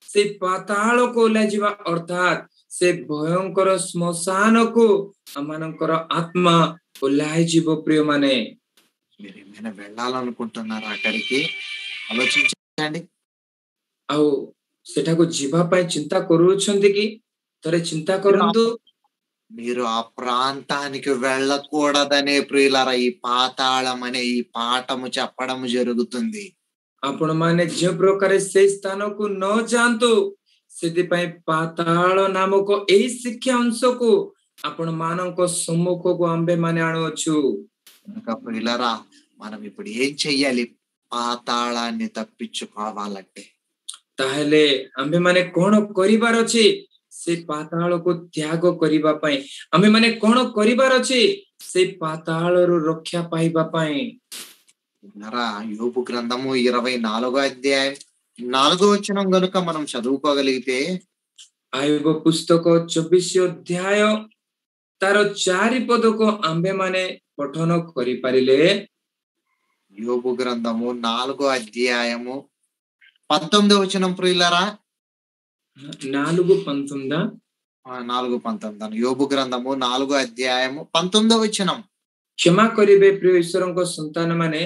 से पाताल को ओह्लाइजिबा अर्थात से भयंकर श्मशान को आमानकर आत्मा ओह्लाइजिबो प्रिय माने మీరు ఏమైనా వెళ్ళాలనుకుంటున్నారా అక్కడికి? ఆలోచించండి. आउ सेठा को जीवा पाई चिंता करूछंती कि तरे चिंता करंतु మీరు ఆ ప్రాంతానికి వెళ్ళకూడదనే ప్రియులారా ఈ పాతాళం అనే ఈ పాఠము చెప్పడం జరుగుతుంది. आपण माने जो प्रकार से स्थान को न जानतु सेति पाई पाताल नामक एई शिक्षा अंश को आपण मानक सम्मुख को आंबे माने आणुछु కనుక ప్రియులారా మనం ఇప్పుడు ఏం చెయ్యాలి పాతాళాన్ని తప్పించుకోవాలంటే? ताहेले आंबे माने कोन करिबार अछि से पाताल को त्याग करिबा पाई आंबे माने कोन करिबार अछि से पाताल रो रक्षा पाइबा पाई ప్రియులారా యోబు గ్రంథము 24వ అధ్యాయం 4వ వచనం గనుక మనం చదువుకోగలిగితే आयुब पुस्तक 24 अध्याय तार 4 पद को आंबे माने पठन करि पारिले యోబు గ్రంథము 4వ అధ్యాయము 19వ వచనం ప్రియులారా 4:19 4:19 యోబు గ్రంథము 4వ అధ్యాయము 19వ వచనం क्षमा करिबे प्रिय ईश्वरଙ୍କ संतान माने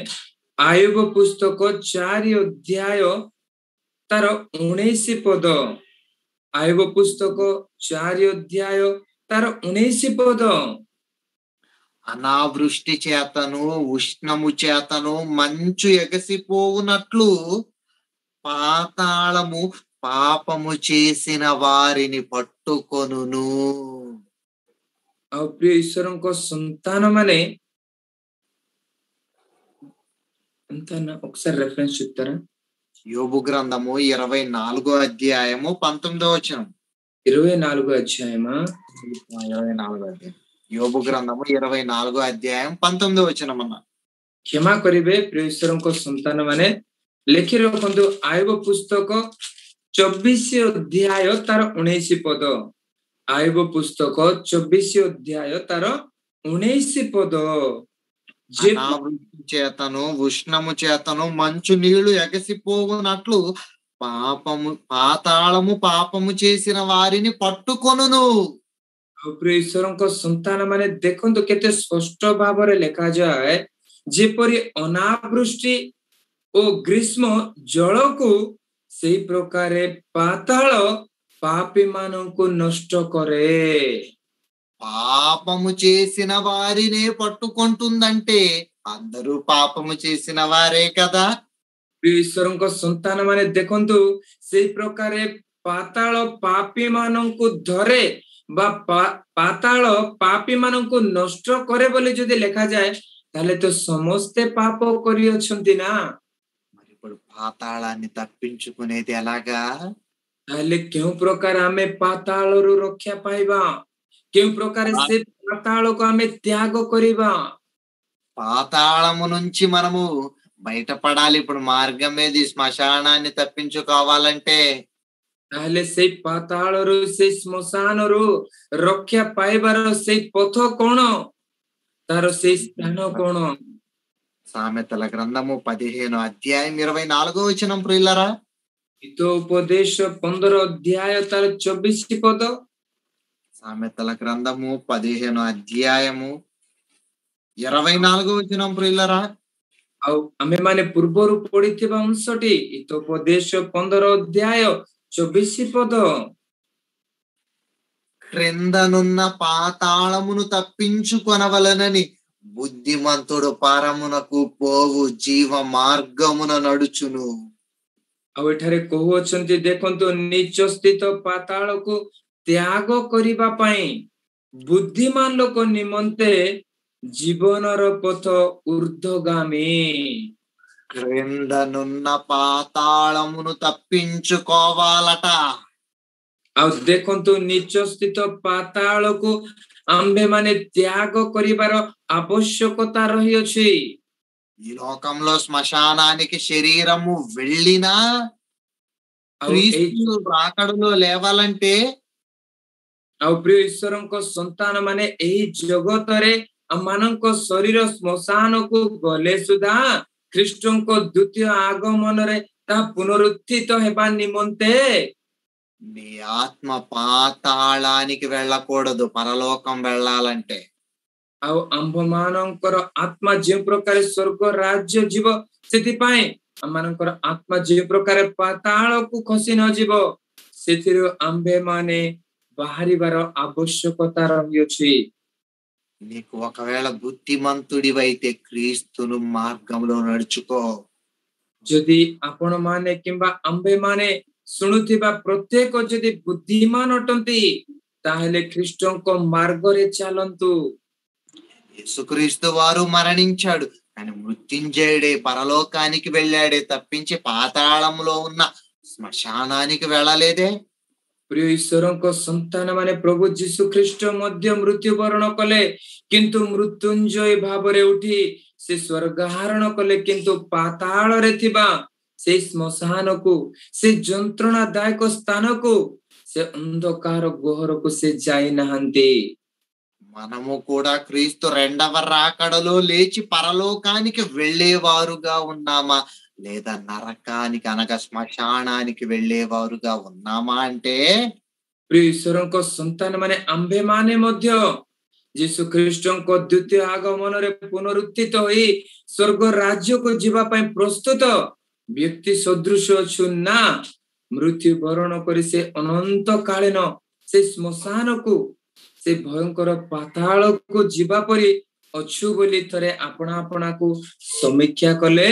आयुब पुस्तक 4 अध्याय तार 19 पद आयुब पुस्तक 4 अध्याय तार 19 पद అనావృష్టి చేతను ఉష్ణము చేతను మంచు ఎగసిపోవునట్లు పాతాళము పాపము చేసిన వారిని పట్టుకొనును. आ प्रिय ईश्वरଙ୍କ संतान माने అంతన ఒకసారి రెఫరెన్స్ చెప్తారా? యోబు గ్రంథము 24వ అధ్యాయము 19వ వచనం 24 అధ్యాయమా 24వ అధ్యాయం యోబు గ్రంథము 24వ అధ్యాయం 19వ వచనం అన్న क्षमा करिबे प्रिय ईश्वरଙ୍କ संतान माने लेखि रखंतु आयुब पुस्तक 24 अध्याय तार 19 पद आयुब पुस्तक 24 अध्याय तार 19 पद అనావృష్టి చేతను ఉష్ణము చేతను మంచు నీళ్లు ఎగసిపోవునట్లు పాతాళము పాపము చేసిన వారిని పట్టుకొనును. प्रिय ईश्वरଙ୍କ संतान माने देखंतु केते स्पष्ट भाବରେ लेखा जाए जेपरि अनावृष्टि ओ ग्रीष्म जल को सेही प्रकारे पाताल पापी माननको नष्ट करे పాపము చేసిన వారినే పట్టుకుంటుందంటే అందరూ పాపము చేసిన వారే కదా. ईश्वरଙ୍କ संतान माने देखंतु सेही प्रकारे पाताल पापी माननको धरे बा पाताल पापी माननको नष्ट करे बोली जदि लेखा जाए ताले तो समस्त पाप करि अछंती ना. మరి ఇప్పుడు పాతాళాన్ని తప్పించుకునేది ఎలాగా? ताले केउ प्रकार आमे पाताल रो रक्षा पाइबा केउ प्रकार से पाताल को आमे त्याग करिबा పాతాళము నుంచి మనము బయటపడాలి. ఇప్పుడు మార్గం ఏది? శ్మశానాన్ని తప్పించుకోవాలంటే ताले से पाताल रो से श्मशान रो रक्षा पाइबार से पथ कोन तार से स्थान कोन సామెతల గ్రంథము 15వ అధ్యాయం 24వ వచనం ప్రియులారా हितोपदेश 15 अध्याय तार 24 पद సామెతల గ్రంథము 15వ అధ్యాయము 24వ వచనం ప్రియులారా आउ आमे माने पूर्वरु पढिथिबा अंशटी हितोपदेश 15 अध्याय 24 पद క్రిందనున్న పాతాళమును తప్పించుకొనవలనని బుద్ధిమంతుడు పరమునకు పోవు జీవ మార్గమున నడుచును. आउ एठारे कहू अछंती देखंतु नीच स्थित पाताल को त्याग करिबा पई बुद्धिमान लोक निमंते जीवनर पथ ऊर्ध्वगामी క్రిందనున్న పాతాళమును తప్పించుకోవాలట. आउ देखंतु नीच स्थित पाताल को आंबे माने त्याग करिबार आवश्यकता रही अछि. ఈ లోకంలో శ్మశానానికి శరీరము వెళ్ళినా आउ క్రీస్తు రాకడలో లేవాలంటే आउ प्रिय ईश्वरଙ୍କ संतान माने एही जगत रे अमानଙ୍କ शरीर श्मशान को गले सुधा ଖ୍ରୀଷ୍ଟଙ୍କ ଦ୍ୱିତୀୟ ଆଗମନରେ ତା ପୁନରୁତ୍ଥିତ ହେବା ନିମନ୍ତେ నీ ఆత్మ పాతాళానికి వెళ్ళకూడదు పరలోకం వెళ్ళాలంటే. ଆଉ ଆମ୍ଭମାନଙ୍କର ଆତ୍ମା ଯେଉଁ ପ୍ରକାର ସ୍ୱର୍ଗ ରାଜ୍ୟ ଯିବ, ସେଥିପାଇଁ ଆମମାନଙ୍କର ଆତ୍ମା ଯେଉଁ ପ୍ରକାର ପାତାଳକୁ ଖସି ନ ଯିବ, ସେଥିରୁ ଆମ୍ଭେମାନେ ବାହାରିବାର ଆବଶ୍ୟକତା ରହିଅଛି। నీకు ఒకవేళ బుద్ధిమంతుడివైతే క్రీస్తును మార్గంలో నడుచుకో. ଯଦି ଆପଣମାନେ କିମ୍ବା ଆମ୍ଭେମାନେ ଶୁଣୁଥିବା ପ୍ରତ୍ୟେକ ଯଦି ବୁଦ୍ଧିମାନ ଅଟନ୍ତି, ତାହେଲେ ଖ୍ରୀଷ୍ଟଙ୍କ ମାର୍ଗରେ ଚାଲନ୍ତୁ। యేసుక్రీస్తు వారు మరణించాడు, కానీ మృత్యుంజయుడే పరలోకానికి వెళ్ళాడే తప్పించి పాతాళంలో ఉన్న శ్మశానానికి వెళ్ళలేదే. ପ୍ରିୟ ଈଶ୍ୱରଙ୍କ ସନ୍ତାନ ମାନେ ପ୍ରଭୁ ଯୀଶୁ ଖ୍ରୀଷ୍ଟ ମଧ୍ୟ ମୃତ୍ୟୁବରଣ କଲେ, କିନ୍ତୁ ମୃତ୍ୟୁଞ୍ଜୟ ଭାବରେ ଉଠି ସେ ସ୍ୱର୍ଗାରୋହଣ କଲେ, କିନ୍ତୁ ପାତାଳରେ ଥିବା ସେ ଶ୍ମଶାନକୁ, ସେ ଯନ୍ତ୍ରଣାଦାୟକ ସ୍ଥାନକୁ, ସେ ଅନ୍ଧକାର ଗହରକୁ ସେ ଯାଇନାହାନ୍ତି। మనము కూడా క్రీస్తు రెండవ రాకడలో లేచి పరలోకానికి వెళ్ళేవారుగా ఉన్నామా, లేదా నరకానికి అనగా శ్మశానానికి వెళ్ళేవారుగా ఉన్నామా అంటే ପ୍ରିୟ ଈଶ୍ୱରଙ୍କ ସନ୍ତାନ ମାନେ ଆମ୍ଭେମାନେ ମଧ୍ୟ ଯୀଶୁ ଖ୍ରୀଷ୍ଟଙ୍କ ଦ୍ୱିତୀୟ ଆଗମନରେ ପୁନରୁତ୍ଥିତ ହୋଇ ସ୍ୱର୍ଗ ରାଜ୍ୟକୁ ଯିବା ପାଇଁ ପ୍ରସ୍ତୁତ ବ୍ୟକ୍ତି ସଦୃଶ ଅଛୁ ନା ମୃତ୍ୟୁବରଣ କରି ସେ ଅନନ୍ତକାଳୀନ ସେ ଶ୍ମଶାନକୁ, ସେ ଭୟଙ୍କର ପାତାଳକୁ ଯିବା ପରି ଅଛୁ ବୋଲି ଥରେ ଆପଣା ଆପଣାକୁ ସମୀକ୍ଷା କଲେ।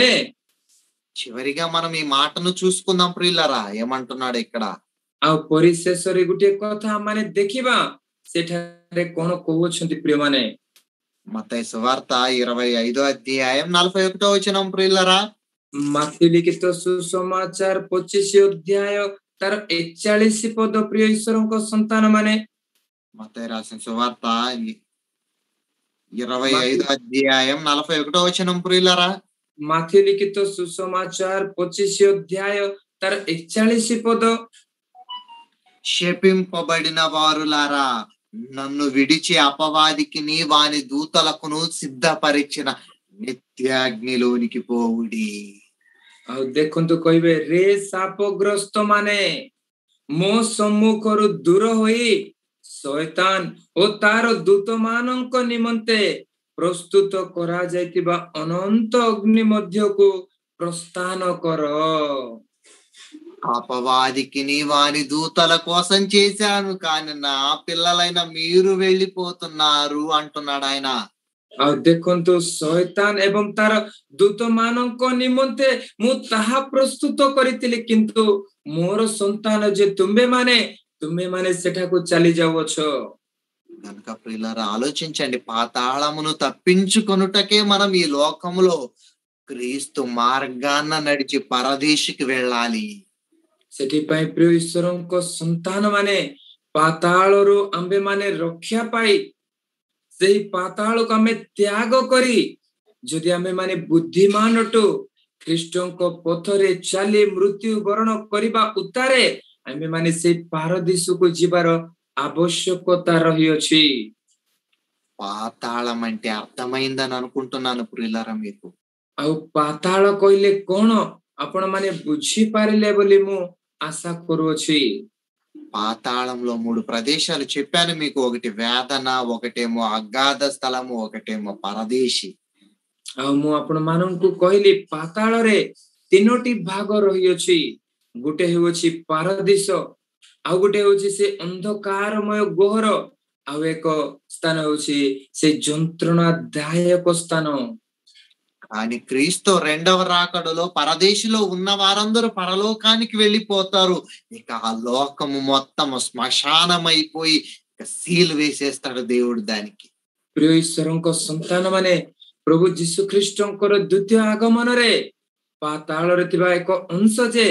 చివరిగా మనం ఈ మాటను చూసుకుందాం ప్రియులరా, ఏమంటున్నాడు ఇక్కడ. ଆଉ ପରିଶେଷରେ ଗୋଟିଏ କଥା ମାନେ ଦେଖିବା, ସେଠାରେ କଣ କହୁଛନ୍ତି ପ୍ରିୟମାନେ। మత్తయి సువార్త 25వ అధ్యాయం 41వ వచనం ప్రియులరా. ମାଥ୍ୟୁ ଲିଖିତ ସୁସମାଚାର 25 ଅଧ୍ୟାୟ ତାର 41 ପଦ। ପ୍ରିୟ ଈଶ୍ୱରଙ୍କ ସନ୍ତାନ ମାନେ మత్తయి రాసిన సువార్త 25వ అధ్యాయం 41వ వచనం ప్రియులరా. ମାଥ୍ୟୁ ଲିଖିତ ସୁସମାଚାର 25 ଅଧ୍ୟାୟ ତାର 41 పద। శపింపబడిన వారులారా, నన్ను విడిచి అపవాదికి వాని దూతలకును సిద్ధపరిచిన నిత్యాగ్నిలోనికి పోవుడి। ଆଉ ଦେଖନ୍ତୁ କହିବେ, ରେ ଶାପଗ୍ରସ୍ତ ମାନେ ମୋ ସମ୍ମୁଖରୁ ଦୂର ହୋଇ ଶୟତାନ ଓ ତାର ଦୂତମାନଙ୍କ ନିମନ୍ତେ ପ୍ରସ୍ତୁତ କରାଯାଇଥିବା ଅନନ୍ତ ଅଗ୍ନି ମଧ୍ୟକୁ ପ୍ରସ୍ଥାନ କର। అపవాదికి వాని దూతల కోసం చేశాను, కానీ నా పిల్లలైన మీరు వెళ్ళిపోతున్నారు అంటున్నాడు ఆయన। ଆଉ ଦେଖନ୍ତୁ, ଶୟତାନ ଏବଂ ତାର ଦୂତମାନଙ୍କ ନିମନ୍ତେ ମୁଁ ତାହା ପ୍ରସ୍ତୁତ କରିଥିଲି, କିନ୍ତୁ ମୋର ସନ୍ତାନ ଯେ ତୁମେମାନେ ସେଠାକୁ ଚାଲି ଯାଉଅଛ। కనుక ప్రియులారా ఆలోచించండి, పాతాళమును తప్పించుకొనుటకే మనం ఈ లోకములో క్రీస్తు మార్గాన్న నడిచి పరదేశికి వెళ్ళాలి। ସେଥିପାଇଁ ପ୍ରିୟ ଈଶ୍ୱରଙ୍କ ସନ୍ତାନ ମାନେ ପାତାଳରୁ ଆମ୍ଭେମାନେ ରକ୍ଷା ପାଇ ସେହି ପାତାଳକୁ ଆମେ ତ୍ୟାଗ କରି ଯଦି ଆମେମାନେ ବୁଦ୍ଧିମାନ ଅଟୁ ଖ୍ରୀଷ୍ଟଙ୍କ ପଥରେ ଚାଲି ମୃତ୍ୟୁ ବରଣ କରିବା ଉତ୍ତାରେ ଆମେମାନେ ସେଇ ପାରଦୀସକୁ ଯିବାର ଆବଶ୍ୟକତା ରହିଅଛି। పాతాళం అంటే అర్థమైందని అనుకుంటున్నాను ప్రియులారా మీకు। ଆଉ ପାତାଳ କହିଲେ କଣ ଆପଣ ମାନେ ବୁଝିପାରିଲେ ବୋଲି ମୁଁ ଆଶା କରୁଅଛି। పాతాళంలో 3 ప్రదేశాలు చెప్పాను మీకు, ఒకటి వేదన, ఒకటేమో అగాధ స్థలము, ఒకటేమో పరదేశి। ଆଉ ମୁଁ ଆପଣ ମାନଙ୍କୁ କହିଲି ପାତାଳରେ 3ଟି ଭାଗ ରହିଅଛି। ଗୋଟେ ହେଉଛି ପାରଦୀସ, ଆଉ ଗୋଟେ ହେଉଛି ସେ ଅନ୍ଧକାରମୟ ଗହର, ଆଉ ଏକ ସ୍ଥାନ ହେଉଛି ସେ ଯନ୍ତ୍ରଣାଦାୟକ ସ୍ଥାନ। కానీ క్రీస్తు రెండవ రాకడలో పరదేశిలో ఉన్న వారందరూ పరలోకానికి వెళ్ళిపోతారు। ఇక ఆ లోకము మొత్తం శ్మశానమైపోయి సీల్ వేసేస్తాడు దేవుడు దానికి। ପ୍ରିୟ ଈଶ୍ୱରଙ୍କ ସନ୍ତାନ ମାନେ ପ୍ରଭୁ ଯୀଶୁ ଖ୍ରୀଷ୍ଟଙ୍କର ଦ୍ୱିତୀୟ ଆଗମନରେ ପାତାଳରେ ଥିବା ଏକ ଅଂଶ ଯେ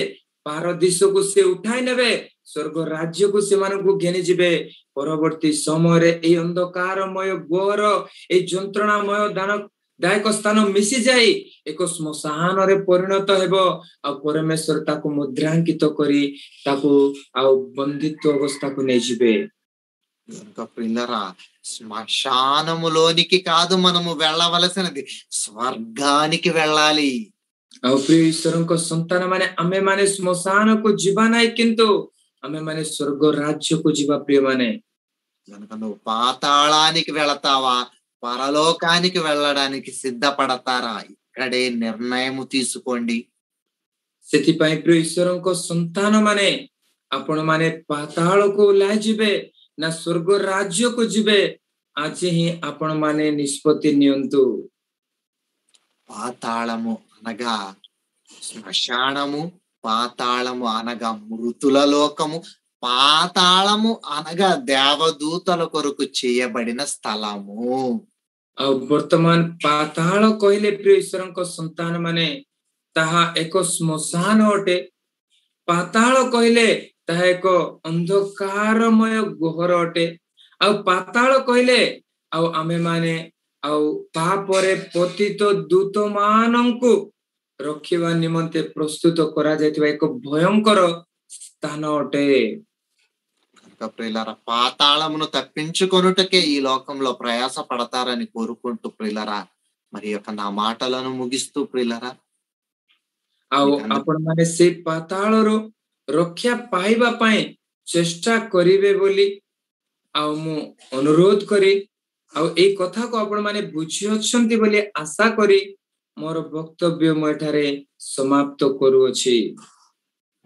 ପାରଦୀସକୁ ସେ ଉଠାଇ ନେବେ, ସ୍ୱର୍ଗ ରାଜ୍ୟକୁ ସେମାନଙ୍କୁ ଘେନିଯିବେ। ପରବର୍ତ୍ତୀ ସମୟରେ ଏଇ ଅନ୍ଧକାରମୟ ଗହର, ଏଇ ଯନ୍ତ୍ରଣାମୟ ଦାୟକ ସ୍ଥାନ ମିଶିଯାଇ ଏକ ଶ୍ମଶାନରେ ପରିଣତ ହେବ। ଆଉ ପରମେଶ୍ୱର ତାକୁ ମୁଦ୍ରାଙ୍କିତ କରି ତାକୁ ଆଉ ବନ୍ଦିତ୍ୱ ଅବସ୍ଥାକୁ ନେଇଯିବେ। ఇంకా పిల్లరా, శ్మశానములోనికి కాదు మనము వెళ్ళవలసినది, స్వర్గానికి వెళ్ళాలి। ଆଉ ପ୍ରିୟ ଈଶ୍ୱରଙ୍କ ସନ୍ତାନ ମାନେ ଆମେ ମାନେ ଶ୍ମଶାନକୁ ଯିବା ନାହିଁ, କିନ୍ତୁ ଆମେ ମାନେ ସ୍ୱର୍ଗ ରାଜ୍ୟକୁ ଯିବା ପ୍ରିୟ ମାନେ। కనుక నువ్వు పాతాళానికి వెళతావా, పరలోకానికి వెళ్ళడానికి సిద్ధపడతారా? ఇక్కడే నిర్ణయం తీసుకోండి. ସେଥିପାଇଁ ପ୍ରିୟ ଈଶ୍ୱରଙ୍କ ସନ୍ତାନ ମାନେ ଆପଣ ମାନେ ପାତାଳକୁ ଓହ୍ଲାଇ ଯିବେ ନା ସ୍ୱର୍ଗ ରାଜ୍ୟକୁ ଯିବେ, ଆଜି ହିଁ ଆପଣ ମାନେ ନିଷ୍ପତ୍ତି ନିଅନ୍ତୁ। పాతాళము అనగా శ్మశానము, పాతాళము అనగా మృతుల లోకము, పాతాళము అనగా దేవదూతల కొరకు చేయబడిన స్థలము. ଆଉ ବର୍ତ୍ତମାନ ପାତାଳ କହିଲେ ପ୍ରିୟ ଈଶ୍ୱରଙ୍କ ସନ୍ତାନ ମାନେ ତାହା ଏକ ଶ୍ମଶାନ ଅଟେ। ପାତାଳ କହିଲେ ତାହା ଏକ ଅନ୍ଧକାରମୟ ଗହ୍ୱର ଅଟେ। ଆଉ ପାତାଳ କହିଲେ ଆଉ ଆମେ ମାନେ ଆଉ ତାପରେ ପତିତ ଦୂତ ମାନଙ୍କୁ ରଖିବା ନିମନ୍ତେ ପ୍ରସ୍ତୁତ କରାଯାଇଥିବା ଏକ ଭୟଙ୍କର ସ୍ଥାନ ଅଟେ। కనుక ప్రియులారా, పాతాళమును తప్పించుకొనుటకే ఈ లోకంలో ప్రయాస పడతారని కోరుకుంటూ ప్రియులారా, మరి యొక్క నా మాటలను ముగిస్తూ ప్రియులారా, ଆଉ మీకందరికీ ଆପଣ ମାନେ ସେ ପାତାଳରୁ ରକ୍ଷା ପାଇବା ପାଇଁ ଚେଷ୍ଟା କରିବେ ବୋଲି ଆଉ ମୁଁ ଅନୁରୋଧ କରି, ଆଉ ଏଇ କଥାକୁ ଆପଣ ମାନେ ବୁଝିଅଛନ୍ତି ବୋଲି ଆଶା କରି ମୋର ବକ୍ତବ୍ୟ ମୁଁ ଏଠାରେ ସମାପ୍ତ କରୁଅଛି।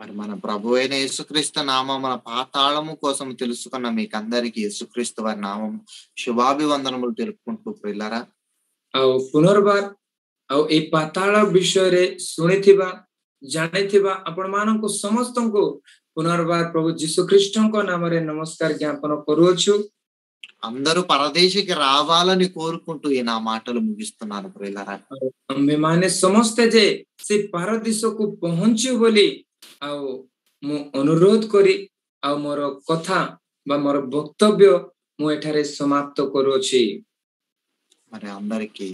మరి మన ప్రభు అయిన యేసుక్రీస్తు నామమున పాతాళము కోసం తెలుసుకున్న మీకందరికీ యేసుక్రీస్తు వారి నామం శుభాభివందనములు తెలుపుకుంటూ ప్రియులారా, ଆଉ ପୁନର୍ବାର ଆଉ ଏଇ ପାତାଳ ବିଷୟରେ ଶୁଣିଥିବା ଜାଣିଥିବା ଆପଣ ମାନଙ୍କୁ ସମସ୍ତଙ୍କୁ ପୁନର୍ବାର ପ୍ରଭୁ ଯୀଶୁ ଖ୍ରୀଷ୍ଟଙ୍କ ନାମରେ ନମସ୍କାର ଜ୍ଞାପନ କରୁଅଛୁ। అందరూ పరదేశికి రావాలని కోరుకుంటూ ఈ నా మాటలు ముగిస్తున్నాను ప్రియులారా. ଆଉ ଆମ୍ଭେମାନେ ସମସ୍ତେ ଯେ ସେ ପାରଦୀସକୁ ପହଞ୍ଚିବୁ ବୋଲି ଆଉ ମୁଁ ଅନୁରୋଧ କରି ଆଉ ମୋର କଥା ବା ମୋର ବକ୍ତବ୍ୟ ମୁଁ ଏଠାରେ ସମାପ୍ତ କରୁଅଛି। మరి అందరికీ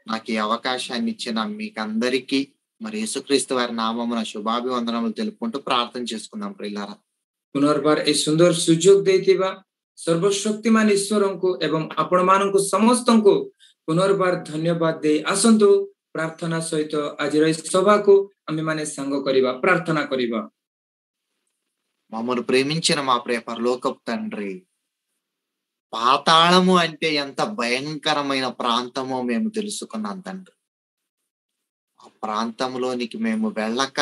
నాకు ఈ అవకాశాన్ని ఇచ్చిన మీకందరికీ మరి యేసుక్రీస్తు వారి నామమున శుభాభివందనములు తెలుపుకుంటూ ప్రార్థన చేసుకుందాం ప్రియులారా. ପୁନର୍ବାର ଏ ସୁନ୍ଦର ସୁଯୋଗ ଦେଇଥିବା ସର୍ବଶକ୍ତିମାନ ଈଶ୍ୱରଙ୍କୁ ଏବଂ ଆପଣ ମାନଙ୍କୁ ସମସ୍ତଙ୍କୁ ପୁନର୍ବାର ଧନ୍ୟବାଦ ଦେଇ ଆସନ୍ତୁ ପ୍ରାର୍ଥନା ସହିତ ଆଜିର ଏହି ସଭାକୁ ଆମେ ମାନେ ସାଙ୍ଗ କରିବା, ପ୍ରାର୍ଥନା କରିବା। మమ్మల్ని ప్రేమించిన మా ప్రియ పరలోకపు తండ్రి, పాతాళము అంటే ఎంత భయంకరమైన ప్రాంతమో మేము తెలుసుకున్నాం తండ్రి. ఆ ప్రాంతంలోనికి మేము వెళ్ళక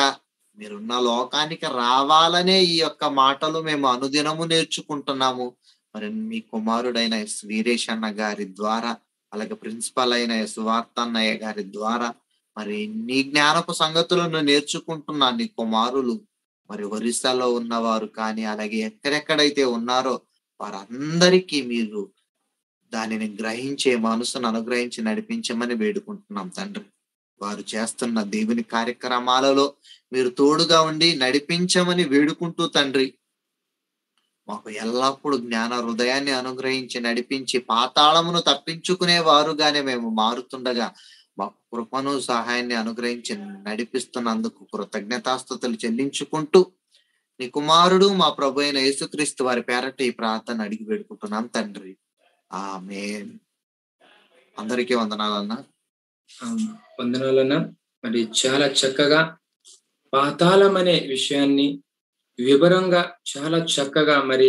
మీరున్న లోకానికి రావాలనే ఈ యొక్క మాటలు మేము అనుదినము నేర్చుకుంటున్నాము. మరి మీ కుమారుడైన ఎస్ వీరేష్ అన్న గారి ద్వారా, అలాగే ప్రిన్సిపల్ అయిన ఎస్ వార్తన్నయ్య గారి ద్వారా మరి నీ జ్ఞానపు సంగతులను నేర్చుకుంటున్న నీ కుమారులు మరి ఒరిస్సాలో ఉన్నవారు కానీ, అలాగే ఎక్కడెక్కడైతే ఉన్నారో వారందరికీ మీరు దానిని గ్రహించే మనసును అనుగ్రహించి నడిపించమని వేడుకుంటున్నాం తండ్రి. వారు చేస్తున్న దేవుని కార్యక్రమాలలో మీరు తోడుగా ఉండి నడిపించమని వేడుకుంటూ తండ్రి, మాకు ఎల్లప్పుడూ జ్ఞాన హృదయాన్ని అనుగ్రహించి నడిపించి పాతాళమును తప్పించుకునే వారుగానే మేము మారుతుండగా మా కృపను సహాయాన్ని అనుగ్రహించి నడిపిస్తున్నందుకు కృతజ్ఞతాస్తుతులు చెల్లించుకుంటూ నీ కుమారుడు మా ప్రభు అయిన యేసుక్రీస్తు వారి పేరట ఈ ప్రార్థన అడిగి వేడుకుంటున్నాం తండ్రి. ఆమేన్. అందరికీ వందనాలన్నా. వందనాలన్నా. మరి చాలా చక్కగా పాతాళం అనే విషయాన్ని వివరంగా చాలా చక్కగా మరి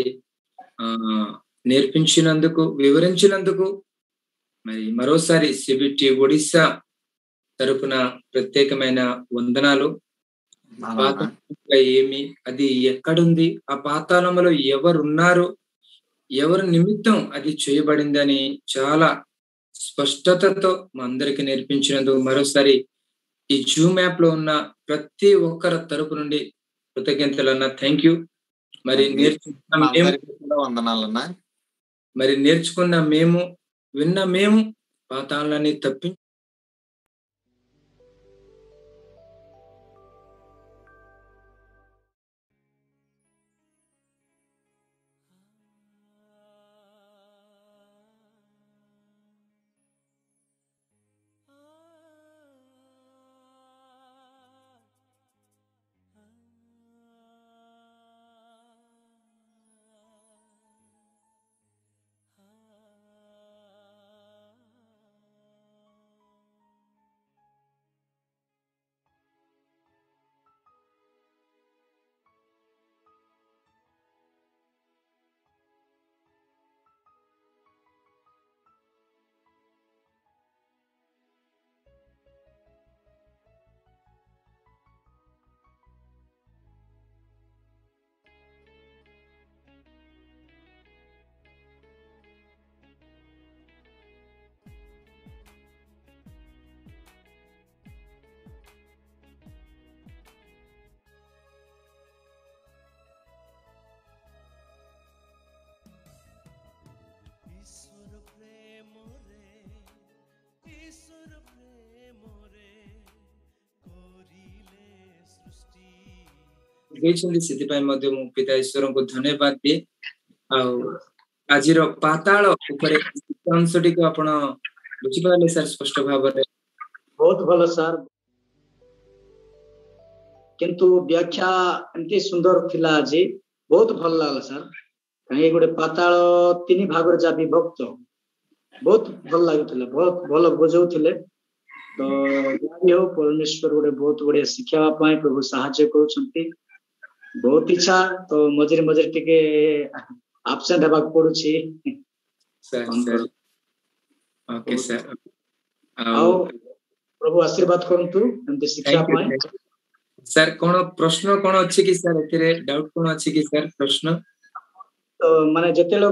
నేర్పించినందుకు, వివరించినందుకు మరి మరోసారి సిబిటి ఒడిస్సా తరపున ప్రత్యేకమైన వందనాలు. ఏమి, అది ఎక్కడుంది, ఆ పాతాళంలో ఎవరున్నారు, ఎవరి నిమిత్తం అది చేయబడిందని చాలా స్పష్టతతో మా అందరికి నేర్పించినందుకు మరోసారి ఈ జూమ్ యాప్ లో ఉన్న ప్రతి ఒక్కరి తరపు నుండి కృతజ్ఞతలన్నా. Thank you. మరి వందనాలన్నా. మరి నేర్చుకున్న మేము, విన్న మేము పాతాళాన్ని తప్పి ଦେଇଛନ୍ତି ସେଥିପାଇଁ ମଧ୍ୟ ମୁଁ ପିତା ଈଶ୍ୱରଙ୍କୁ ଧନ୍ୟବାଦ ଦିଏ। ଆଉ ଆଜିର ପାତାଳ ଉପରେ ଅଂଶଟିକୁ ଆପଣ ବୁଝିପାରିଲେ ସାର୍ ସ୍ପଷ୍ଟ ଭାବରେ? ବହୁତ ଭଲ ସାର୍, କିନ୍ତୁ ବ୍ୟାଖ୍ୟା ଏମିତି ସୁନ୍ଦର ଥିଲା ଆଜି, ବହୁତ ଭଲ ଲାଗିଲା ସାର୍। କାହିଁକି ଗୋଟେ ପାତାଳ 3 ଭାଗରେ ଯାହା ବିଭକ୍ତ, ବହୁତ ଭଲ ଲାଗୁଥିଲା, ବହୁତ ଭଲ ବୁଝଉଥିଲେ। ତ ଯାହା ବି ହଉ ପରମେଶ୍ୱର ଗୋଟେ ବହୁତ ବଢିଆ ଶିଖାଇବା ପାଇଁ ପ୍ରଭୁ ସାହାଯ୍ୟ କରୁଛନ୍ତି। ବହୁତ ଇଚ୍ଛା, ତ ମଝିରେ ମଝିରେ ଟିକେ ଆବସେଣ୍ଟ ହେବାକୁ ପଡୁଛି। Okay sir. ଆଉ ପ୍ରଭୁ ଆଶୀର୍ବାଦ କରନ୍ତୁ ଏମିତି ଶିକ୍ଷା ପାଇଁ। ସାର୍ କଣ ପ୍ରଶ୍ନ କଣ ଅଛି କି ସାର୍? ଏଥିରେ ଡାଉଟ୍ କଣ ଅଛି କି ସାର୍? ପ୍ରଶ୍ନ ତ ମାନେ ଯେତେବେଳେ